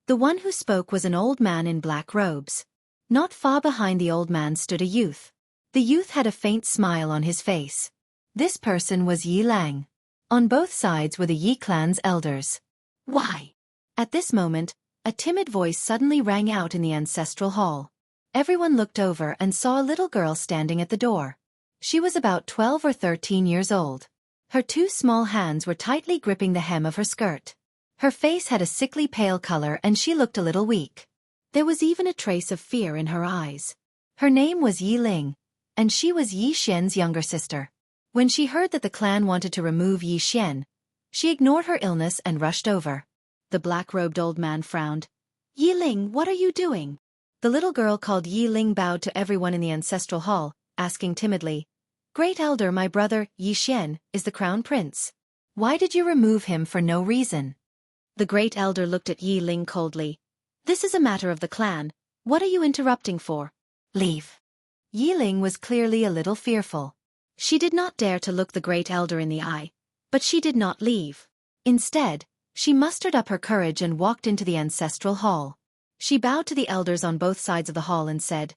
The one who spoke was an old man in black robes. Not far behind the old man stood a youth. The youth had a faint smile on his face. This person was Yi Lang. On both sides were the Yi clan's elders. Why? At this moment, a timid voice suddenly rang out in the ancestral hall. Everyone looked over and saw a little girl standing at the door. She was about 12 or 13 years old. Her two small hands were tightly gripping the hem of her skirt. Her face had a sickly pale color and she looked a little weak. There was even a trace of fear in her eyes. Her name was Yi Ling, and she was Yi Xian's younger sister. When she heard that the clan wanted to remove Yi Xian, she ignored her illness and rushed over. The black-robed old man frowned. Yi Ling, what are you doing? The little girl called Yi Ling bowed to everyone in the ancestral hall, asking timidly, Great Elder, my brother, Yi Xian, is the crown prince. Why did you remove him for no reason? The Great Elder looked at Yi Ling coldly. This is a matter of the clan. What are you interrupting for? Leave. Yi Ling was clearly a little fearful. She did not dare to look the Great Elder in the eye, but she did not leave. Instead, she mustered up her courage and walked into the ancestral hall. She bowed to the elders on both sides of the hall and said,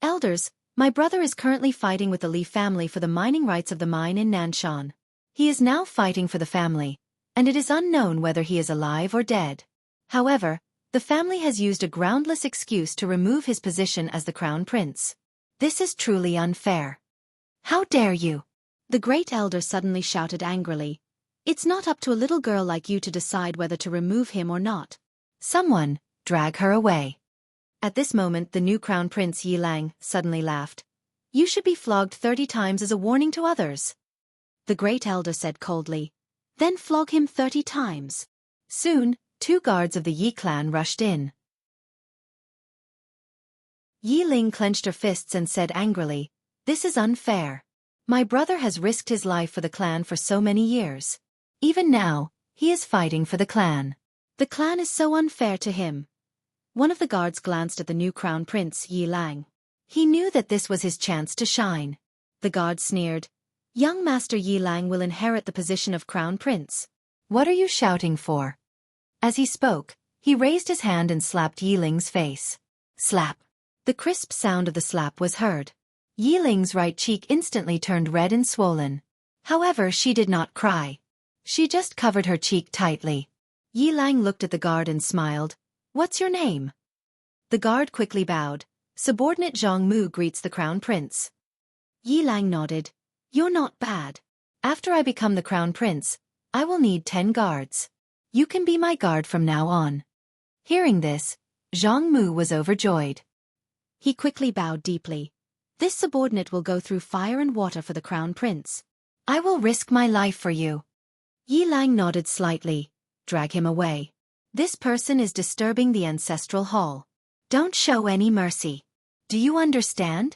Elders, my brother is currently fighting with the Li family for the mining rights of the mine in Nanshan. He is now fighting for the family, and it is unknown whether he is alive or dead. However, the family has used a groundless excuse to remove his position as the crown prince. This is truly unfair. How dare you? The Great Elder suddenly shouted angrily. It's not up to a little girl like you to decide whether to remove him or not. Someone, drag her away. At this moment the new crown prince Yi Lang suddenly laughed. You should be flogged 30 times as a warning to others. The Great Elder said coldly. Then flog him 30 times. Soon, 2 guards of the Yi clan rushed in. Yi Ling clenched her fists and said angrily, This is unfair. My brother has risked his life for the clan for so many years. Even now, he is fighting for the clan. The clan is so unfair to him. One of the guards glanced at the new crown prince Yi Lang. He knew that this was his chance to shine. The guard sneered. Young Master Yi Lang will inherit the position of crown prince. What are you shouting for? As he spoke, he raised his hand and slapped Yi Ling's face. Slap. The crisp sound of the slap was heard. Yi Ling's right cheek instantly turned red and swollen. However, she did not cry. She just covered her cheek tightly. Yi Lang looked at the guard and smiled. What's your name? The guard quickly bowed. Subordinate Zhang Mu greets the crown prince. Yi Lang nodded. You're not bad. After I become the crown prince, I will need 10 guards. You can be my guard from now on. Hearing this, Zhang Mu was overjoyed. He quickly bowed deeply. This subordinate will go through fire and water for the crown prince. I will risk my life for you. Yi Lang nodded slightly. Drag him away. This person is disturbing the ancestral hall. Don't show any mercy. Do you understand?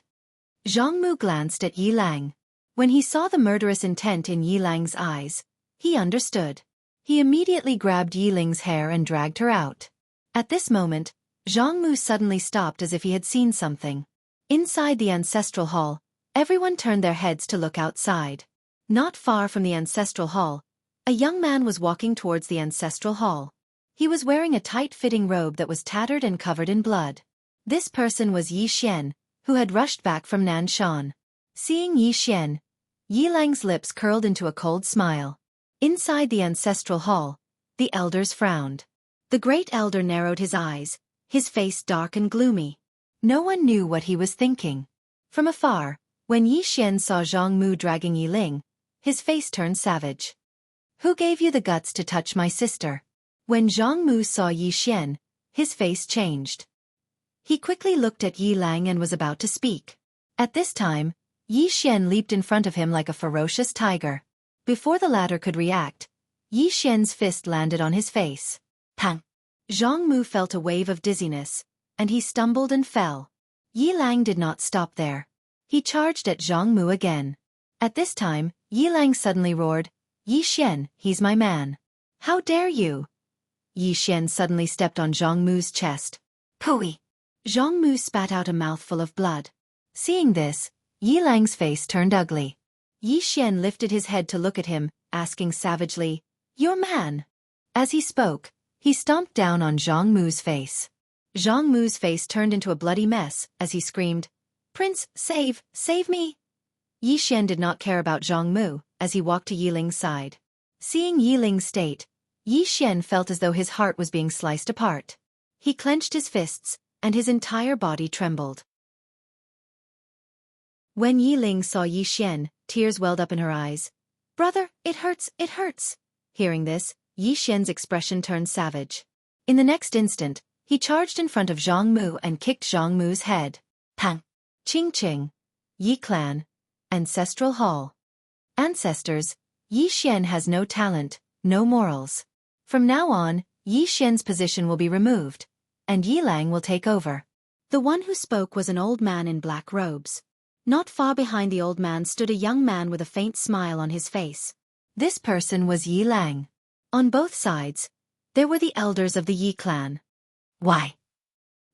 Zhang Mu glanced at Yi Lang. When he saw the murderous intent in Yi Lang's eyes, he understood. He immediately grabbed Yi Ling's hair and dragged her out. At this moment, Zhang Mu suddenly stopped as if he had seen something. Inside the ancestral hall, everyone turned their heads to look outside. Not far from the ancestral hall, a young man was walking towards the ancestral hall. He was wearing a tight-fitting robe that was tattered and covered in blood. This person was Yi Xian, who had rushed back from Nanshan. Seeing Yi Xian, Yi Lang's lips curled into a cold smile. Inside the ancestral hall, the elders frowned. The Great Elder narrowed his eyes, his face dark and gloomy. No one knew what he was thinking. From afar, when Yi Xian saw Zhang Mu dragging Yi Ling, his face turned savage. Who gave you the guts to touch my sister? When Zhang Mu saw Yi Xian, his face changed. He quickly looked at Yi Lang and was about to speak. At this time, Yi Xian leaped in front of him like a ferocious tiger. Before the latter could react, Yi Xian's fist landed on his face. Pang! Zhang Mu felt a wave of dizziness, and he stumbled and fell. Yi Lang did not stop there. He charged at Zhang Mu again. At this time, Yi Lang suddenly roared, "Yi Xian, he's my man. How dare you?" Yi Xian suddenly stepped on Zhang Mu's chest. "Pooey!" Zhang Mu spat out a mouthful of blood. Seeing this, Yi Lang's face turned ugly. Yi Xian lifted his head to look at him, asking savagely, "Your man?" As he spoke, he stomped down on Zhang Mu's face. Zhang Mu's face turned into a bloody mess as he screamed, "Prince, save me!" Yi Xian did not care about Zhang Mu as he walked to Yi Ling's side. Seeing Yi Ling's state, Yi Xian felt as though his heart was being sliced apart. He clenched his fists, and his entire body trembled. When Yi Ling saw Yi Xian, tears welled up in her eyes. "Brother, it hurts, it hurts." Hearing this, Yi Xian's expression turned savage. In the next instant, he charged in front of Zhang Mu and kicked Zhang Mu's head. Pang! Ching ching! Yi Clan. Ancestral Hall. Ancestors, Yi Xian has no talent, no morals. From now on, Yi Xian's position will be removed, and Yi Lang will take over. The one who spoke was an old man in black robes. Not far behind the old man stood a young man with a faint smile on his face. This person was Yi Lang. On both sides, there were the elders of the Yi clan. "Why?"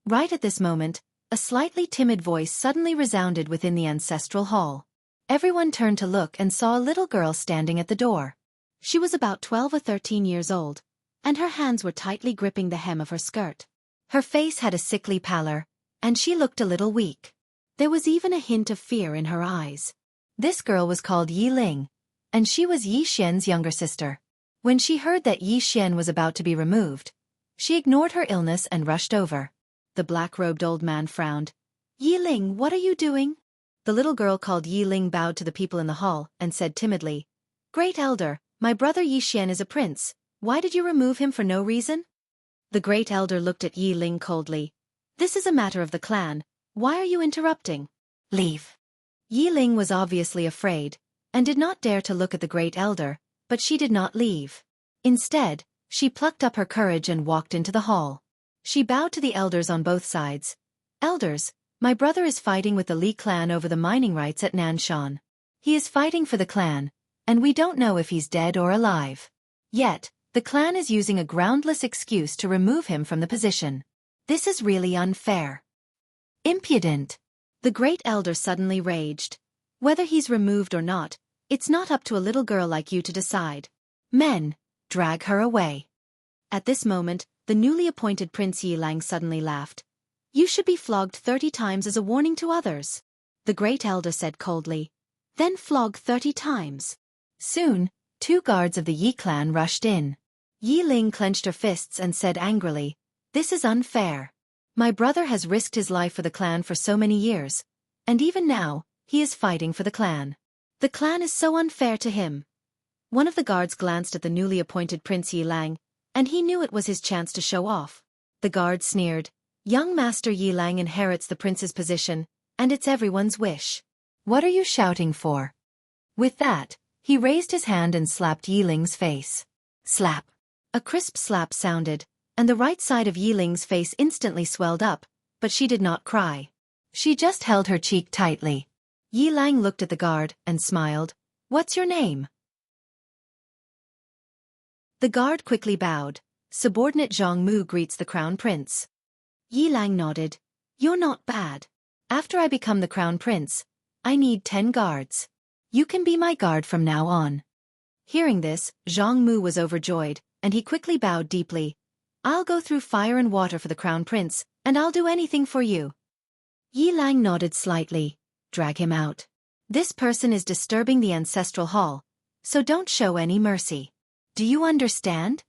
Right at this moment, a slightly timid voice suddenly resounded within the ancestral hall. Everyone turned to look and saw a little girl standing at the door. She was about 12 or 13 years old, and her hands were tightly gripping the hem of her skirt. Her face had a sickly pallor, and she looked a little weak. There was even a hint of fear in her eyes. This girl was called Yi Ling, and she was Yi Xian's younger sister. When she heard that Yi Xian was about to be removed, she ignored her illness and rushed over. The black-robed old man frowned. "Yi Ling, what are you doing?" The little girl called Yi Ling bowed to the people in the hall and said timidly, "Great elder, my brother Yi Xian is a prince. Why did you remove him for no reason?" The great elder looked at Yi Ling coldly. "This is a matter of the clan. Why are you interrupting? Leave." Yi Ling was obviously afraid, and did not dare to look at the great elder, but she did not leave. Instead, she plucked up her courage and walked into the hall. She bowed to the elders on both sides. "Elders, my brother is fighting with the Li clan over the mining rights at Nanshan. He is fighting for the clan, and we don't know if he's dead or alive. Yet, the clan is using a groundless excuse to remove him from the position. This is really unfair. Impudent." The great elder suddenly raged. "Whether he's removed or not, it's not up to a little girl like you to decide. Men, drag her away." At this moment, the newly appointed Prince Yi Lang suddenly laughed. "You should be flogged 30 times as a warning to others." The great elder said coldly. "Then flog 30 times. Soon, 2 guards of the Yi clan rushed in. Yi Ling clenched her fists and said angrily, "This is unfair. My brother has risked his life for the clan for so many years, and even now, he is fighting for the clan. The clan is so unfair to him." One of the guards glanced at the newly appointed Prince Yi Lang, and he knew it was his chance to show off. The guard sneered, "Young Master Yi Lang inherits the prince's position, and it's everyone's wish. What are you shouting for?" With that, he raised his hand and slapped Yi Ling's face. Slap. A crisp slap sounded, and the right side of Yi Ling's face instantly swelled up, but she did not cry. She just held her cheek tightly. Yi Lang looked at the guard and smiled. "What's your name?" The guard quickly bowed. "Subordinate Zhang Mu greets the crown prince." Yi Lang nodded. "You're not bad. After I become the crown prince, I need 10 guards. You can be my guard from now on." Hearing this, Zhang Mu was overjoyed, and he quickly bowed deeply. "I'll go through fire and water for the crown prince, and I'll do anything for you." Yi Lang nodded slightly. "Drag him out. This person is disturbing the ancestral hall, so don't show any mercy. Do you understand?"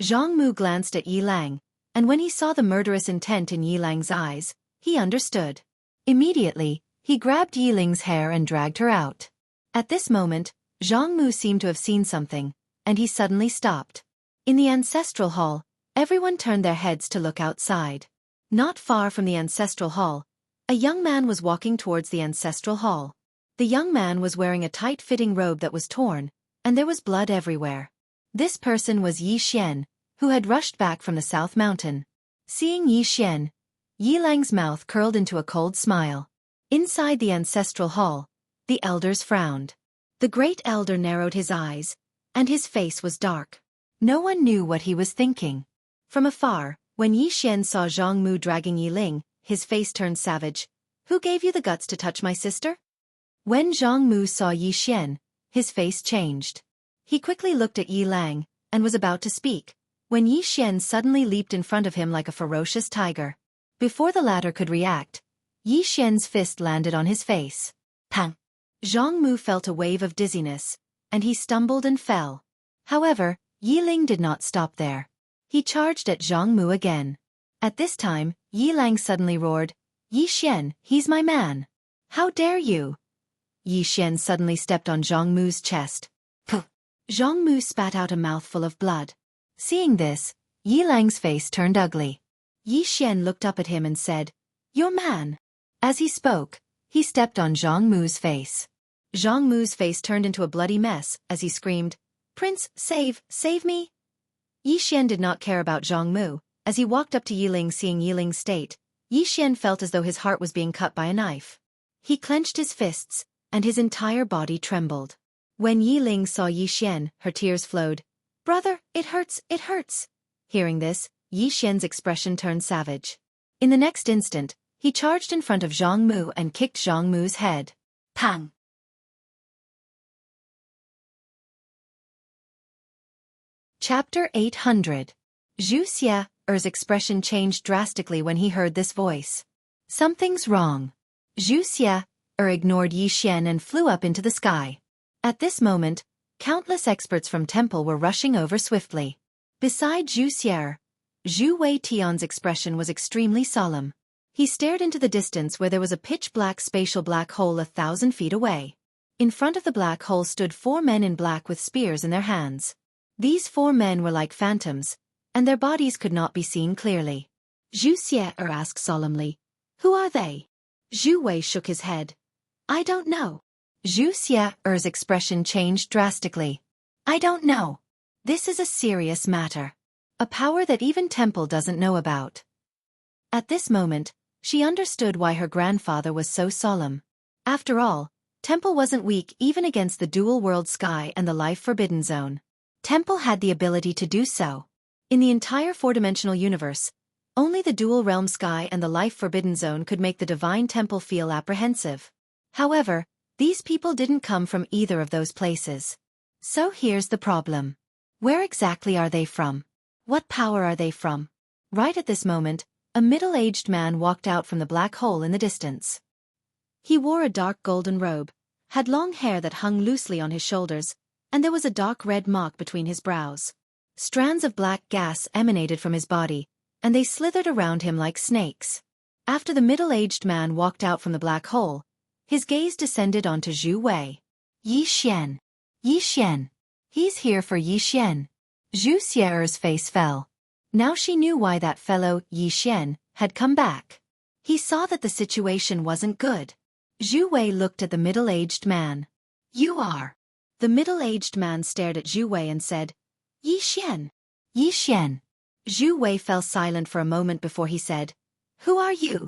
Zhang Mu glanced at Yi Lang, and when he saw the murderous intent in Yi Lang's eyes, he understood. Immediately, he grabbed Yi Ling's hair and dragged her out. At this moment, Zhang Mu seemed to have seen something, and he suddenly stopped. In the ancestral hall, everyone turned their heads to look outside. Not far from the ancestral hall, a young man was walking towards the ancestral hall. The young man was wearing a tight-fitting robe that was torn, and there was blood everywhere. This person was Yi Xian, who had rushed back from the South Mountain. Seeing Yi Xian, Yi Lang's mouth curled into a cold smile. Inside the ancestral hall, the elders frowned. The great elder narrowed his eyes, and his face was dark. No one knew what he was thinking. From afar, when Yi Xian saw Zhang Mu dragging Yi Ling, his face turned savage. "Who gave you the guts to touch my sister?" When Zhang Mu saw Yi Xian, his face changed. He quickly looked at Yi Lang, and was about to speak, when Yi Xian suddenly leaped in front of him like a ferocious tiger. Before the latter could react, Yi Xian's fist landed on his face. Pang! Zhang Mu felt a wave of dizziness, and he stumbled and fell. However, Yi Ling did not stop there. He charged at Zhang Mu again. At this time, Yi Lang suddenly roared, "Yi Xian, he's my man. How dare you?" Yi Xian suddenly stepped on Zhang Mu's chest. Puh! Zhang Mu spat out a mouthful of blood. Seeing this, Yi Lang's face turned ugly. Yi Xian looked up at him and said, "Your man." As he spoke, he stepped on Zhang Mu's face. Zhang Mu's face turned into a bloody mess as he screamed, "Prince, save me!" Yi Xian did not care about Zhang Mu. As he walked up to Yi Ling, seeing Yi Ling's state, Yi Xian felt as though his heart was being cut by a knife. He clenched his fists, and his entire body trembled. When Yi Ling saw Yi Xian, her tears flowed. "Brother, it hurts, it hurts." Hearing this, Yi Xian's expression turned savage. In the next instant, he charged in front of Zhang Mu and kicked Zhang Mu's head. Pang! Chapter 800. Xueqi's expression changed drastically when he heard this voice. Something's wrong. Xueqi ignored Yi Xian and flew up into the sky. At this moment, countless experts from temple were rushing over swiftly. Beside Xueqi, Zhu Wei Tian's expression was extremely solemn. He stared into the distance where there was a pitch-black spatial black hole 1,000 feet away. In front of the black hole stood 4 men in black with spears in their hands. These 4 men were like phantoms, and their bodies could not be seen clearly. Xueqi asked solemnly, "Who are they?" Zhu Wei shook his head. "I don't know." Xueqi's expression changed drastically. "I don't know. This is a serious matter. A power that even Temple doesn't know about." At this moment, she understood why her grandfather was so solemn. After all, Temple wasn't weak even against the dual world sky and the life forbidden zone. Temple had the ability to do so. In the entire four-dimensional universe, only the dual realm sky and the life forbidden zone could make the divine temple feel apprehensive. However, these people didn't come from either of those places. So here's the problem. Where exactly are they from? What power are they from? Right at this moment, a middle-aged man walked out from the black hole in the distance. He wore a dark golden robe, had long hair that hung loosely on his shoulders, and there was a dark red mark between his brows. Strands of black gas emanated from his body, and they slithered around him like snakes. After the middle-aged man walked out from the black hole, his gaze descended onto Zhu Wei. Yi Xian. Yi Xian. He's here for Yi Xian. Xueqi's face fell. Now she knew why that fellow, Yi Xian, had come back. He saw that the situation wasn't good. Zhu Wei looked at the middle-aged man. "You are." The middle-aged man stared at Zhu Wei and said, "Yi Xian." Yi Xian. Zhu Wei fell silent for a moment before he said, "Who are you?"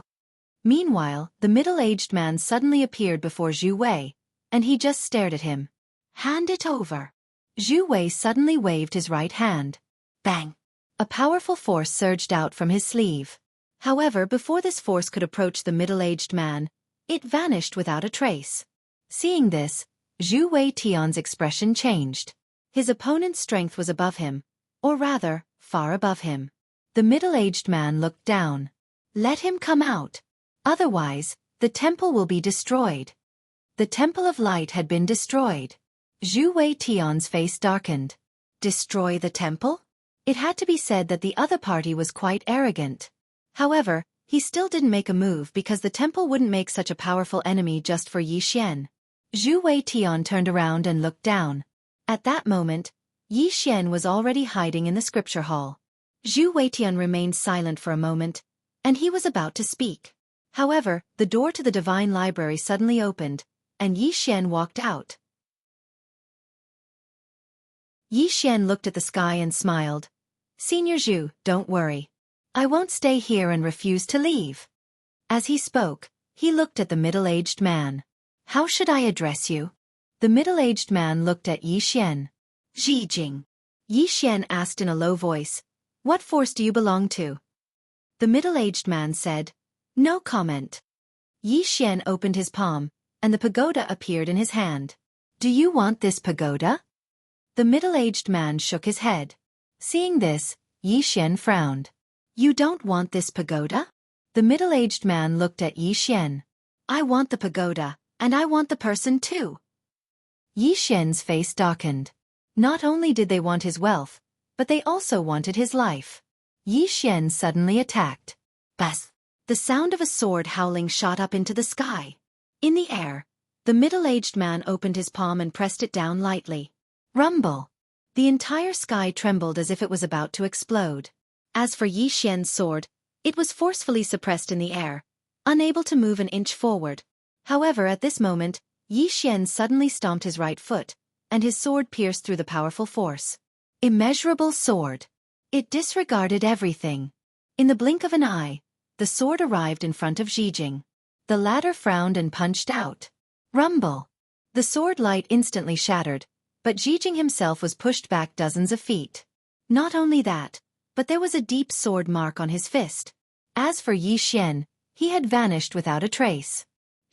Meanwhile, the middle-aged man suddenly appeared before Zhu Wei, and he just stared at him. "Hand it over." Zhu Wei suddenly waved his right hand. Bang! A powerful force surged out from his sleeve. However, before this force could approach the middle-aged man, it vanished without a trace. Seeing this, Zhu Wei Tian's expression changed. His opponent's strength was above him, or rather, far above him. The middle-aged man looked down. Let him come out. Otherwise, the temple will be destroyed. The Temple of Light had been destroyed. Zhu Wei Tian's face darkened. Destroy the temple? It had to be said that the other party was quite arrogant. However, he still didn't make a move because the temple wouldn't make such a powerful enemy just for Yi Xian. Zhu Wei Tian turned around and looked down. At that moment, Yi Xian was already hiding in the scripture hall. Zhu Wei Tian remained silent for a moment, and he was about to speak. However, the door to the divine library suddenly opened, and Yi Xian walked out. Yi Xian looked at the sky and smiled. Senior Zhu, don't worry. I won't stay here and refuse to leave. As he spoke, he looked at the middle-aged man. How should I address you? The middle-aged man looked at Yi Xian. Zhijing. Yi Xian asked in a low voice, what force do you belong to? The middle-aged man said, no comment. Yi Xian opened his palm, and the pagoda appeared in his hand. Do you want this pagoda? The middle-aged man shook his head. Seeing this, Yi Xian frowned. You don't want this pagoda? The middle-aged man looked at Yi Xian. I want the pagoda, and I want the person too. Yi Xian's face darkened. Not only did they want his wealth, but they also wanted his life. Yi Xian suddenly attacked. Bas! The sound of a sword howling shot up into the sky. In the air, the middle-aged man opened his palm and pressed it down lightly. Rumble! The entire sky trembled as if it was about to explode. As for Yi Xian's sword, it was forcefully suppressed in the air, unable to move an inch forward. However, at this moment, Yi Xian suddenly stomped his right foot, and his sword pierced through the powerful force. Immeasurable sword. It disregarded everything. In the blink of an eye, the sword arrived in front of Zhijing. The latter frowned and punched out. Rumble! The sword light instantly shattered, but Zhijing himself was pushed back dozens of feet. Not only that, but there was a deep sword mark on his fist. As for Yi Xian, he had vanished without a trace.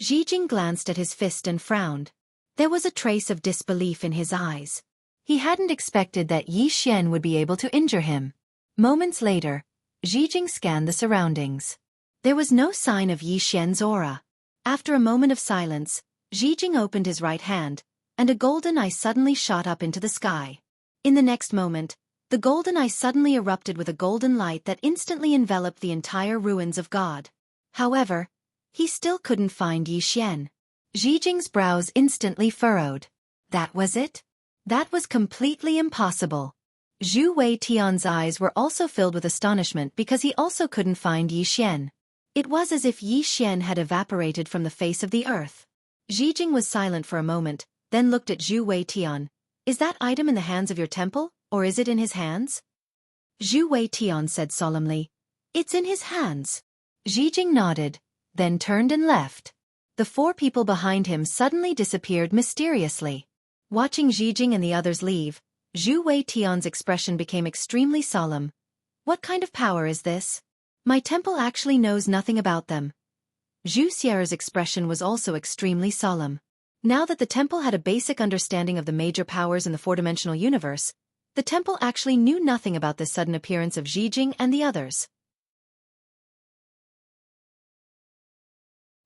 Zhijing glanced at his fist and frowned. There was a trace of disbelief in his eyes. He hadn't expected that Yi Xian would be able to injure him. Moments later, Zhijing scanned the surroundings. There was no sign of Yi Xian's aura. After a moment of silence, Zhijing opened his right hand, and a golden eye suddenly shot up into the sky. In the next moment, the golden eye suddenly erupted with a golden light that instantly enveloped the entire ruins of God. However, he still couldn't find Yi Xian. Zhijing's brows instantly furrowed. That was it? That was completely impossible. Zhu Weitian's eyes were also filled with astonishment because he also couldn't find Yi Xian. It was as if Yi Xian had evaporated from the face of the earth. Zhijing was silent for a moment, then looked at Zhu Weitian. Is that item in the hands of your temple, or is it in his hands? Zhu Weitian said solemnly. It's in his hands. Zhijing nodded, then turned and left. The four people behind him suddenly disappeared mysteriously. Watching Zhijing and the others leave, Zhu Weitian's expression became extremely solemn. What kind of power is this? My temple actually knows nothing about them. Zhu Xie's expression was also extremely solemn. Now that the temple had a basic understanding of the major powers in the four-dimensional universe, the temple actually knew nothing about this sudden appearance of Zhijing and the others.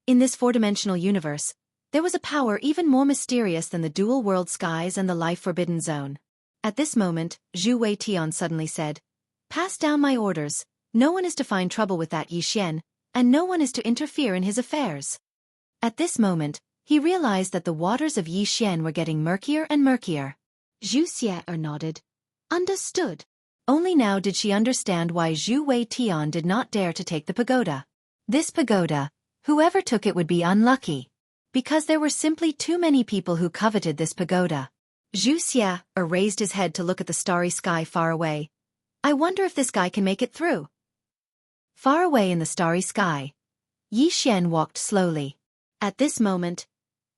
In this four-dimensional universe, there was a power even more mysterious than the dual-world skies and the life-forbidden zone. At this moment, Zhu Weitian suddenly said, Pass down my orders. No one is to find trouble with that Yi Xian, and no one is to interfere in his affairs. At this moment, he realized that the waters of Yi Xian were getting murkier and murkier. Zhu Xie nodded. Understood. Only now did she understand why Zhu Weitian did not dare to take the pagoda. This pagoda, whoever took it would be unlucky. Because there were simply too many people who coveted this pagoda. Zhu Xie raised his head to look at the starry sky far away. I wonder if this guy can make it through. Far away in the starry sky, Yi Xian walked slowly. At this moment,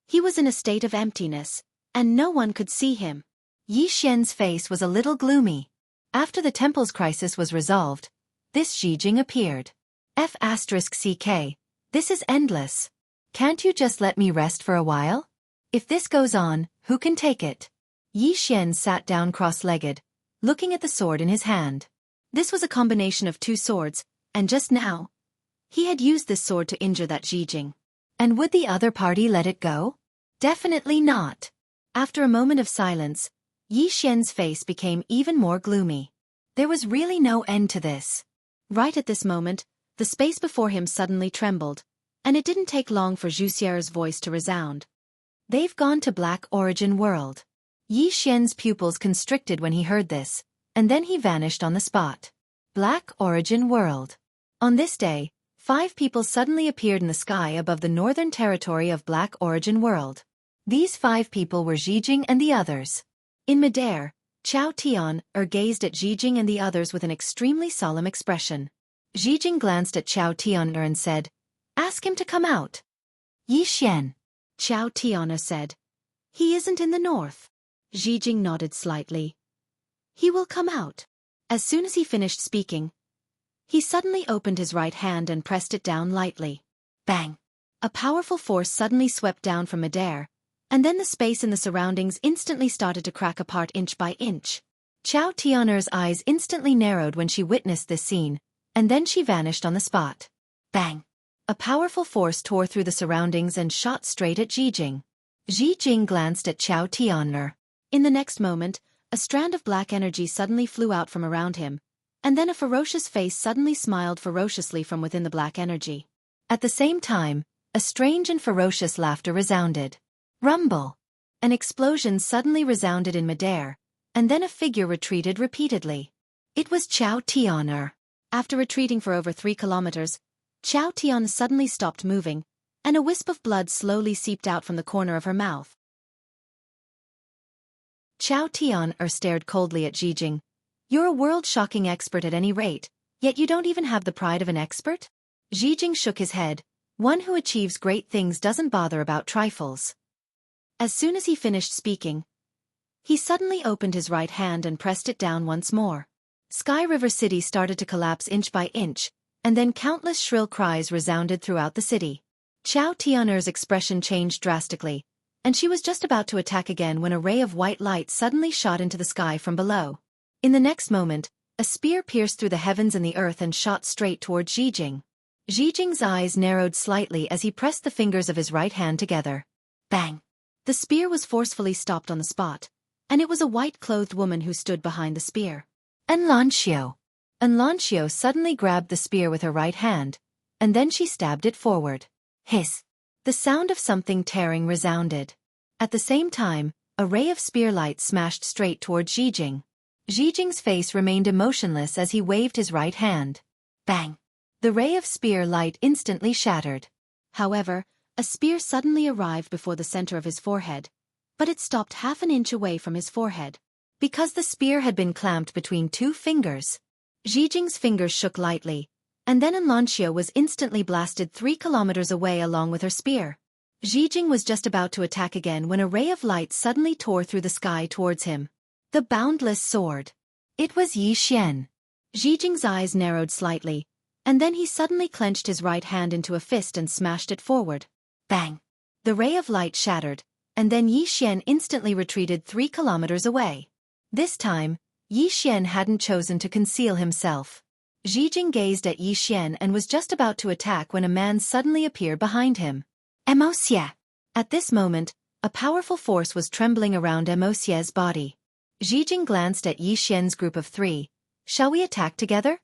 he was in a state of emptiness, and no one could see him. Yi Xian's face was a little gloomy. After the temple's crisis was resolved, this Zhijing appeared. F***CK, this is endless. Can't you just let me rest for a while? If this goes on, who can take it? Yi Xian sat down cross-legged, looking at the sword in his hand. This was a combination of two swords, and just now, he had used this sword to injure that Zhijing. And would the other party let it go? Definitely not. After a moment of silence, Yi Xian's face became even more gloomy. There was really no end to this. Right at this moment, the space before him suddenly trembled, and it didn't take long for Zhu Xie's voice to resound. They've gone to Black Origin World. Yi Xian's pupils constricted when he heard this, and then he vanished on the spot. Black Origin World. On this day, 5 people suddenly appeared in the sky above the northern territory of Black Origin World. These 5 people were Zhijing and the others. In midair, Chao Tian gazed at Zhijing and the others with an extremely solemn expression. Jing glanced at Qiao Tian'er and said, "Ask him to come out." "Yi Xian," Qiao Tian'er said. "He isn't in the north." Jing nodded slightly. "He will come out." As soon as he finished speaking, he suddenly opened his right hand and pressed it down lightly. Bang! A powerful force suddenly swept down from midair, and then the space in the surroundings instantly started to crack apart inch by inch. Qiao Tian'er's eyes instantly narrowed when she witnessed this scene, and then she vanished on the spot. Bang! A powerful force tore through the surroundings and shot straight at Jing. Jing glanced at Qiao Tian'er. In the next moment, a strand of black energy suddenly flew out from around him, and then a ferocious face suddenly smiled ferociously from within the black energy. At the same time, a strange and ferocious laughter resounded. Rumble! An explosion suddenly resounded in midair, and then a figure retreated repeatedly. It was Qiao Tian'er. After retreating for over 3 kilometers, Qiao Tian suddenly stopped moving, and a wisp of blood slowly seeped out from the corner of her mouth. Qiao Tian'er stared coldly at Jing. "You're a world-shocking expert at any rate, yet you don't even have the pride of an expert?" Jing shook his head. "One who achieves great things doesn't bother about trifles." As soon as he finished speaking, he suddenly opened his right hand and pressed it down once more. Sky River City started to collapse inch by inch, and then countless shrill cries resounded throughout the city. Qiao Tian'er's expression changed drastically, and she was just about to attack again when a ray of white light suddenly shot into the sky from below. In the next moment, a spear pierced through the heavens and the earth and shot straight toward Jing. Jing's eyes narrowed slightly as he pressed the fingers of his right hand together. Bang! The spear was forcefully stopped on the spot, and it was a white-clothed woman who stood behind the spear. Enlancio suddenly grabbed the spear with her right hand, and then she stabbed it forward. Hiss! The sound of something tearing resounded. At the same time, a ray of spear light smashed straight toward Jing. Jing's face remained emotionless as he waved his right hand. Bang! The ray of spear light instantly shattered. However, a spear suddenly arrived before the center of his forehead, but it stopped half an inch away from his forehead. Because the spear had been clamped between 2 fingers. Jing's fingers shook lightly, and then Enlancio was instantly blasted 3 kilometers away along with her spear. Jing was just about to attack again when a ray of light suddenly tore through the sky towards him. The boundless sword. It was Yi Xian. Jing's eyes narrowed slightly, and then he suddenly clenched his right hand into a fist and smashed it forward. Bang! The ray of light shattered, and then Yi Xian instantly retreated 3 kilometers away. This time, Yi Xian hadn't chosen to conceal himself. Jing gazed at Yi Xian and was just about to attack when a man suddenly appeared behind him. Emosia! At this moment, a powerful force was trembling around Emosia's body. Jing glanced at Yi Xian's group of 3. "Shall we attack together?"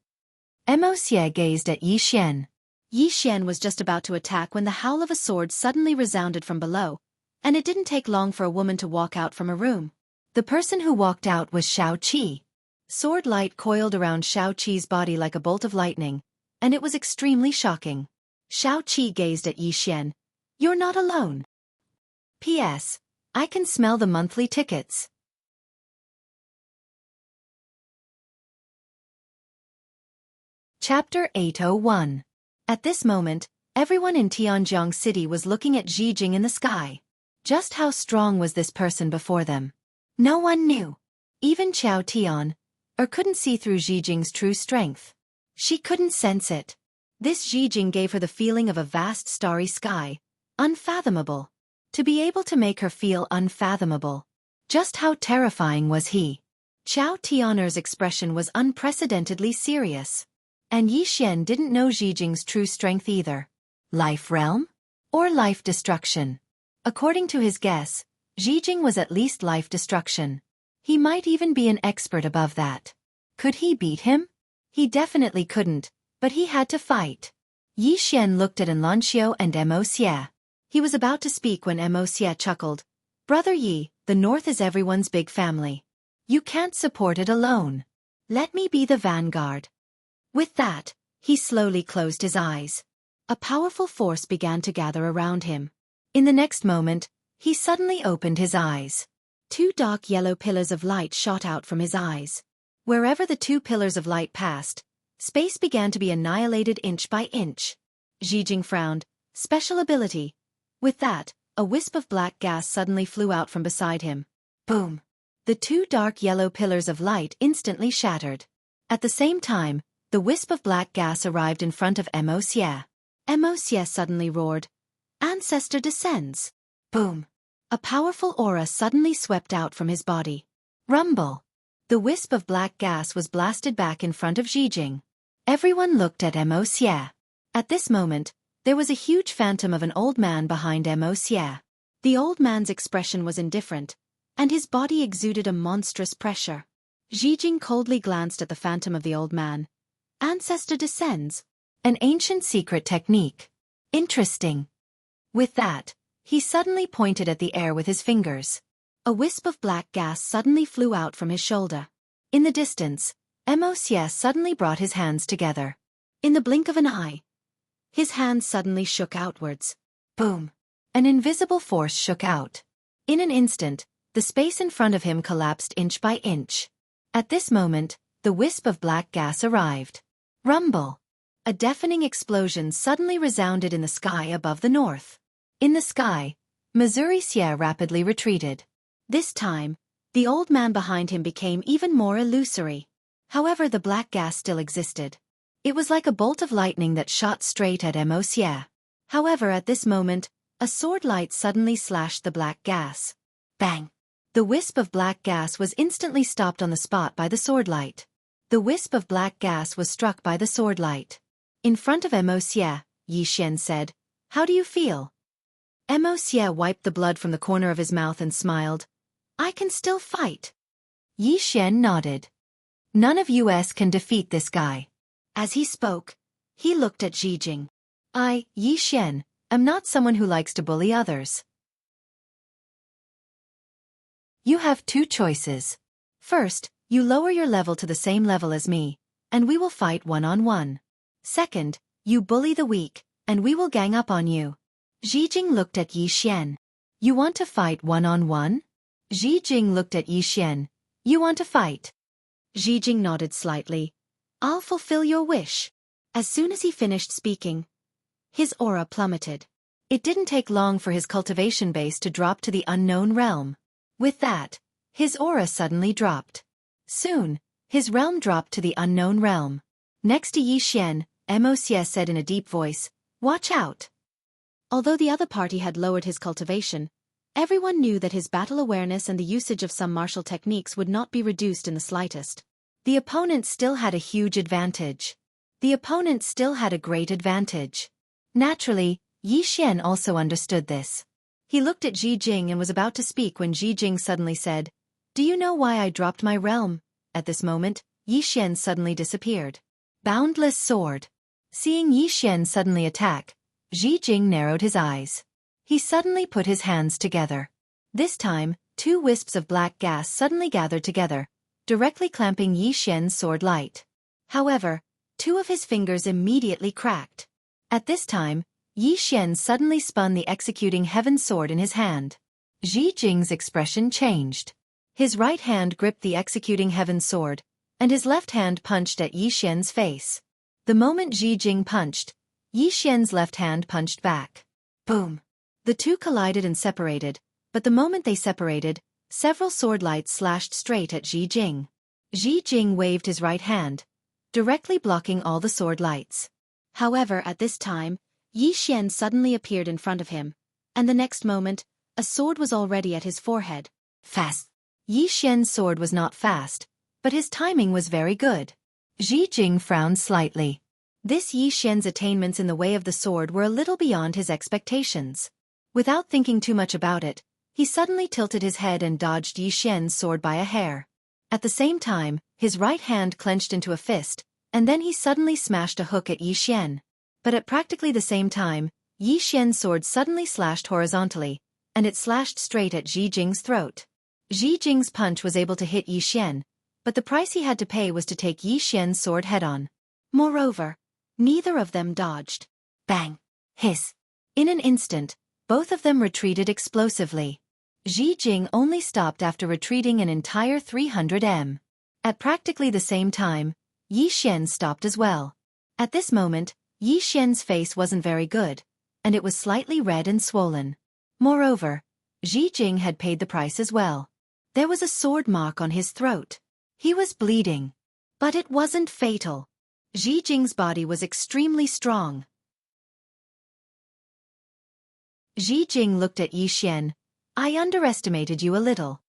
Emosia gazed at Yi Xian. Yi Xian was just about to attack when the howl of a sword suddenly resounded from below, and it didn't take long for a woman to walk out from a room. The person who walked out was Xueqi. Sword light coiled around Xueqi's body like a bolt of lightning, and it was extremely shocking. Xueqi gazed at Yi Xian. "You're not alone. P.S. I can smell the monthly tickets." Chapter 801. At this moment, everyone in Tianjiang City was looking at Jing in the sky. Just how strong was this person before them? No one knew. Even Qiao Tian, or couldn't see through Jing's true strength. She couldn't sense it. This Jing gave her the feeling of a vast starry sky, unfathomable. To be able to make her feel unfathomable. Just how terrifying was he? Qiao Tian'er's expression was unprecedentedly serious. And Yi Xian didn't know Jing's true strength either. Life realm? Or life destruction? According to his guess, Jing was at least life destruction. He might even be an expert above that. Could he beat him? He definitely couldn't, but he had to fight. Yi Xian looked at Enlancio and Emosia. He was about to speak when Emosia chuckled. "Brother Yi, the North is everyone's big family. You can't support it alone. Let me be the vanguard." With that, he slowly closed his eyes. A powerful force began to gather around him. In the next moment, he suddenly opened his eyes. 2 dark yellow pillars of light shot out from his eyes. Wherever the 2 pillars of light passed, Space began to be annihilated inch by inch. Jijing frowned. Special ability. With that, a wisp of black gas suddenly flew out from beside him. Boom! The two dark yellow pillars of light instantly shattered. At the same time, the wisp of black gas arrived in front of Mo Xie. Mo Xie suddenly roared. Ancestor descends. Boom! A powerful aura suddenly swept out from his body. Rumble! The wisp of black gas was blasted back in front of Jijing. Everyone looked at Mo Xie. At this moment, there was a huge phantom of an old man behind Mo Xie. The old man's expression was indifferent, and his body exuded a monstrous pressure. Jijing coldly glanced at the phantom of the old man. Ancestor descends. An ancient secret technique. Interesting. With that, he suddenly pointed at the air with his fingers. A wisp of black gas suddenly flew out from his shoulder. In the distance, Mo Xie suddenly brought his hands together. In the blink of an eye, his hands suddenly shook outwards. Boom! An invisible force shook out. In an instant, the space in front of him collapsed inch by inch. At this moment, the wisp of black gas arrived. Rumble! A deafening explosion suddenly resounded in the sky above the north. In the sky, Missouri Xie rapidly retreated. This time, the old man behind him became even more illusory. However, the black gas still existed. It was like a bolt of lightning that shot straight at Mo Xie. However, at this moment, a sword light suddenly slashed the black gas. Bang! The wisp of black gas was instantly stopped on the spot by the sword light. The wisp of black gas was struck by the sword light. In front of Mo Xie, Yixuan said, "How do you feel?" Mo Xie wiped the blood from the corner of his mouth and smiled. "I can still fight." Yixuan nodded. "None of us can defeat this guy." As he spoke, he looked at Jijing. "I, Yixuan, am not someone who likes to bully others. You have two choices. First, you lower your level to the same level as me, and we will fight one-on-one. Second, you bully the weak, and we will gang up on you." Jijing looked at Yixuan. "You want to fight one-on-one?" Jijing looked at Yixuan. "You want to fight?" Jijing nodded slightly. "I'll fulfill your wish." As soon as he finished speaking, his aura plummeted. It didn't take long for his cultivation base to drop to the unknown realm. With that, his aura suddenly dropped. Soon, his realm dropped to the unknown realm. Next to Yixuan, Mo Xie said in a deep voice, "Watch out." Although the other party had lowered his cultivation, everyone knew that his battle awareness and the usage of some martial techniques would not be reduced in the slightest. The opponent still had a huge advantage. The opponent still had a great advantage. Naturally, Yixuan also understood this. He looked at Jijing and was about to speak when Jijing suddenly said, "Do you know why I dropped my realm?" At this moment, Yixuan suddenly disappeared. Boundless sword. Seeing Yixuan suddenly attack, Jijing narrowed his eyes. He suddenly put his hands together. This time, two wisps of black gas suddenly gathered together, directly clamping Yixuan's sword light. However, two of his fingers immediately cracked. At this time, Yixuan suddenly spun the executing heaven sword in his hand. Jijing's expression changed. His right hand gripped the executing heaven sword, and his left hand punched at Yixuan's face. The moment Jijing punched, Yixuan's left hand punched back. Boom! The two collided and separated, but the moment they separated, several sword lights slashed straight at Jijing. Jijing waved his right hand, directly blocking all the sword lights. However, at this time, Yixuan suddenly appeared in front of him, and the next moment, a sword was already at his forehead. Fast! Yixuan's sword was not fast, but his timing was very good. Jijing frowned slightly. This Yixuan's attainments in the way of the sword were a little beyond his expectations. Without thinking too much about it, he suddenly tilted his head and dodged Yixuan's sword by a hair. At the same time, his right hand clenched into a fist, and then he suddenly smashed a hook at Yixuan. But at practically the same time, Yixuan's sword suddenly slashed horizontally, and it slashed straight at Jijing's throat. Jijing's punch was able to hit Yixuan, but the price he had to pay was to take Yixuan's sword head-on. Moreover, neither of them dodged. Bang! Hiss! In an instant, both of them retreated explosively. Jijing only stopped after retreating an entire 300 m. At practically the same time, Yi Xian stopped as well. At this moment, Yi Xian's face wasn't very good, and it was slightly red and swollen. Moreover, Ji Jing had paid the price as well. There was a sword mark on his throat. He was bleeding. But it wasn't fatal. Ji Jing's body was extremely strong. Ji Jing looked at Yi Xian. I underestimated you a little.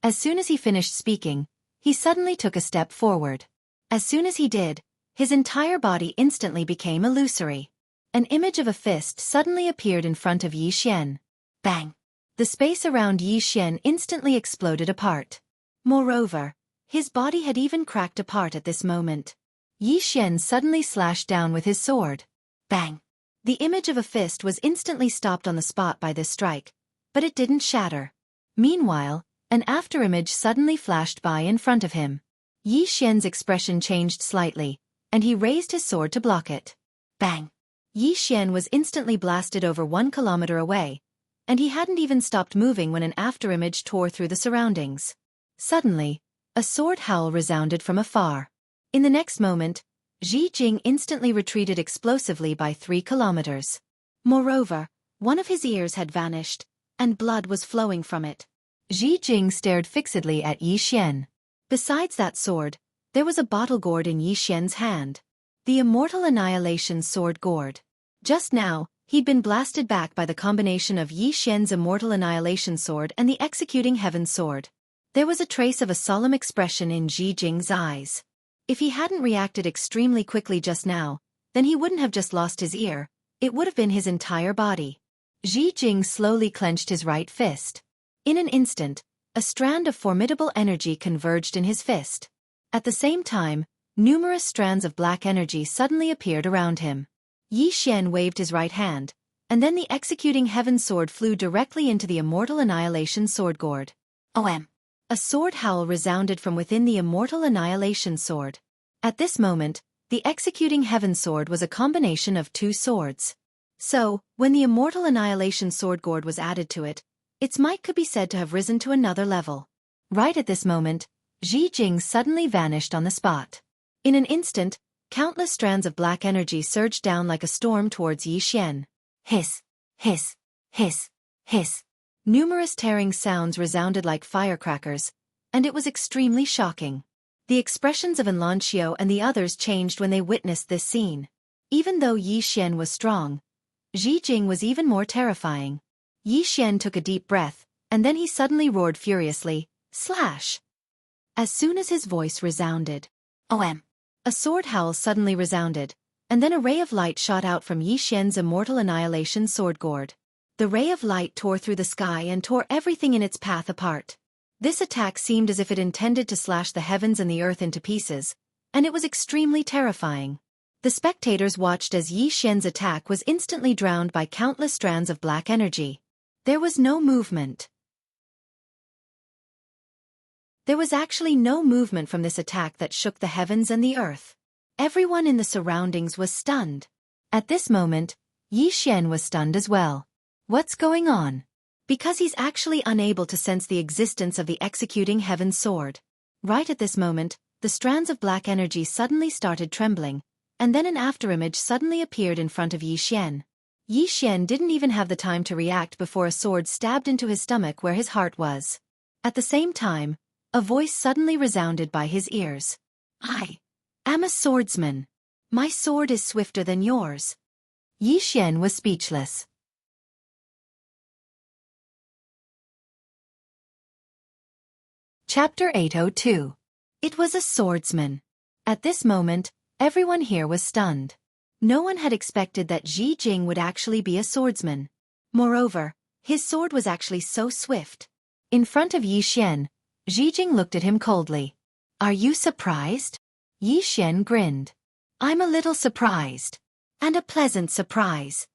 As soon as he finished speaking, he suddenly took a step forward. As soon as he did, his entire body instantly became illusory. An image of a fist suddenly appeared in front of Yi Xian. Bang! The space around Yi Xian instantly exploded apart. Moreover, his body had even cracked apart at this moment. Yi Xian suddenly slashed down with his sword. Bang! The image of a fist was instantly stopped on the spot by this strike, but it didn't shatter. Meanwhile, an afterimage suddenly flashed by in front of him. Yi Xian's expression changed slightly, and he raised his sword to block it. Bang! Yi Xian was instantly blasted over 1 kilometer away, and he hadn't even stopped moving when an afterimage tore through the surroundings. Suddenly, a sword howl resounded from afar. In the next moment, Ji Jing instantly retreated explosively by 3 kilometers. Moreover, one of his ears had vanished, and blood was flowing from it. Ji Jing stared fixedly at Yi Xian. Besides that sword, there was a bottle gourd in Yi Xian's hand. The Immortal Annihilation Sword Gourd. Just now, he'd been blasted back by the combination of Yi Xian's Immortal Annihilation Sword and the Executing Heaven Sword. There was a trace of a solemn expression in Ji Jing's eyes. If he hadn't reacted extremely quickly just now, then he wouldn't have just lost his ear, it would have been his entire body. Ji Jing slowly clenched his right fist. In an instant, a strand of formidable energy converged in his fist. At the same time, numerous strands of black energy suddenly appeared around him. Yi Xian waved his right hand, and then the Executing Heaven Sword flew directly into the Immortal Annihilation Sword Gourd. OM! A sword howl resounded from within the Immortal Annihilation Sword. At this moment, the Executing Heaven Sword was a combination of 2 swords. So, when the Immortal Annihilation Sword Gourd was added to it, its might could be said to have risen to another level. Right at this moment, Ji Jing suddenly vanished on the spot. In an instant, countless strands of black energy surged down like a storm towards Yi Xian. Hiss! Hiss! Hiss! Hiss! Numerous tearing sounds resounded like firecrackers, and it was extremely shocking. The expressions of Enlancio and the others changed when they witnessed this scene. Even though Yi Xian was strong, Ji Jing was even more terrifying. Yi Xian took a deep breath, and then he suddenly roared furiously, slash! As soon as his voice resounded, OM! A sword howl suddenly resounded, and then a ray of light shot out from Yi Xian's Immortal Annihilation Sword Gourd. The ray of light tore through the sky and tore everything in its path apart. This attack seemed as if it intended to slash the heavens and the earth into pieces, and it was extremely terrifying. The spectators watched as Yi Xian's attack was instantly drowned by countless strands of black energy. There was no movement. There was actually no movement from this attack that shook the heavens and the earth. Everyone in the surroundings was stunned. At this moment, Yi Xian was stunned as well. What's going on? Because he's actually unable to sense the existence of the Executing Heaven Sword. Right at this moment, the strands of black energy suddenly started trembling, and then an afterimage suddenly appeared in front of Yi Xian. Yi Xian didn't even have the time to react before a sword stabbed into his stomach where his heart was. At the same time, a voice suddenly resounded by his ears. I am a swordsman. My sword is swifter than yours. Yi Xian was speechless. Chapter 802. It was a swordsman. At this moment, everyone here was stunned. No one had expected that Ji Jing would actually be a swordsman. Moreover, his sword was actually so swift. In front of Yi Xian, Ji Jing looked at him coldly. Are you surprised? Yi Xian grinned. I'm a little surprised. And a pleasant surprise.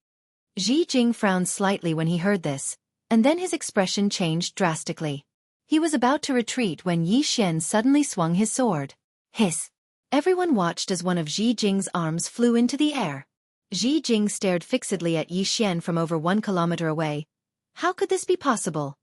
Ji Jing frowned slightly when he heard this, and then his expression changed drastically. He was about to retreat when Yi Xian suddenly swung his sword. Hiss! Everyone watched as one of Ji Jing's arms flew into the air. Ji Jing stared fixedly at Yi Xian from over 1 kilometer away. How could this be possible?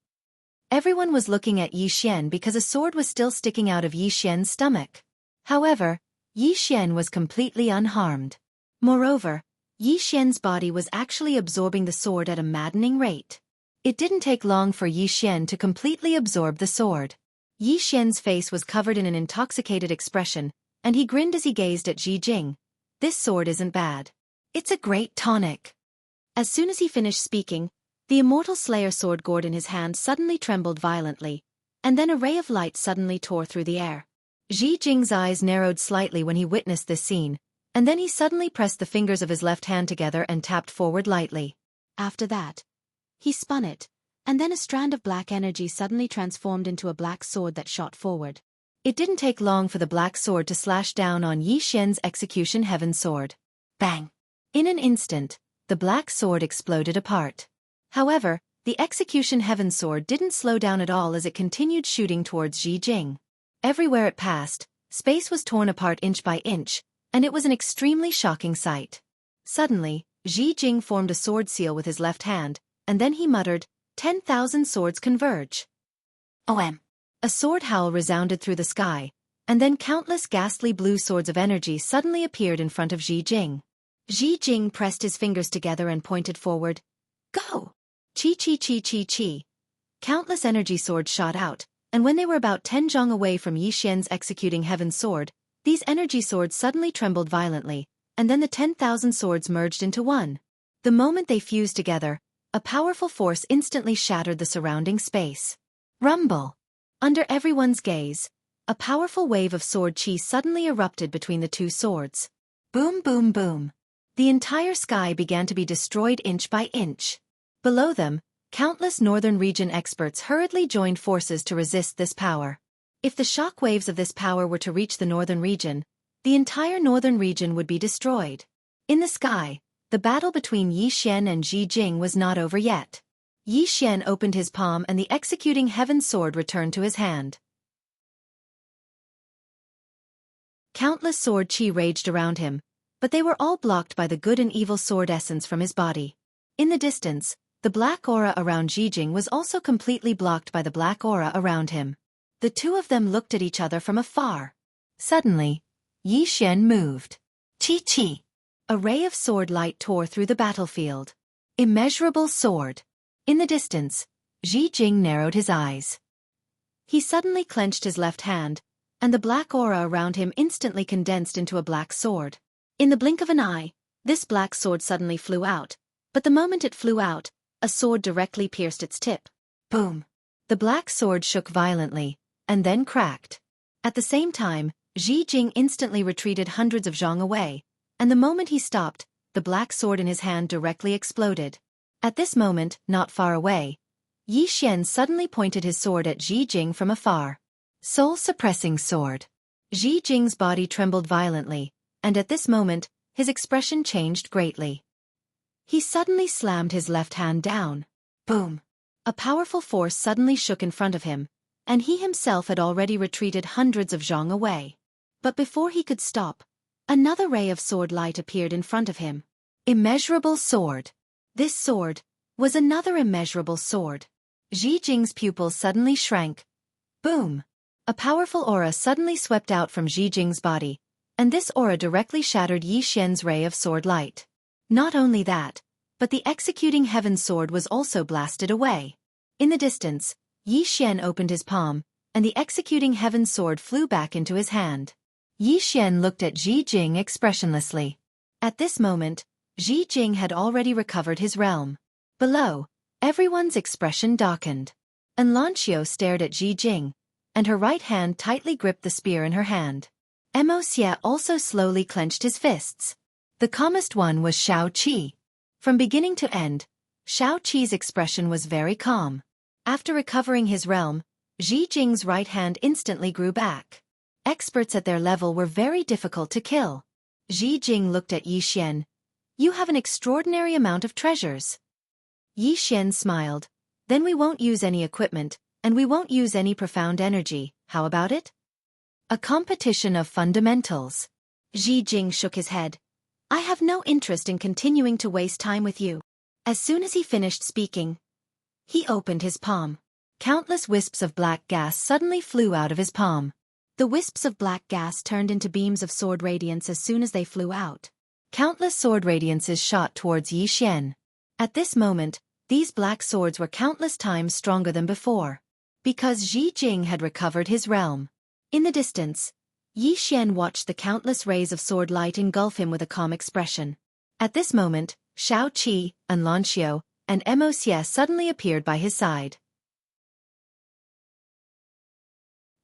Everyone was looking at Yi Xian because a sword was still sticking out of Yi Xian's stomach. However, Yi Xian was completely unharmed. Moreover, Yi Xian's body was actually absorbing the sword at a maddening rate. It didn't take long for Yi Xian to completely absorb the sword. Yi Xian's face was covered in an intoxicated expression, and he grinned as he gazed at Ji Jing. This sword isn't bad. It's a great tonic. As soon as he finished speaking, the immortal Slayer sword gourd in his hand suddenly trembled violently, and then a ray of light suddenly tore through the air. Ji Jing's eyes narrowed slightly when he witnessed this scene, and then he suddenly pressed the fingers of his left hand together and tapped forward lightly. After that, he spun it, and then a strand of black energy suddenly transformed into a black sword that shot forward. It didn't take long for the black sword to slash down on Yi Xian's execution heaven sword. Bang! In an instant, the black sword exploded apart. However, the execution heaven sword didn't slow down at all as it continued shooting towards Ji Jing. Everywhere it passed, space was torn apart inch by inch, and it was an extremely shocking sight. Suddenly, Ji Jing formed a sword seal with his left hand, and then he muttered, 10,000 swords converge. OM. A sword howl resounded through the sky, and then countless ghastly blue swords of energy suddenly appeared in front of Ji Jing. Ji Jing pressed his fingers together and pointed forward. Go! Chi chi chi chi chi. Countless energy swords shot out, and when they were about 10 zhong away from Yi Xian's executing heaven sword, these energy swords suddenly trembled violently, and then the 10,000 swords merged into one. The moment they fused together, a powerful force instantly shattered the surrounding space. Rumble! Under everyone's gaze, a powerful wave of sword chi suddenly erupted between the two swords. Boom boom boom. The entire sky began to be destroyed inch by inch. Below them, countless northern region experts hurriedly joined forces to resist this power. If the shock waves of this power were to reach the northern region, the entire northern region would be destroyed. In the sky, the battle between Yi Xian and Ji Jing was not over yet. Yi Xian opened his palm and the executing heaven sword returned to his hand. Countless sword chi raged around him, but they were all blocked by the good and evil sword essence from his body. In the distance, the black aura around Ji Jing was also completely blocked by the black aura around him. The two of them looked at each other from afar. Suddenly, Yi Xian moved. Chi chi! A ray of sword light tore through the battlefield. Immeasurable sword. In the distance, Ji Jing narrowed his eyes. He suddenly clenched his left hand, and the black aura around him instantly condensed into a black sword. In the blink of an eye, this black sword suddenly flew out, but the moment it flew out, a sword directly pierced its tip. Boom! The black sword shook violently, and then cracked. At the same time, Ji Jing instantly retreated hundreds of zhong away, and the moment he stopped, the black sword in his hand directly exploded. At this moment, not far away, Yi Xian suddenly pointed his sword at Ji Jing from afar. Soul-suppressing sword. Ji Jing's body trembled violently, and at this moment, his expression changed greatly. He suddenly slammed his left hand down. Boom! A powerful force suddenly shook in front of him, and he himself had already retreated hundreds of zhong away. But before he could stop, another ray of sword light appeared in front of him. Immeasurable sword. This sword was another immeasurable sword. Ji Jing's pupils suddenly shrank. Boom! A powerful aura suddenly swept out from Ji Jing's body, and this aura directly shattered Yi Xian's ray of sword light. Not only that, but the executing heaven sword was also blasted away. In the distance, Yi Xian opened his palm, and the executing heaven sword flew back into his hand. Yi Xian looked at Ji Jing expressionlessly. At this moment, Ji Jing had already recovered his realm. Below, everyone's expression darkened. Enlancio stared at Ji Jing, and her right hand tightly gripped the spear in her hand. Mo Xie also slowly clenched his fists. The calmest one was Shao Qi. From beginning to end, Shao Qi's expression was very calm. After recovering his realm, Ji Jing's right hand instantly grew back. Experts at their level were very difficult to kill. Ji Jing looked at Yi Xian. You have an extraordinary amount of treasures. Yi Xian smiled. Then we won't use any equipment, and we won't use any profound energy, how about it? A competition of fundamentals. Ji Jing shook his head. I have no interest in continuing to waste time with you. As soon as he finished speaking, he opened his palm. Countless wisps of black gas suddenly flew out of his palm. The wisps of black gas turned into beams of sword radiance as soon as they flew out. Countless sword radiances shot towards Yi Xian. At this moment, these black swords were countless times stronger than before. Because Ji Jing had recovered his realm. In the distance, Yi Xian watched the countless rays of sword light engulf him with a calm expression. At this moment, Xueqi, Anlanxiu, and Mo Xie suddenly appeared by his side.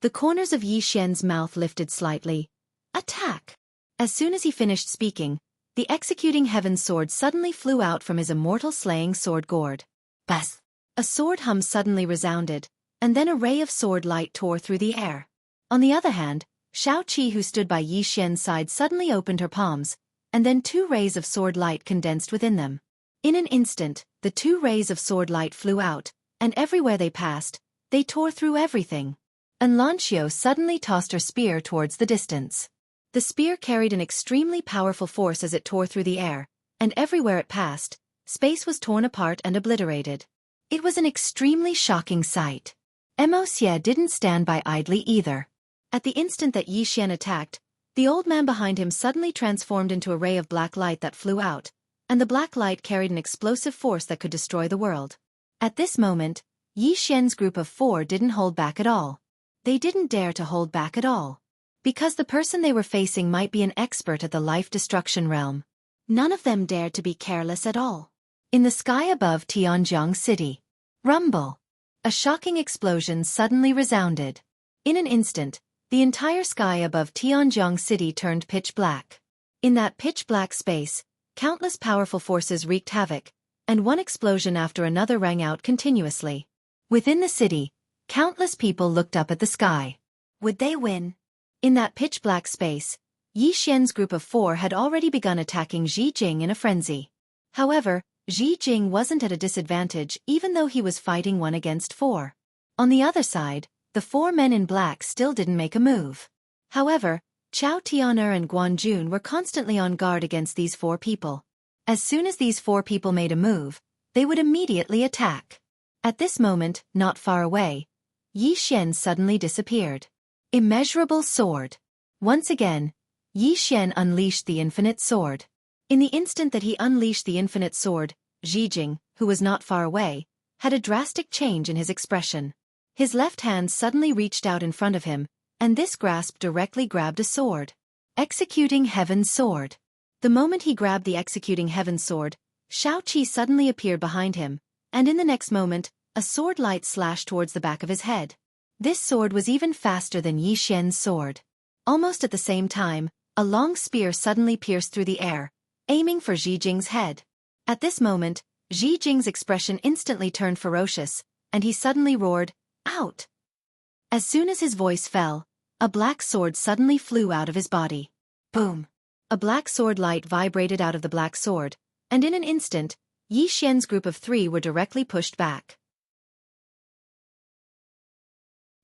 The corners of Yi Xian's mouth lifted slightly. Attack! As soon as he finished speaking, the executing heaven sword suddenly flew out from his immortal slaying sword gourd. Bas! A sword hum suddenly resounded, and then a ray of sword light tore through the air. On the other hand, Xueqi, who stood by Yi Xian's side, suddenly opened her palms, and then 2 rays of sword light condensed within them. In an instant, the 2 rays of sword light flew out, and everywhere they passed, they tore through everything. Anlanxiu suddenly tossed her spear towards the distance. The spear carried an extremely powerful force as it tore through the air, and everywhere it passed, space was torn apart and obliterated. It was an extremely shocking sight. Mo Xie didn't stand by idly either. At the instant that Yi Xian attacked, the old man behind him suddenly transformed into a ray of black light that flew out, and the black light carried an explosive force that could destroy the world. At this moment, Yi Xian's group of 4 didn't hold back at all. They didn't dare to hold back at all. Because the person they were facing might be an expert at the life-destruction realm. None of them dared to be careless at all. In the sky above Tianjiang City. Rumble! A shocking explosion suddenly resounded. In an instant, the entire sky above Tianjiang City turned pitch black. In that pitch-black space, countless powerful forces wreaked havoc, and one explosion after another rang out continuously. Within the city, countless people looked up at the sky. Would they win? In that pitch-black space, Yi Xian's group of 4 had already begun attacking Ji Jing in a frenzy. However, Ji Jing wasn't at a disadvantage even though he was fighting 1 against 4. On the other side, the 4 men in black still didn't make a move. However, Chao Tianer and Guan Jun were constantly on guard against these 4 people. As soon as these 4 people made a move, they would immediately attack. At this moment, not far away, Yi Xian suddenly disappeared. Immeasurable sword. Once again, Yi Xian unleashed the infinite sword. In the instant that he unleashed the infinite sword, Ji Jing, who was not far away, had a drastic change in his expression. His left hand suddenly reached out in front of him, and this grasp directly grabbed a sword. Executing Heaven's Sword. The moment he grabbed the executing Heaven's Sword, Xueqi suddenly appeared behind him, and in the next moment, a sword light slashed towards the back of his head. This sword was even faster than Yi Xian's sword. Almost at the same time, a long spear suddenly pierced through the air, aiming for Ji Jing's head. At this moment, Ji Jing's expression instantly turned ferocious, and he suddenly roared, "Out!" As soon as his voice fell, a black sword suddenly flew out of his body. Boom! A black sword light vibrated out of the black sword, and in an instant, Yi Xian's group of 3 were directly pushed back.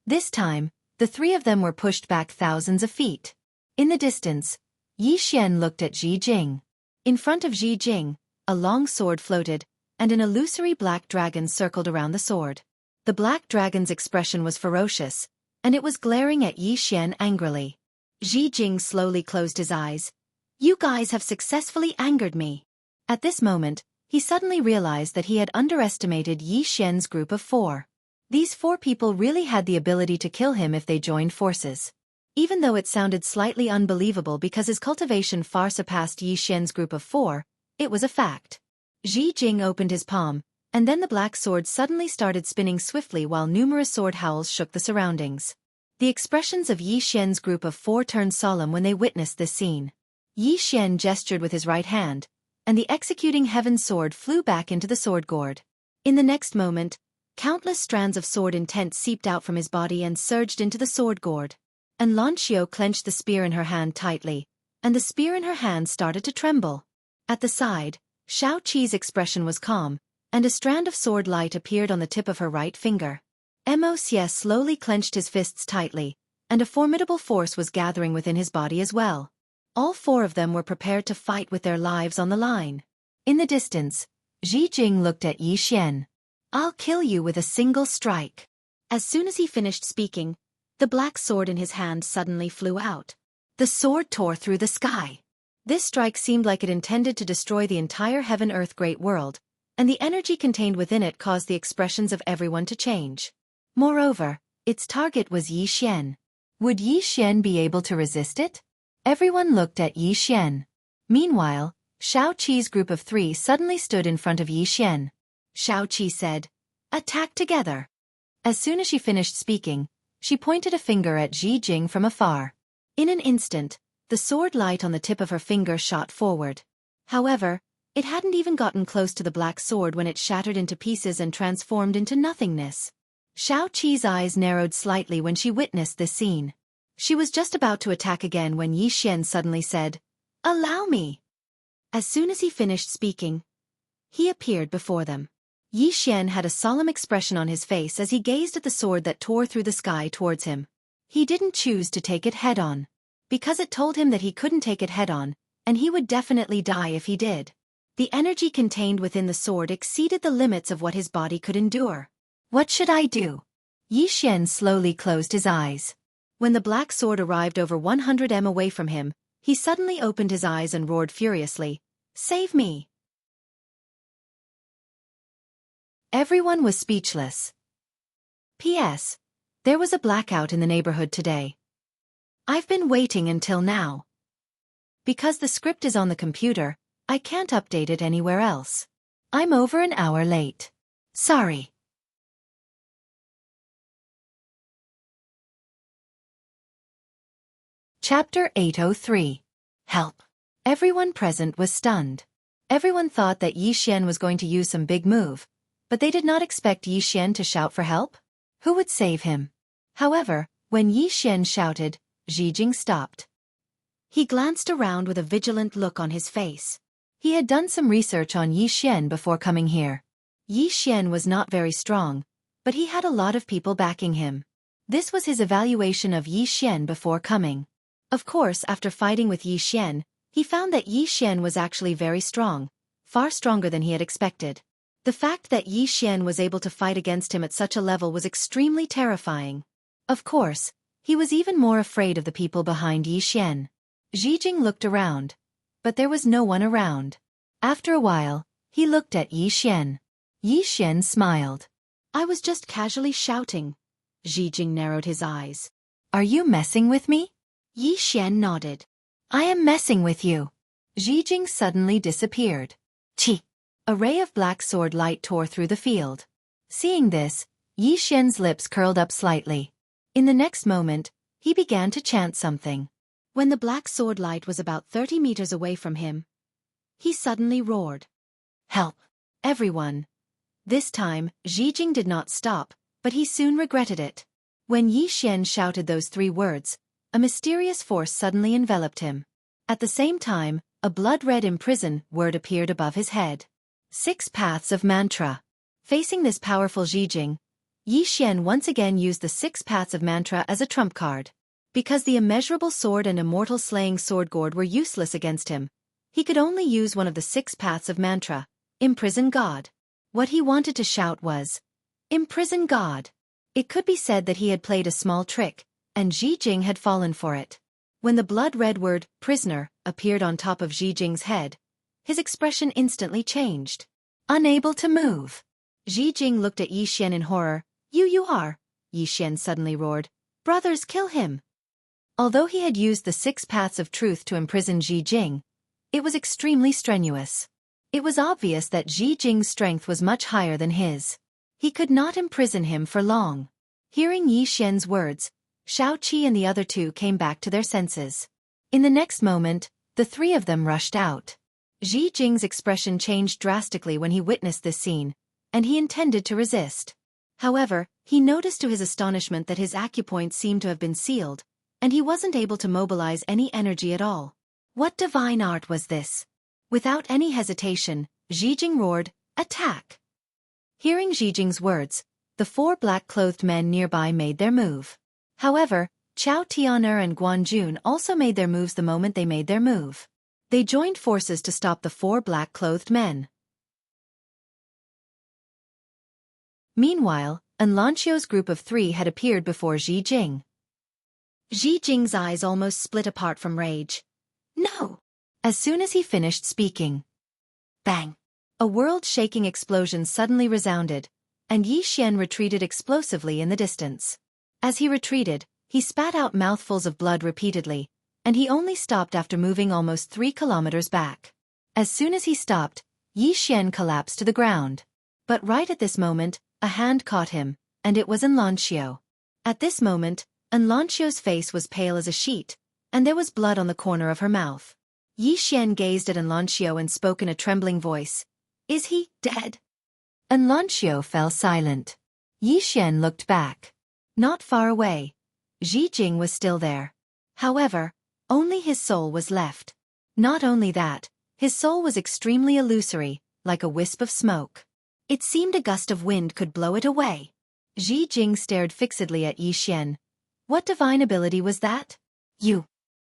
This time, the 3 of them were pushed back thousands of feet. In the distance, Yi Xian looked at Ji Jing. In front of Ji Jing, a long sword floated, and an illusory black dragon circled around the sword. The black dragon's expression was ferocious, and it was glaring at Yi Xian angrily. Ji Jing slowly closed his eyes. "You guys have successfully angered me." At this moment, he suddenly realized that he had underestimated Yi Xian's group of 4. These 4 people really had the ability to kill him if they joined forces. Even though it sounded slightly unbelievable because his cultivation far surpassed Yi Xian's group of 4, it was a fact. Ji Jing opened his palm, and then the black sword suddenly started spinning swiftly while numerous sword howls shook the surroundings. The expressions of Yi Xian's group of 4 turned solemn when they witnessed this scene. Yi Xian gestured with his right hand, and the executing Heaven's Sword flew back into the sword gourd. In the next moment, countless strands of sword intent seeped out from his body and surged into the sword gourd. Anlanxiu clenched the spear in her hand tightly, and the spear in her hand started to tremble. At the side, Xueqi's expression was calm, and a strand of sword light appeared on the tip of her right finger. Mo Xie slowly clenched his fists tightly, and a formidable force was gathering within his body as well. All 4 of them were prepared to fight with their lives on the line. In the distance, Ji Jing looked at Yi Xian. "I'll kill you with a single strike." As soon as he finished speaking, The black sword in his hand suddenly flew out. The sword tore through the sky. This strike seemed like it intended to destroy the entire heaven-earth great world, and the energy contained within it caused the expressions of everyone to change. Moreover, its target was Yi Xian. Would Yi Xian be able to resist it? Everyone looked at Yi Xian. Meanwhile, Xueqi's group of 3 suddenly stood in front of Yi Xian. Xueqi said, "Attack together." As soon as she finished speaking, she pointed a finger at Ji Jing from afar. In an instant, the sword light on the tip of her finger shot forward. However, it hadn't even gotten close to the black sword when it shattered into pieces and transformed into nothingness. Xueqi's eyes narrowed slightly when she witnessed this scene. She was just about to attack again when Yi Xian suddenly said, "Allow me." As soon as he finished speaking, he appeared before them. Yi Xian had a solemn expression on his face as he gazed at the sword that tore through the sky towards him. He didn't choose to take it head-on, because it told him that he couldn't take it head-on, and he would definitely die if he did. The energy contained within the sword exceeded the limits of what his body could endure. What should I do? Yi Xian slowly closed his eyes. When the black sword arrived over 100 m away from him, he suddenly opened his eyes and roared furiously, "Save me!" Everyone was speechless. P.S. There was a blackout in the neighborhood today. I've been waiting until now. Because the script is on the computer, I can't update it anywhere else. I'm over an hour late. Sorry. Chapter 803. Help. Everyone present was stunned. Everyone thought that Yi Xian was going to use some big move, but they did not expect Yi Xian to shout for help. Who would save him? However, when Yi Xian shouted, Ji Jing stopped. He glanced around with a vigilant look on his face. He had done some research on Yi Xian before coming here. Yi Xian was not very strong, but he had a lot of people backing him. This was his evaluation of Yi Xian before coming. Of course, after fighting with Yi Xian, he found that Yi Xian was actually very strong, far stronger than he had expected. The fact that Yi Xian was able to fight against him at such a level was extremely terrifying. Of course, he was even more afraid of the people behind Yi Xian. Ji Jing looked around, but there was no one around. After a while, he looked at Yi Xian. Yi Xian smiled. "I was just casually shouting." Ji Jing narrowed his eyes. "Are you messing with me?" Yi Xian nodded. "I am messing with you." Ji Jing suddenly disappeared. Chi! A ray of black sword light tore through the field. Seeing this, Yi Xian's lips curled up slightly. In the next moment, he began to chant something. When the black sword light was about 30 meters away from him, he suddenly roared, "Help, everyone!" This time, Ji Jing did not stop, but he soon regretted it. When Yi Xian shouted those 3 words, a mysterious force suddenly enveloped him. At the same time, a blood-red imprison word appeared above his head. 6 paths of mantra. Facing this powerful Ji Jing, Yi Xian once again used the 6 paths of mantra as a trump card. Because the immeasurable sword and immortal slaying sword gourd were useless against him, he could only use one of the 6 paths of mantra, imprison God. What he wanted to shout was, "Imprison God." It could be said that he had played a small trick, and Ji Jing had fallen for it. When the blood-red word, prisoner, appeared on top of Ji Jing's head, his expression instantly changed. Unable to move. Ji Jing looked at Yi Xian in horror. You are," Yi Xian suddenly roared. "Brothers, kill him." Although he had used the 6 paths of truth to imprison Ji Jing, it was extremely strenuous. It was obvious that Ji Jing's strength was much higher than his. He could not imprison him for long. Hearing Yi Xian's words, Xueqi and the other 2 came back to their senses. In the next moment, the 3 of them rushed out. Ji Jing's expression changed drastically when he witnessed this scene, and he intended to resist. However, he noticed to his astonishment that his acupoint seemed to have been sealed, and he wasn't able to mobilize any energy at all. What divine art was this? Without any hesitation, Ji Jing roared, "Attack!" Hearing Ji Jing's words, the 4 black-clothed men nearby made their move. However, Chao Tian'er and Guan Jun also made their moves the moment they made their move. They joined forces to stop the 4 black-clothed men. Meanwhile, Anlancio's group of 3 had appeared before Ji Jing. Ji Jing's eyes almost split apart from rage. No! As soon as he finished speaking. Bang! A world-shaking explosion suddenly resounded, and Yi Xian retreated explosively in the distance. As he retreated, he spat out mouthfuls of blood repeatedly, and he only stopped after moving almost 3 kilometers back. As soon as he stopped, Yi Xian collapsed to the ground. But right at this moment, a hand caught him, and it was Enlancio. At this moment, Enlancio's face was pale as a sheet, and there was blood on the corner of her mouth. Yi Xian gazed at Enlancio and spoke in a trembling voice. Is he dead? Enlancio fell silent. Yi Xian looked back. Not far away. Ji Jing was still there. However, only his soul was left. Not only that, his soul was extremely illusory, like a wisp of smoke. It seemed a gust of wind could blow it away. Ji Jing stared fixedly at Yi Xian. What divine ability was that? You.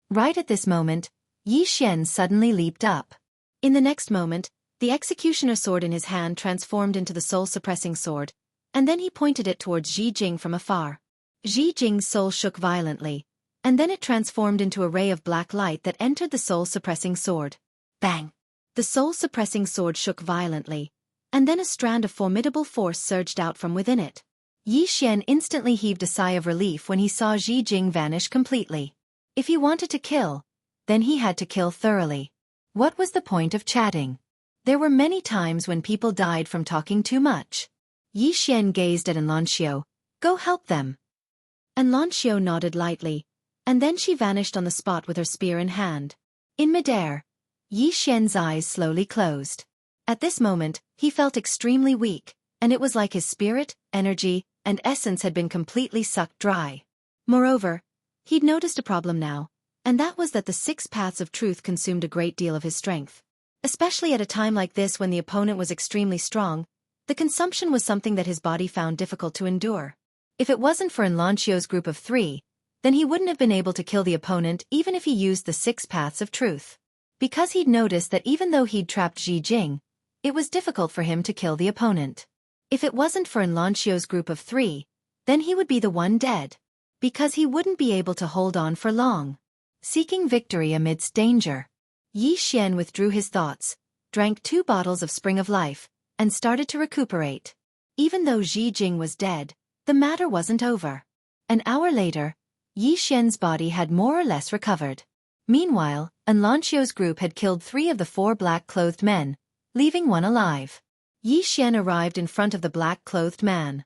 Right at this moment, Yi Xian suddenly leaped up. In the next moment, the executioner sword in his hand transformed into the soul-suppressing sword, and then he pointed it towards Ji Jing from afar. Ji Jing's soul shook violently, and then it transformed into a ray of black light that entered the soul-suppressing sword. Bang! The soul-suppressing sword shook violently, and then a strand of formidable force surged out from within it. Yi Xian instantly heaved a sigh of relief when he saw Ji Jing vanish completely. If he wanted to kill, then he had to kill thoroughly. What was the point of chatting? There were many times when people died from talking too much. Yi Xian gazed at Enlancio. Go help them. Enlancio nodded lightly, and then she vanished on the spot with her spear in hand. In midair, Yi Xian's eyes slowly closed. At this moment, he felt extremely weak, and it was like his spirit, energy, and essence had been completely sucked dry. Moreover, he'd noticed a problem now, and that was that the 6 paths of truth consumed a great deal of his strength. Especially at a time like this when the opponent was extremely strong, the consumption was something that his body found difficult to endure. If it wasn't for Enlancio's group of 3, then he wouldn't have been able to kill the opponent even if he used the 6 paths of truth. Because he'd noticed that even though he'd trapped Ji Jing, it was difficult for him to kill the opponent. If it wasn't for Enlancio's group of 3, then he would be the one dead. Because he wouldn't be able to hold on for long. Seeking victory amidst danger. Yi Xian withdrew his thoughts, drank 2 bottles of Spring of Life, and started to recuperate. Even though Ji Jing was dead, the matter wasn't over. An hour later, Yi Xian's body had more or less recovered. Meanwhile, Enlancio's group had killed 3 of the 4 black-clothed men, leaving 1 alive. Yi Xian arrived in front of the black-clothed man.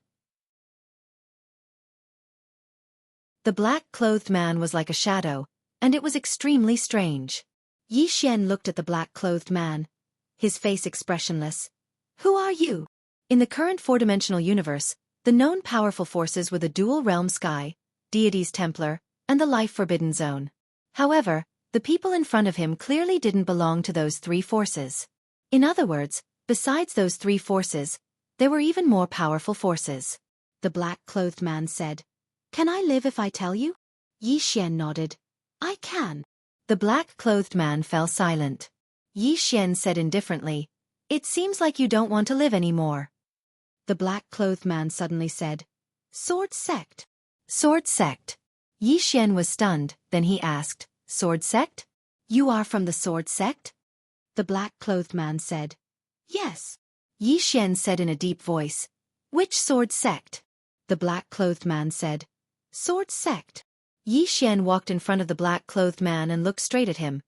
The black-clothed man was like a shadow, and it was extremely strange. Yi Xian looked at the black-clothed man, his face expressionless. Who are you? In the current 4-dimensional universe, the known powerful forces were the Dual Realm Sky, Deity's Templar, and the Life Forbidden Zone. However, the people in front of him clearly didn't belong to those 3 forces. In other words, besides those 3 forces, there were even more powerful forces. The black-clothed man said, Can I live if I tell you? Yi Xian nodded. I can. The black-clothed man fell silent. Yi Xian said indifferently, It seems like you don't want to live anymore. The black-clothed man suddenly said, Sword Sect. Sword Sect. Yi Xian was stunned, then he asked, Sword Sect? You are from the Sword Sect? The black-clothed man said, Yes. Yi Xian said in a deep voice, Which Sword Sect? The black-clothed man said, Sword Sect. Yi Xian walked in front of the black-clothed man and looked straight at him.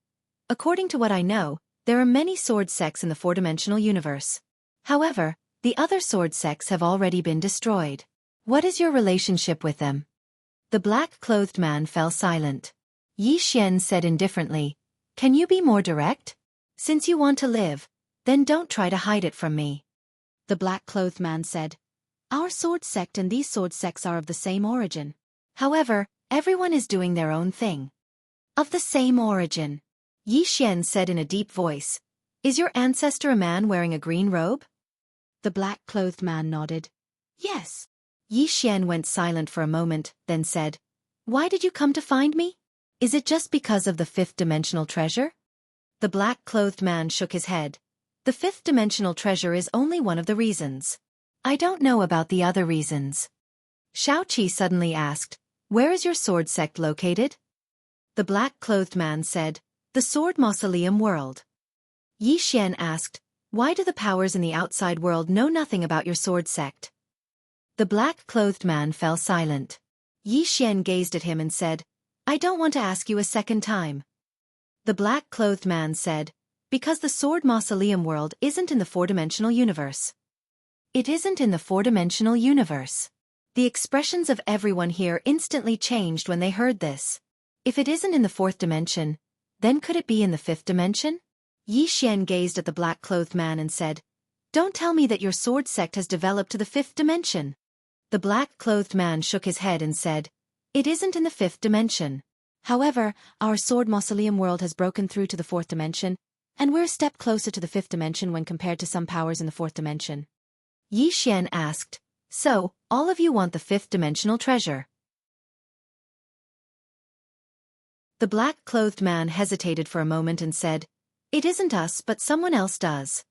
According to what I know, there are many sword sects in the 4-dimensional universe. However, the other sword sects have already been destroyed. What is your relationship with them? The black-clothed man fell silent. Yi Xian said indifferently, Can you be more direct? Since you want to live, then don't try to hide it from me. The black-clothed man said, Our sword sect and these sword sects are of the same origin. However, everyone is doing their own thing. Of the same origin. Yi Xian said in a deep voice, Is your ancestor a man wearing a green robe? The black-clothed man nodded. Yes. Yi Xian went silent for a moment, then said, Why did you come to find me? Is it just because of the 5th-dimensional treasure? The black-clothed man shook his head. The 5th-dimensional treasure is only one of the reasons. I don't know about the other reasons. Xueqi suddenly asked, Where is your sword sect located? The black-clothed man said, "The Sword Mausoleum World." Yi Xian asked, "Why do the powers in the outside world know nothing about your sword sect?" The black-clothed man fell silent. Yi Xian gazed at him and said, "I don't want to ask you a second time." The black-clothed man said, "Because the Sword Mausoleum World isn't in the four-dimensional universe." It isn't in the four-dimensional universe. The expressions of everyone here instantly changed when they heard this. If it isn't in the fourth dimension, then could it be in the fifth dimension? Yi Xian gazed at the black-clothed man and said, "Don't tell me that your sword sect has developed to the fifth dimension." The black-clothed man shook his head and said, "It isn't in the fifth dimension. However, our Sword Mausoleum World has broken through to the fourth dimension, and we're a step closer to the fifth dimension when compared to some powers in the fourth dimension." Yi Xian asked, "So, all of you want the fifth-dimensional treasure?" The black-clothed man hesitated for a moment and said, "It isn't us but someone else does."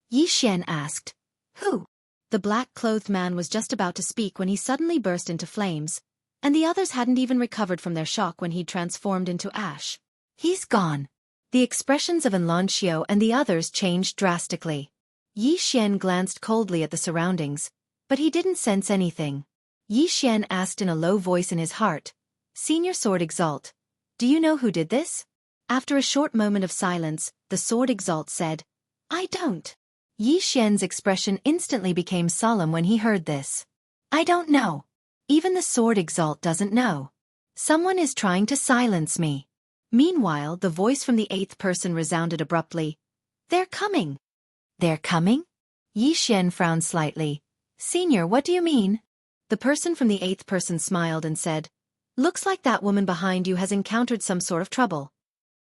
Yi Xian asked, "Who?" The black-clothed man was just about to speak when he suddenly burst into flames, and the others hadn't even recovered from their shock when he'd transformed into ash. "He's gone." The expressions of Enlancio and the others changed drastically. Yi Xian glanced coldly at the surroundings, but he didn't sense anything. Yi Xian asked in a low voice in his heart, "Senior Sword Exalt, do you know who did this?" After a short moment of silence, the Sword Exalt said, "I don't." Yi Xian's expression instantly became solemn when he heard this. "I don't know. Even the Sword Exalt doesn't know. Someone is trying to silence me." Meanwhile, the voice from the eighth person resounded abruptly, "They're coming." "They're coming?" Yi Xian frowned slightly. "Senior, what do you mean?" The person from the eighth person smiled and said, "Looks like that woman behind you has encountered some sort of trouble."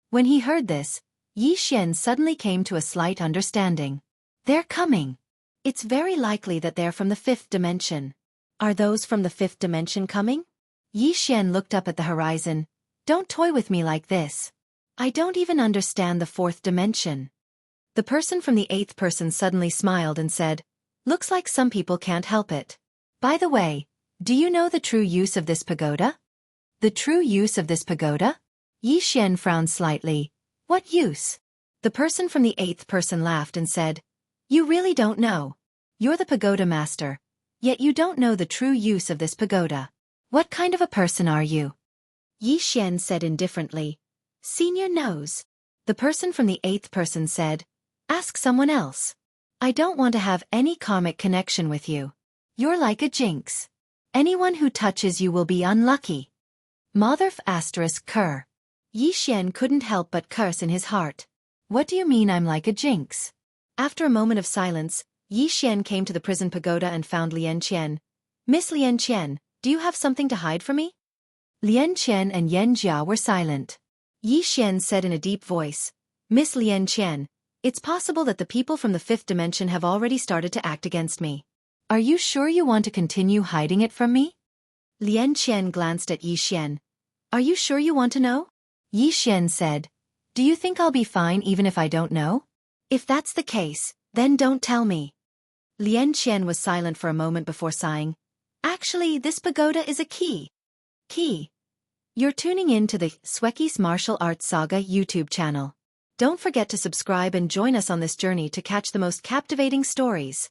When he heard this, Yi Xian suddenly came to a slight understanding. "They're coming. It's very likely that they're from the fifth dimension." "Are those from the fifth dimension coming?" Yi Xian looked up at the horizon. "Don't toy with me like this. I don't even understand the fourth dimension." The person from the eighth person suddenly smiled and said, "Looks like some people can't help it." "By the way, do you know the true use of this pagoda?" "The true use of this pagoda?" Yi Xian frowned slightly. "What use?" The person from the eighth person laughed and said, "You really don't know. You're the pagoda master, yet you don't know the true use of this pagoda. What kind of a person are you?" Yi Xian said indifferently, "Senior knows." The person from the eighth person said, "Ask someone else. I don't want to have any karmic connection with you. You're like a jinx. Anyone who touches you will be unlucky." Motherf ** cur. Yi Xian couldn't help but curse in his heart. "What do you mean I'm like a jinx?" After a moment of silence, Yi Xian came to the prison pagoda and found Lian Qian. "Miss Lian Qian, do you have something to hide from me?" Lian Qian and Yan Jia were silent. Yi Xian said in a deep voice, "Miss Lian Qian, it's possible that the people from the fifth dimension have already started to act against me." "Are you sure you want to continue hiding it from me?" Lian Qian glanced at Yi Xian. "Are you sure you want to know?" Yi Xian said, "Do you think I'll be fine even if I don't know?" "If that's the case, then don't tell me." Lian Qian was silent for a moment before sighing. "Actually, this pagoda is a key." "Key?" You're tuning in to the Xueqi's Martial Arts Saga YouTube channel. Don't forget to subscribe and join us on this journey to catch the most captivating stories.